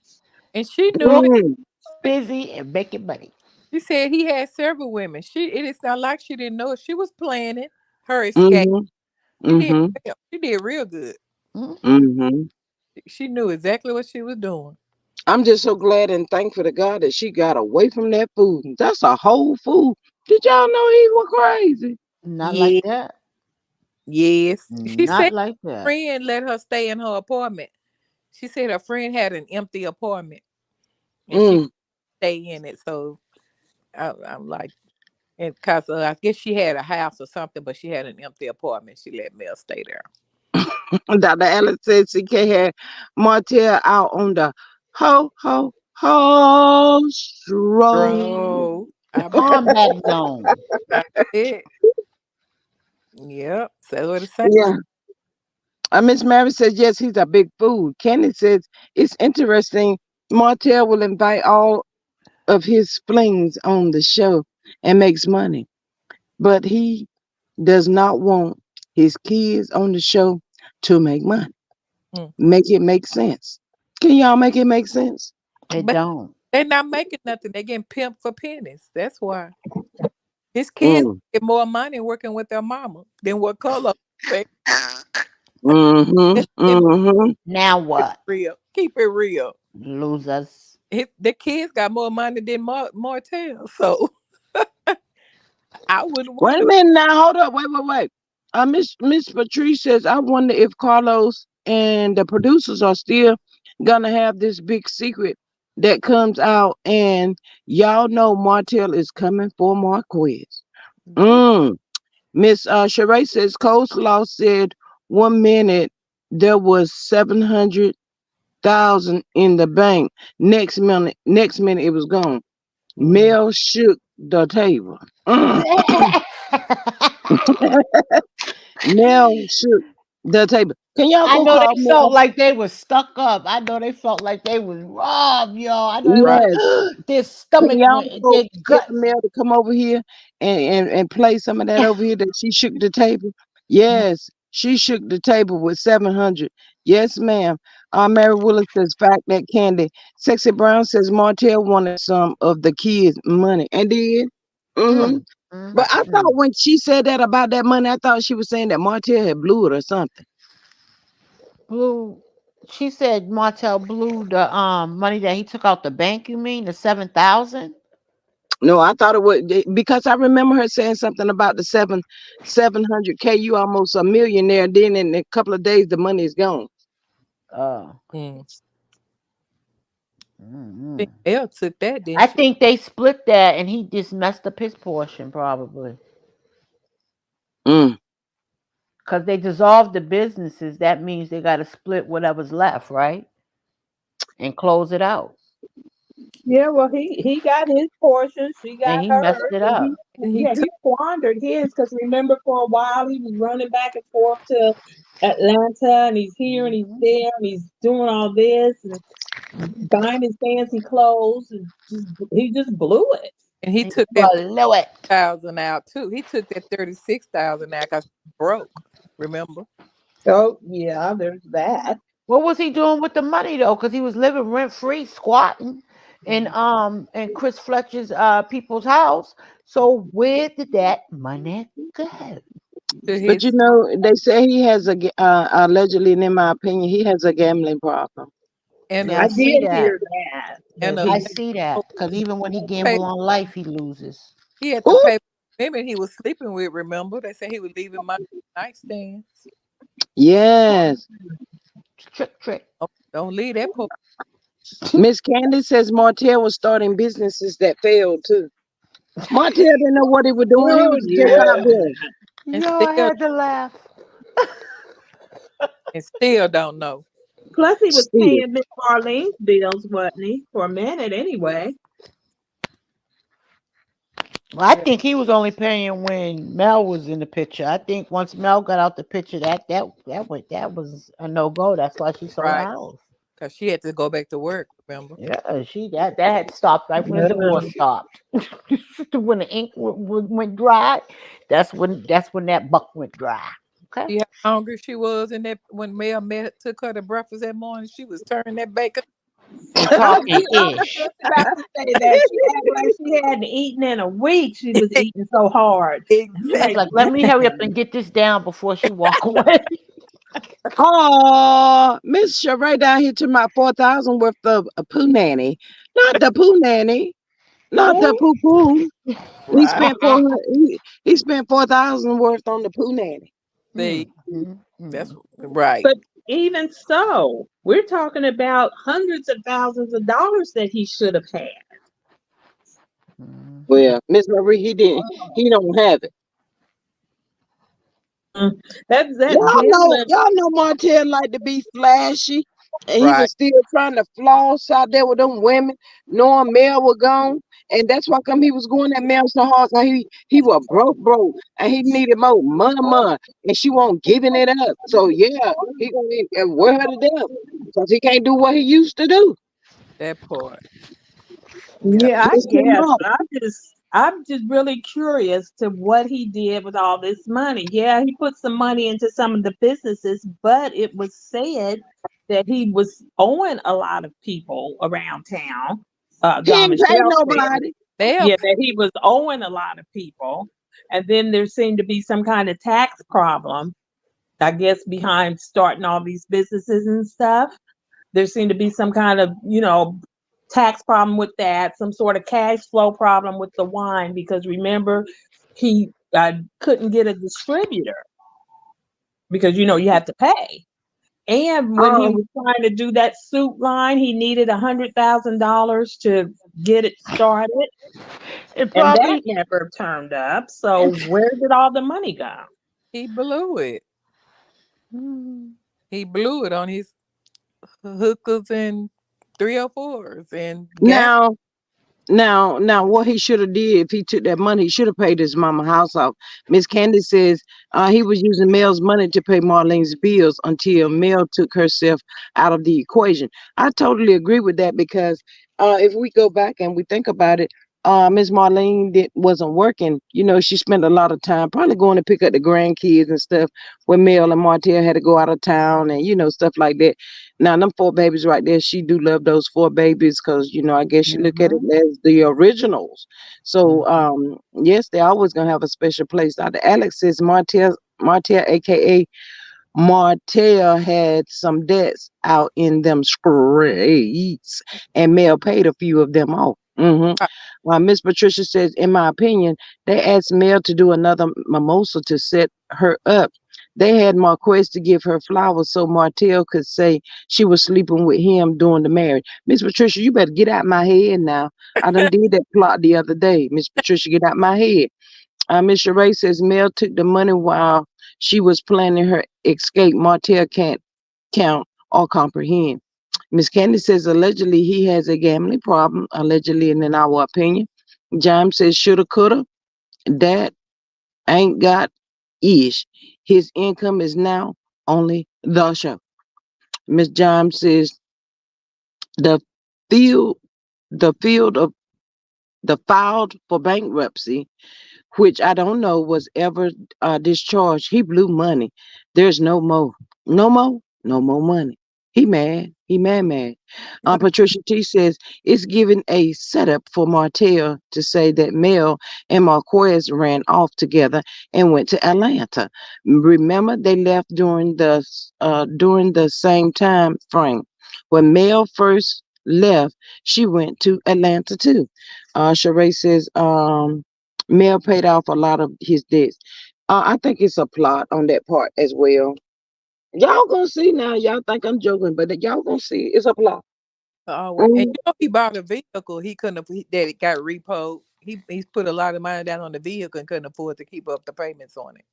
And she knew it. Mm. Busy and making money. She said he had several women. It is not like she didn't know it. She was planning her escape. Mm-hmm. She did Mm-hmm. well. She did real good. Hmm. Mm-hmm. She knew exactly what she was doing. I'm just so glad and thankful to God that she got away from that food. That's a whole food. Did y'all know he was crazy? Not like Yeah, that. yes. She said Not like her that. friend let her stay in her apartment. She said her friend had an empty apartment and she Mm. stay in it. So I'm like, and cause I guess she had a house or something, but she had an empty apartment. She let Mel stay there. Dr. Alice said CK had Martell out on the ho stroll. Bro, I bet Combat zone. that's it. Yep. So what it say? Yeah. Miss Mary says yes, he's a big fool. Candy says it's interesting. Martell will invite all of his flings on the show and makes money, but he does not want his kids on the show to make money. Mm. Make it make sense. Can y'all make it make sense? It But don't. they're not making nothing. They getting pimped for pennies. That's why his kids Mm. get more money working with their mama than what Carlos make. Mm-hmm. And Mm-hmm. Now what? real. Keep it real. Losers. The kids got more money than Martell. So I wouldn't Wait want a to. minute now. Hold up. Wait. Miss Patrice says, I wonder if Carlos and the producers are still gonna have this big secret that comes out, and y'all know Martell is coming for Marquez. They Miss Sheree says Coleslaw said 1 minute there was 700,000 in the bank. Next minute it was gone. mm. Mel shook the table. Mel shook the table. Can y'all I go know call they felt Mel? like they was stuck up. I know they felt like they was robbed, y'all. I know they was Right. Yes. like, their Can stomach y'all went, go their get gut. Mel to come over here and play some of that over here that she shook the table? Mm. Yes, she shook the table with 700. Yes, ma'am. Mary Willis says fact that candy. Sexy Brown says Martell wanted some of the kids' money and did. Mm-hmm. Mm, mm, But I thought mm. when she said that about that money, I thought she was saying that Martell had blew it or something. Blue. She said Martel blew the money that he took out the bank. You mean the 7,000? No, I thought it would because I remember her saying something about the 700K. You almost a millionaire. Then in a couple of days, the money is gone. Oh. Mm. Mm-mm. Elle took that, didn't I she? think they split that, and he just messed up his portion probably Mm. because they dissolved the businesses. That means they got to split whatever's left, right, and close it out. Yeah, well, he got his portion, she And got he messed hers, it and he up. And he yeah took. he squandered his because remember for a while he was running back and forth to Atlanta, and he's here and he's Hmm. there and he's doing all this and buying his fancy clothes and he just blew it. And he You took that below it. 30,000 out too. He took that 36,000 out because he broke. Remember? Oh, yeah, there's that. What was he doing with the money though? Because he was living rent free, squatting in Chris Fletcher's people's house. So where did that money go? To But his they say he has allegedly, and in my opinion, he has a gambling problem. and Yeah, a I I see did that. hear that, and that a I he, see that. Because even when he pay. gamble on life, he loses. He had to Ooh, pay women he was sleeping with. Remember? They said he was leaving my nightstands. yes. Trick, trick. Don't leave that poor. Miss Candy says Martell was starting businesses that failed too. Martell didn't know what he was doing. He oh, was just out yeah. there. and Yo, I still had to laugh. and still don't know. Plus, he was Still. paying Miss Marlene's bills, wasn't he? For a minute, anyway. Well, I Yeah, think he was only paying when Mel was in the picture. I think once Mel got out the picture, that was a no go. That's why she sold the right. house. Because she had to go back to work. Remember? Yeah, that had stopped right when the Yeah. divorce stopped. When the ink went dry, that's when that buck went dry. Okay, See how hungry she was in that when Mel met took her to breakfast that morning. She was turning that bacon. and talking I was ish. just about to say that. She acted like she hadn't eaten in a week. She was eating so hard. I'm She's like, like, Exactly. let me hurry up and get this down before she walk away. Oh, Miss Sheree down here to my 4,000 worth of a poo nanny. Not the poo nanny. Not the Who? poo poo. He Right. spent 400. He spent 4,000 worth on the poo nanny. Mm, See, mm, that's mm, right. but even so, we're talking about hundreds of thousands of dollars that he should have had. mhm. Well, Miss Marie, he didn't. He don't have it. Mm. That gambling. Y'all know Martell like to be flashy, and he Right. was still trying to floss out there with them women, knowing Mel was gone, and that's why come he was going at Mel so hard. So he was broke, and he needed more money, and she won't giving it up. So yeah, he gonna wear her to death because he can't do what he used to do. That part. Yeah. Yeah, I It's too guess, much. but I'm just really curious to what he did with all this money. Yeah, he put some money into some of the businesses, but it was said that he was owing a lot of people around town. He Don ain't pay Michelle said, nobody. They'll yeah, that he was owing a lot of people, and then there seemed to be some kind of tax problem, I guess, behind starting all these businesses and stuff. There seemed to be some kind of, tax problem with that, some sort of cash flow problem with the wine, because remember, he couldn't get a distributor because, you have to pay. And when he Um, was trying to do that suit line, he needed $100,000 to get it started, It and that probably never turned up. So and where did all the money go? he blew it. mm, He blew it on his hookers and 304s and gam. now Now, what he should have did if he took that money, he should have paid his mama house off. Miss Candy says he was using Mel's money to pay Marlene's bills until Mel took herself out of the equation. I totally agree with that because if we go back and we think about it, Miss Marlene wasn't working. She spent a lot of time probably going to pick up the grandkids and stuff when Mel and Martell had to go out of town and stuff like that. Now, them four babies right there, she do love those four babies because, I guess you look at it mhm, as the originals. So, mhm, yes, they always going to have a special place. Dr. Alex says Martell, a.k.a. Martell had some debts out in them streets, and Mel paid a few of them off. Right. While Miss Patricia says, in my opinion, they asked Mel to do another mimosa to set her up. They had Marquez to give her flowers so Martell could say she was sleeping with him during the marriage. Miss Patricia, you better get out my head now. I done did that plot the other day. Miss Patricia, get out my head. Miss Sheree says Mel took the money while she was planning her escape. Martell can't count or comprehend. Miss Candy says allegedly he has a gambling problem, allegedly, and in our opinion. James says shoulda, coulda. That ain't got ish. His income is now only the show. Miss James says the field, the field of the filed for bankruptcy, which I don't know was ever discharged. He blew money. There's no more, no more money. He mad. He mad, mad. Patricia T says it's giving a setup for Martell to say that Mel and Marquez ran off together and went to Atlanta. Remember, they left during the same time frame. When Mel first left, she went to Atlanta too. Sheree says, Mel paid off a lot of his debts. I think it's a plot on that part as well. Y'all gonna see now. Y'all think I'm joking, but y'all gonna see it's a plot. Always. And Mm. he bought a vehicle. He couldn't that it got repoed. He's put a lot of money down on the vehicle and couldn't afford to keep up the payments on it.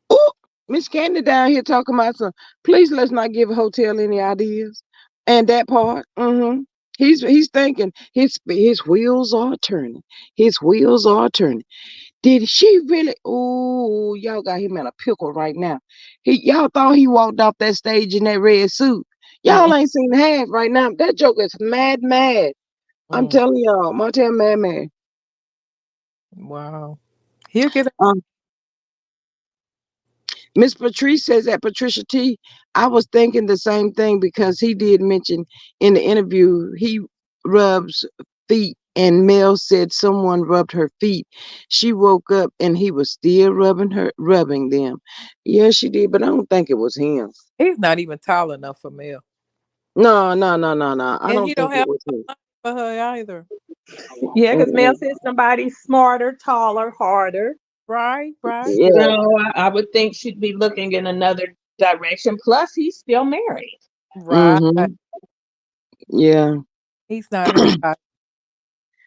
Oh, Miss Candy down here talking about some. Please let's not give a hotel any ideas. And that part, he's thinking his wheels are turning. His wheels are turning. Did she really? Oh, y'all got him in a pickle right now. Y'all thought he walked off that stage in that red suit. Y'all Mm, ain't seen half right now. That joke is mad, mad. I'm mm. telling y'all, Martell mad, mad. Wow. He'll get Um, Miss Patrice says that Patricia T. I was thinking the same thing because he did mention in the interview he rubs feet, and Mel said someone rubbed her feet. She woke up and he was still rubbing them. Yeah, she did, but I don't think it was him. he's not even tall enough for Mel. No, no, no, no, no. I And don't he don't think it have was no him. money for her either. Yeah, because Mel Mm-mm. said somebody smarter, taller, harder. Right, right, You Yeah. know, I would think she'd be looking in another direction. Plus, he's still married. right. Mm-hmm. Yeah. He's not her type.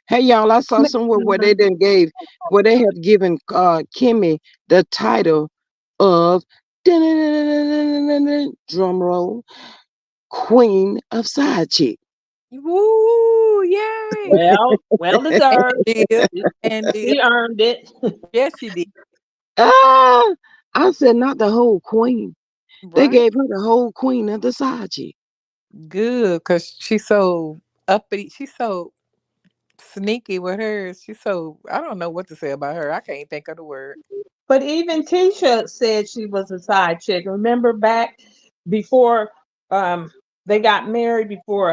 Hey y'all, I saw somewhere where they have given Kimmy the title of drum roll Queen of Side Chick. Woo, yay. Well And deserved. she did. And did. She earned it. Yes, she did. Ah, I said not the whole queen. They Right. gave her the whole queen of the side chick. Good, because she's so uppity. She's so sneaky with hers. She's so, I don't know what to say about her. I can't think of the word. But even Tisha said she was a side chick. Remember back before they got married, before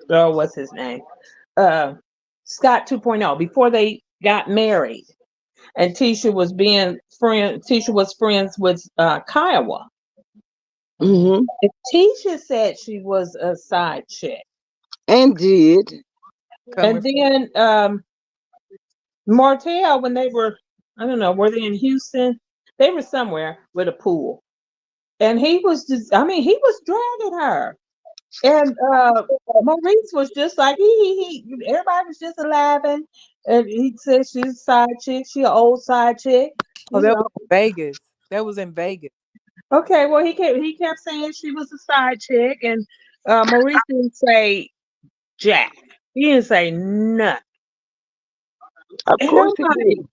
oh, what's his name? Uh Scott 2.0, before they got married. And Tisha was friends with Kiowa. Mm, Mm-hmm. And Tisha said she was a side chick. And did. coming And from, then Martell, when they were, I don't know, were they in Houston? They were somewhere with a pool. And he was just, I mean, he was dragging her. And Maurice was just like, everybody was just laughing. And he said she's a side chick, she an old side chick, oh, you that was know. in Vegas. That was in Vegas. Okay, well, he kept saying she was a side chick. And Maurice didn't say Jack. He didn't say nothing. Of And I'm course he like, did.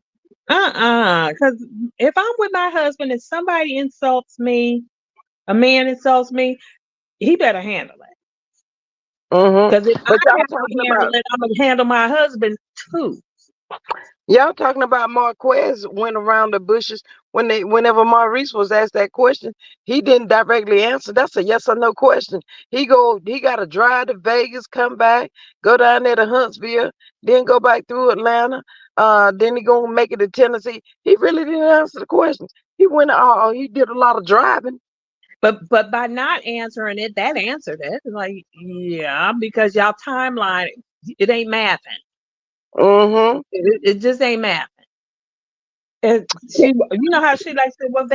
because if I'm with my husband and somebody insults me, a man insults me, he better handle it. Mm-hmm. Because if I But have to handle it, I'm gonna handle my husband too. y'all talking about Marquez went around the bushes whenever Maurice was asked that question, he didn't directly answer. That's a yes or no question. He gotta drive to Vegas, come back, go down there to Huntsville, then go back through Atlanta. Then he gonna make it to Tennessee. He really didn't answer the questions. He did a lot of driving. But by not answering it, that answered it. Like, yeah, because y'all timeline, it ain't mathing. Mm-hmm. It just ain't math. And she, you know how she like said, well,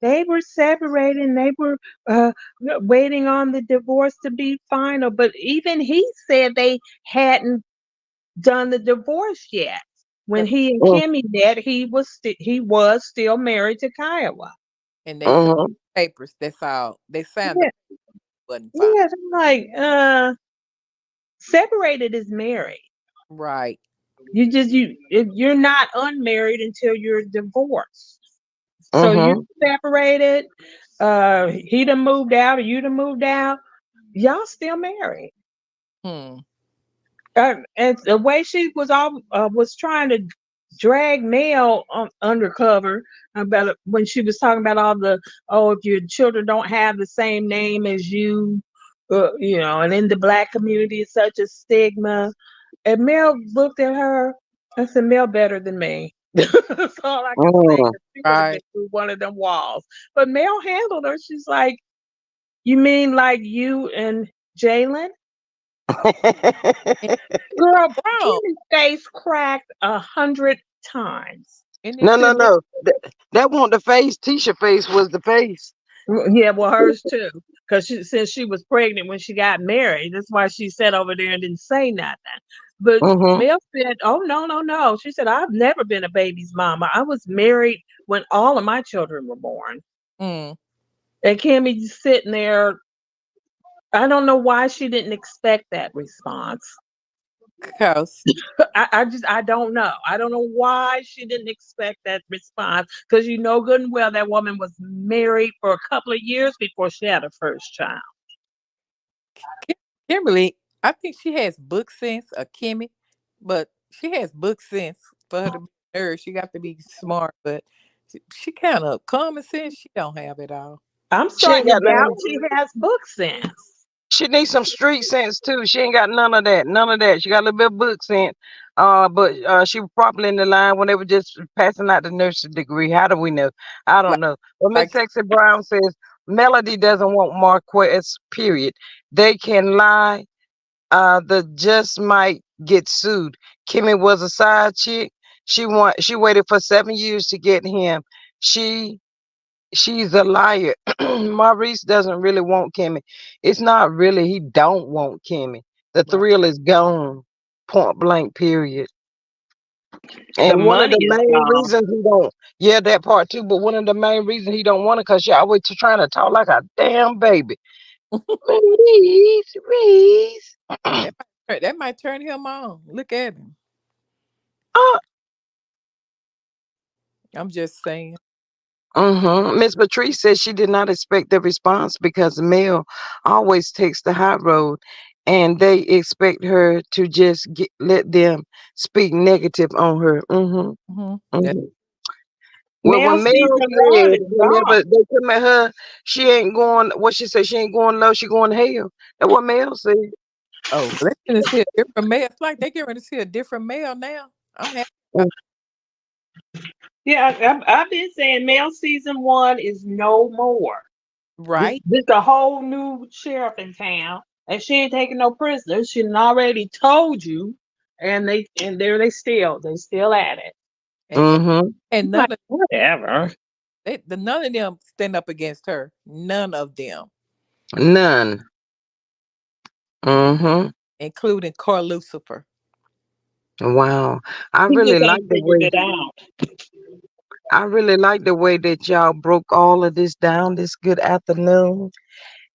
they were separated, and they were uh waiting on the divorce to be final. But even he said they hadn't done the divorce yet. When And he and Kimmy met, he was still married to Kiowa. and they signed Mm-hmm. papers. That's all. They signed the Yeah, wasn't fine. yes. I'm like, separated is married. Right. You're not unmarried until you're divorced. So you're Mm-hmm. separated. He done moved out, or you done moved out. Y'all still married. Hmm. And the way she was all was trying to drag Mel undercover about when she was talking about all the, oh, if your children don't have the same name as you, and in the black community it's such a stigma. And Mel looked at her and said, Mel better than me. That's all I can say. Mm. 'Cause she would have been Right. through one of them walls. But Mel handled her. She's like, you mean like you and Jalen? And Girl, wrong. Kimmy's face cracked 100 times. And then No, to no, let no. That wasn't the face. Tisha face was the face. Yeah, well, hers too. Because since she was pregnant when she got married, that's why she sat over there and didn't say nothing. But Mm-hmm. Mel said, oh, no, no, no. She said, I've never been a baby's mama. I was married when all of my children were born. mm, And Kimmy just sitting there. I don't know why she didn't expect that response. cause I don't know. I don't know why she didn't expect that response because you know good and well that woman was married for a couple of years before she had her first child. Ki- Kimberly, I think she has book sense, a Kimmy, but she has book sense for her to be a nurse. She got to be smart, but she kind of common sense. She don't have it all. I'm She ain't starting to got doubt none. she has book sense. She needs some street sense too. She ain't got none of that. None of that. She got a little bit of book sense. But she was probably in the line when they were just passing out the nursing degree. How do we know? I don't Like, know. But Miss like Sexy Brown says Melody doesn't want Marquez. Period. They can lie. The just might get sued. Kimmy was a side chick. She waited for 7 years to get him. She she's a liar. Maurice doesn't really want Kimmy. It's not really he don't want Kimmy. The right. thrill is gone. Point blank. Period. The And one of money the is main gone. reasons he don't, yeah, that part too. But one of the main reasons he don't want it, cause she always trying to talk like a damn baby. Reese, Reese. That might turn him on. Look at him. uh, I'm just saying. Miss Patrice says she did not expect the response because Mel always takes the high road, and they expect her to just let them speak negative on her. Hmm. That, Hmm. Well, Now when Mel season one said is gone. whenever they come at her, she ain't going. What she said, she ain't going low. She going to hell. That's what Mel said. oh, they're gonna see a different male. It's like they get ready to see a different male now. I'm happy about Yeah, I've been saying male season one is no more. right. This a whole new sheriff in town, and she ain't taking no prisoners. She done already told you, and there they still at it. And and, Mm-hmm. and I'm like, none of whatever. none of them stand up against her. None of them, None. Mm-hmm. including Car Lucifer. Wow. I He really just like ain't the figured way. it out. I really like the way that y'all broke all of this down this good afternoon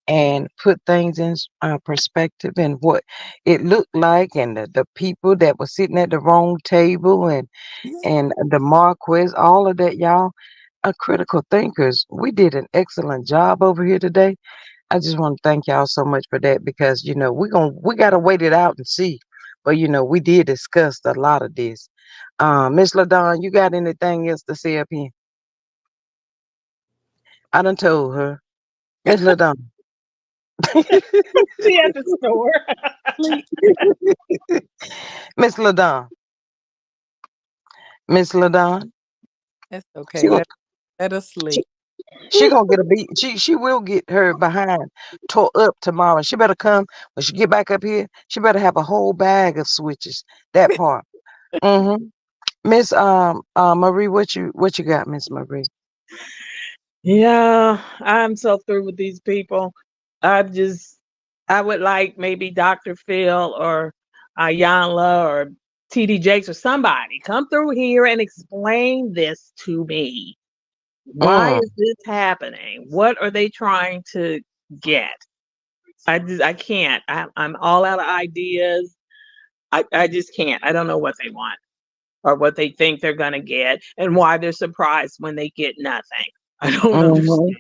and put things in perspective and what it looked like and the people that were sitting at the wrong table and the Marquis, all of that, y'all are critical thinkers. We did an excellent job over here today. I just want to thank y'all so much for that because we gotta wait it out and see. But we did discuss a lot of this. Miss LaDon, you got anything else to say up here? I done told her. Miss LaDon. She at the store. Sleep. Miss LaDon. Miss LaDon. That's She okay. gon- Let us she, sleep. she gonna get a beat. She will get her behind tore up tomorrow. She better come when she get back up here. She better have a whole bag of switches. That part. Mm-hmm. Miss Marie, what you got, Miss Marie? Yeah, I'm so through with these people. I just, I would like maybe Dr. Phil or Ayanla or TD Jakes or somebody come through here and explain this to me. Why Mm, is this happening? What are they trying to get? I can't. I'm all out of ideas. I just can't. I don't know what they want or what they think they're going to get and why they're surprised when they get nothing. I don't mm-hmm, understand.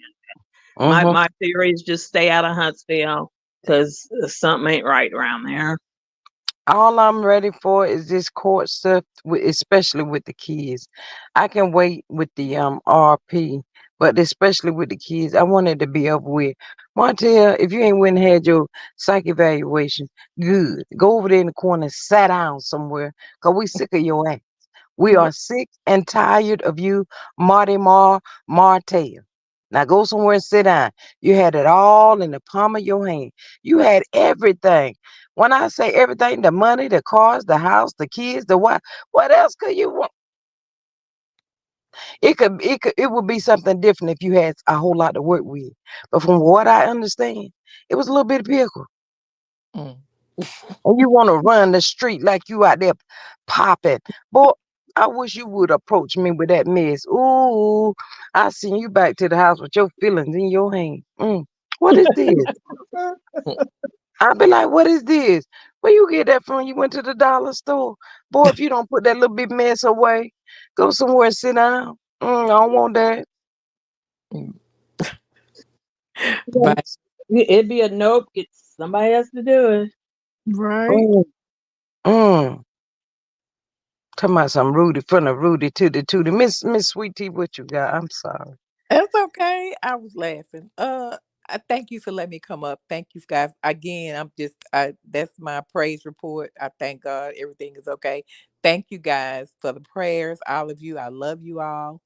My mm-hmm. my theory is just stay out of Huntsville because something ain't right around there. All I'm ready for is this court stuff, especially with the kids. I can wait with the RP, but especially with the kids, I want it to be over with. Montel, if you ain't went and had your psych evaluation, good. Go over there in the corner and sit down somewhere, cause we sick of your ass. We are sick and tired of you, Martell. Now go somewhere and sit down. You had it all in the palm of your hand. You had everything. When I say everything, the money, the cars, the house, the kids, the wife, what else could you want? It would be something different if you had a whole lot to work with. But from what I understand, it was a little bit of pickle. Mm. And you want to run the street like you out there popping. Boy, I wish you would approach me with that mess. Ooh, I send you back to the house with your feelings in your hand. What is this? I'll be like, what is this? Where you get that from? You went to the dollar store? Boy, if you don't put that little bit mess away, go somewhere and sit down. I don't want that. But It'd be a nope. Get somebody else to do it. right. Mm, mm. Talking about some Rudy from the Rudy to the Tootie. Miss Sweet Tea, what you got? I'm sorry. That's okay. I was laughing. I thank you for letting me come up. Thank you guys again. I that's my praise report. I thank God everything is okay. Thank you guys for the prayers. All of you. I love you all.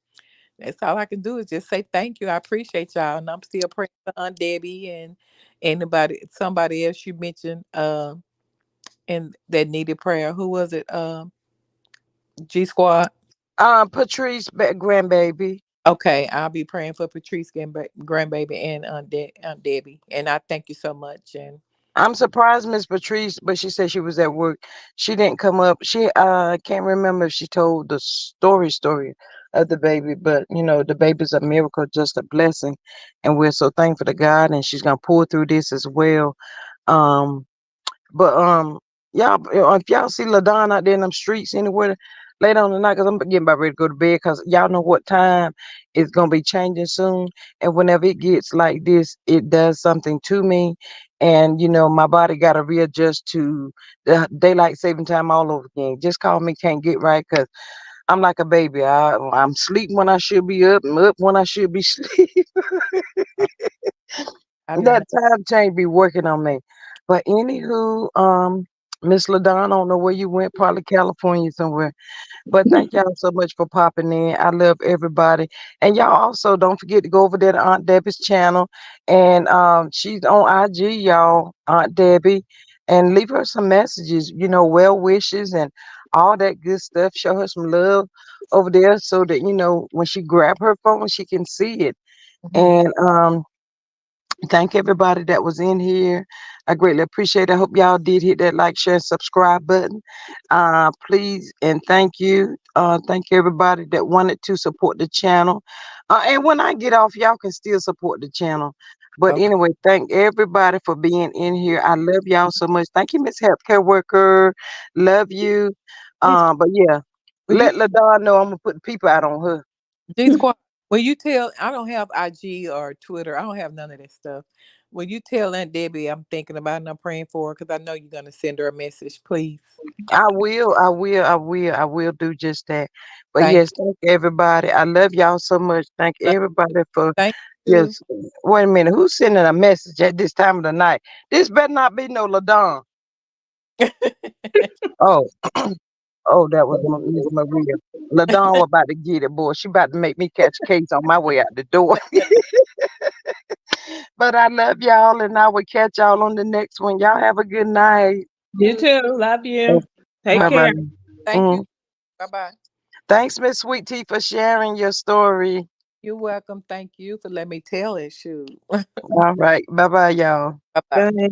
That's all I can do is just say thank you. I appreciate y'all. And I'm still praying for Aunt Debbie and anybody somebody else you mentioned and that needed prayer. Who was it? G Squad. Patrice, grandbaby. Okay, I'll be praying for Patrice grandbaby and Aunt Debbie. And I thank you so much. And I'm surprised, Miss Patrice, but she said she was at work. She didn't come up. She can't remember if she told the story of the baby, but the baby's a miracle, just a blessing, and we're so thankful to God. And she's gonna pull through this as well. Um, But y'all, if y'all see Ladon out there in them streets anywhere later on tonight, cause I'm getting about ready to go to bed, cause y'all know what time it's gonna be changing soon. And whenever it gets like this, it does something to me, and my body got to readjust to the daylight saving time all over again. Just call me can't get right, cause I'm like a baby. I'm sleeping when I should be up, and up when I should be sleep. I didn't know. That time change be working on me. But anywho, Miss LaDon, I don't know where you went, probably California somewhere. But thank y'all so much for popping in. I love everybody. And y'all also don't forget to go over there to Aunt Debbie's channel. And she's on IG, y'all, Aunt Debbie. And leave her some messages, well wishes and all that good stuff. Show her some love over there so that, when she grab her phone, she can see it. Mhm. And thank everybody that was in here. I greatly appreciate it. I hope y'all did hit that like, share, and subscribe button. Please and thank you. Thank everybody that wanted to support the channel. And when I get off, y'all can still support the channel. But Okay. anyway, thank everybody for being in here. I love y'all so much. Thank you, Miss Healthcare Worker. Love you. G But yeah, Will you let Ladon know I'm gonna put the people out on her. G Squad? Will you tell? I don't have IG or Twitter. I don't have none of that stuff. Will you tell Aunt Debbie I'm thinking about and I'm praying for her because I know you're gonna send her a message, please. I will do just that. But Thank, yes, thank everybody. I love y'all so much. Thank everybody for thank you. yes. Wait a minute, who's sending a message at this time of the night? This better not be no Ladon. Oh, oh, that was Miss Maria. Ladon was about to get it, boy. She about to make me catch a case on my way out the door. But I love y'all, and I will catch y'all on the next one. Y'all have a good night. You too. Love you. Take Bye. Bye bye. care. Thank you. Mm. Bye bye. Thanks, Miss Sweet Tea, for sharing your story. You're welcome. Thank you for letting me tell it. Shoot. All right. Bye bye, y'all. Bye bye. Bye.